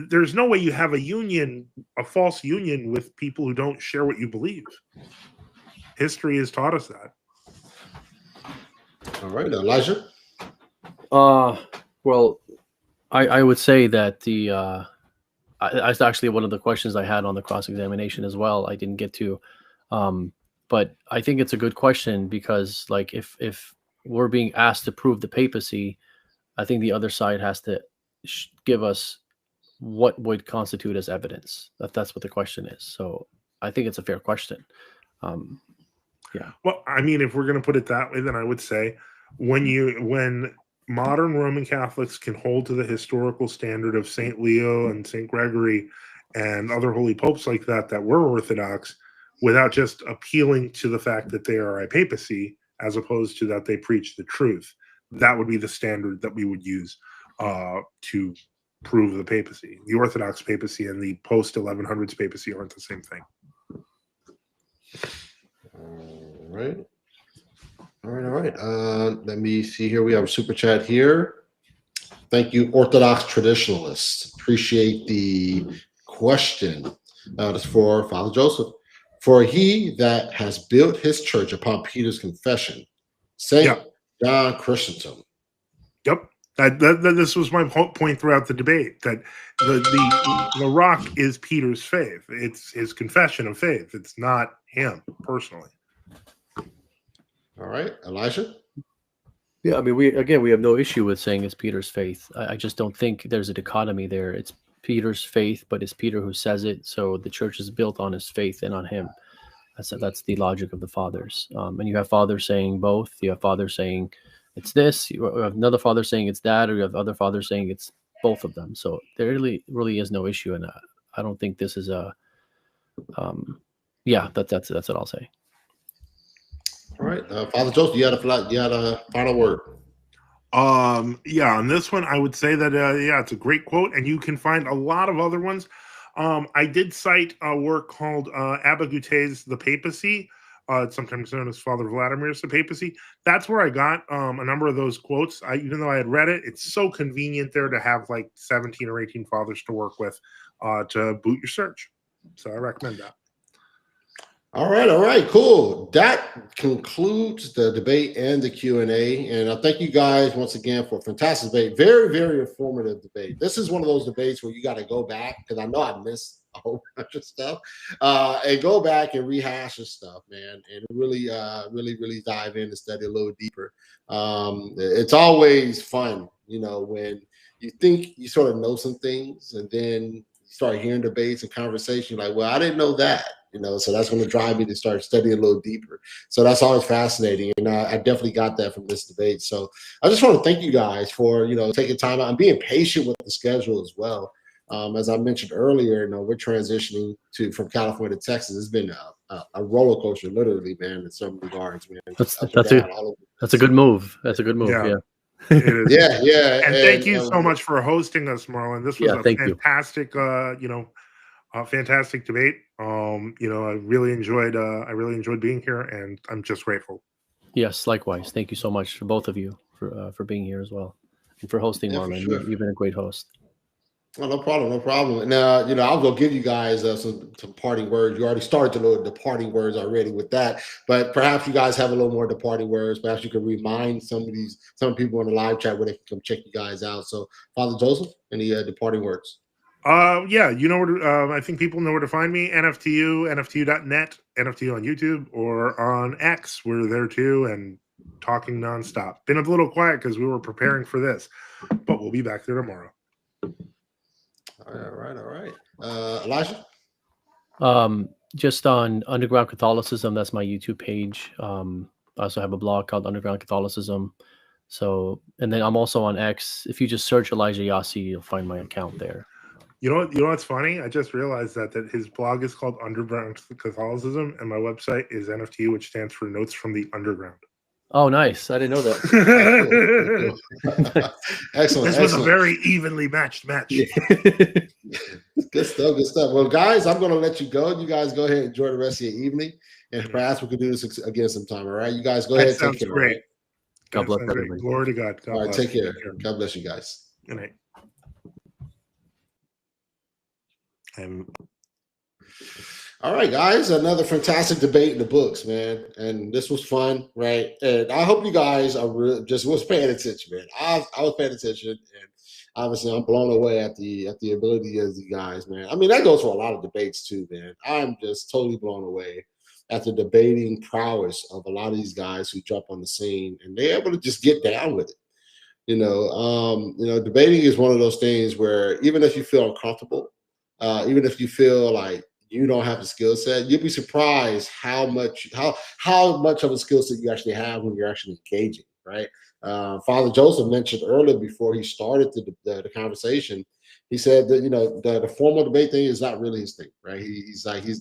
there's no way you have a false union with people who don't share what you believe. History has taught us that. All right, Elijah? Well, I would say that that's actually one of the questions I had on the cross-examination as well. I didn't get to, but I think it's a good question, because like if we're being asked to prove the papacy, I think the other side has to give us what would constitute as evidence. That's what the question is. So I think it's a fair question. Yeah. Well, I mean, if we're going to put it that way, then I would say when modern Roman Catholics can hold to the historical standard of St. Leo and St. Gregory and other holy popes like that were Orthodox, without just appealing to the fact that they are a papacy, as opposed to that they preach the truth, that would be the standard that we would use to prove the papacy. The Orthodox papacy and the post-1100s papacy aren't the same thing. All right. Let me see here. We have a super chat here. Thank you, Orthodox traditionalists. Appreciate the question. This is for Father Joseph. For he that has built his church upon Peter's confession, Saint John Chrysostom. Yep. This was my point throughout the debate, that the rock is Peter's faith. It's his confession of faith. It's not him personally. All right, Elijah? Yeah, I mean, we have no issue with saying it's Peter's faith. I just don't think there's a dichotomy there. It's Peter's faith, but it's Peter who says it. So the church is built on his faith and on him. That's the logic of the fathers. And you have fathers saying both. You have fathers saying it's this. You have another father saying it's that, or you have other fathers saying it's both of them. So there really is no issue, and I don't think this is a. Yeah, that's what I'll say. All right, Father Joseph, you had a final word. Yeah, on this one, I would say that it's a great quote, and you can find a lot of other ones. I did cite a work called Abba Gutierrez's The Papacy, sometimes known as Father Vladimir's The Papacy. That's where I got a number of those quotes. Even though I had read it, it's so convenient there to have like 17 or 18 fathers to work with to boot your search. So I recommend that. All right, cool. That concludes the debate and the Q&A. And I thank you guys once again for a fantastic debate. Very, very informative debate. This is one of those debates where you got to go back, because I know I missed a whole bunch of stuff, and go back and rehash the stuff, man, and really dive in and study a little deeper. It's always fun, when you think you sort of know some things, and then you start hearing debates and conversation, like, well, I didn't know that. So that's going to drive me to start studying a little deeper. So that's always fascinating. And I definitely got that from this debate. So I just want to thank you guys for, taking time out and being patient with the schedule as well. As I mentioned earlier, we're transitioning from California to Texas. It's been a roller coaster, literally, man, in some regards, man. That's a good move. That's a good move. Yeah. It is. Yeah. And thank you so much for hosting us, Marlon. This was a fantastic, fantastic debate. I really enjoyed being here, and I'm just grateful. Yes, likewise. Thank you so much for both of you for being here as well, and for hosting, Marlon. Sure. You've been a great host. Oh, no problem. And I'll go give you guys some parting words. You already started the parting words already with that, but perhaps you guys have a little more departing words. Perhaps you could remind some people in the live chat where they can come check you guys out. So, Father Joseph, any departing words? I think people know where to find me. NFTU, NFTU.net, NFTU on YouTube, or on X. We're there too, and talking nonstop. Been a little quiet because we were preparing for this, but we'll be back there tomorrow. All right. Elijah? Just on Underground Catholicism, that's my YouTube page. I also have a blog called Underground Catholicism. So, and then I'm also on X. If you just search Elijah Yossi, you'll find my account there. You know what's funny? I just realized that his blog is called Underground Catholicism, and my website is NFTU, which stands for Notes from the Underground. Oh, nice! I didn't know that. Cool. Excellent. This was a very evenly matched match. Good stuff. Well, guys, I'm going to let you go. You guys go ahead and enjoy the rest of your evening, and perhaps we could do this again sometime. All right, you guys go ahead. Sounds take care. Great. Right? God bless everybody. Glory to God. All right, take care. God bless you guys. Good night. All right, guys, another fantastic debate in the books, man. And this was fun, right? And I hope you guys was paying attention, man. I was paying attention, and obviously I'm blown away at the ability of you guys, man. I mean, that goes for a lot of debates too, man. I'm just totally blown away at the debating prowess of a lot of these guys who jump on the scene, and they're able to just get down with it. Debating is one of those things where even if you feel uncomfortable, even if you feel like you don't have the skill set, you'll be surprised how much of a skill set you actually have when you're actually engaging, right? Father Joseph mentioned earlier before he started the conversation, he said that the formal debate thing is not really his thing, right?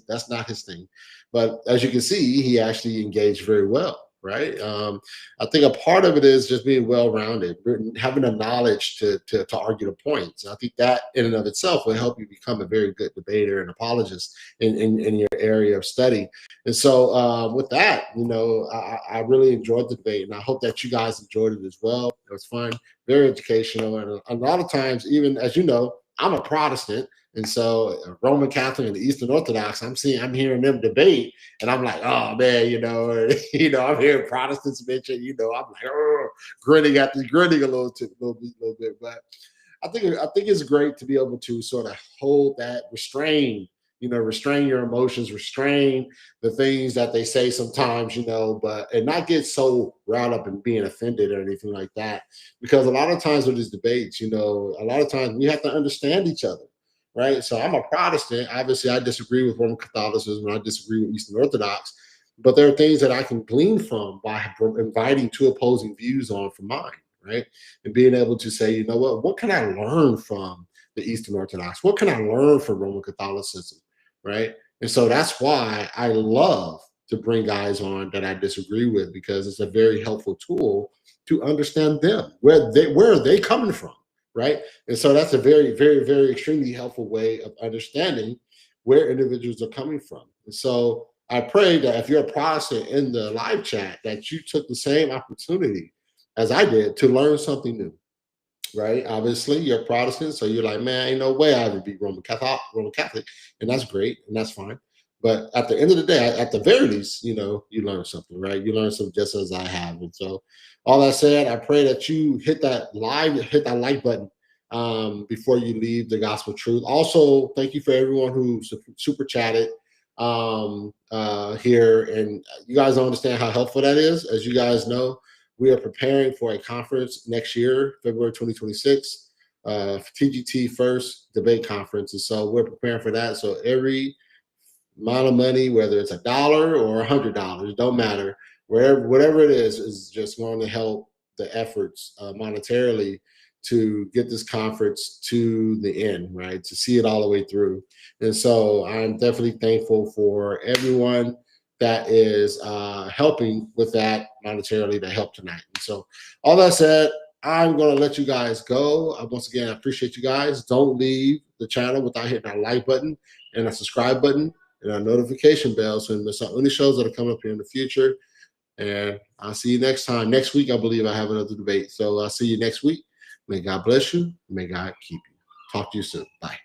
That's not his thing. But as you can see, he actually engaged very well. Right. I think a part of it is just being well-rounded, having the knowledge to argue the points. And I think that in and of itself will help you become a very good debater and apologist in your area of study. And so with that, I really enjoyed the debate, and I hope that you guys enjoyed it as well. It was fun, very educational. And a lot of times, even as you know, I'm a Protestant. And so Roman Catholic and the Eastern Orthodox, I'm hearing them debate, and I'm like, oh man, I'm hearing Protestants mentioned, I'm like, grinning a little bit. But I think it's great to be able to sort of hold that, restrain your emotions, restrain the things that they say sometimes, and not get so riled up and being offended or anything like that. Because a lot of times with these debates, a lot of times we have to understand each other. right? So I'm a Protestant. Obviously, I disagree with Roman Catholicism. I disagree with Eastern Orthodox. But there are things that I can glean from by inviting two opposing views on from mine, right? And being able to say, you know what can I learn from the Eastern Orthodox? What can I learn from Roman Catholicism, right? And so that's why I love to bring guys on that I disagree with, because it's a very helpful tool to understand them, where are they coming from, right? And so that's a very, very, very extremely helpful way of understanding where individuals are coming from. And so I pray that if you're a Protestant in the live chat, that you took the same opportunity as I did to learn something new, right? Obviously, you're a Protestant, so you're like, man, ain't no way I would be Roman Catholic, and that's great, and that's fine. But at the end of the day, at the very least, you learn something, right? You learn something just as I have. And so, all that said, I pray that you hit that like button before you leave the Gospel Truth. Also, thank you for everyone who super chatted here, and you guys don't understand how helpful that is. As you guys know, we are preparing for a conference next year, February 2026, TGT First Debate Conference. And so we're preparing for that. So every amount of money, whether it's $1 or $100, don't matter, whatever it is just going to help the efforts monetarily to get this conference to the end, right? To see it all the way through. And so I'm definitely thankful for everyone that is helping with that monetarily to help tonight. And so all that said, I'm going to let you guys go. Once again, I appreciate you guys. Don't leave the channel without hitting that like button and a subscribe button and a notification bell so you miss out any shows that are coming up here in the future. And I'll see you next time. Next week, I believe I have another debate. So I'll see you next week. May God bless you. May God keep you. Talk to you soon. Bye.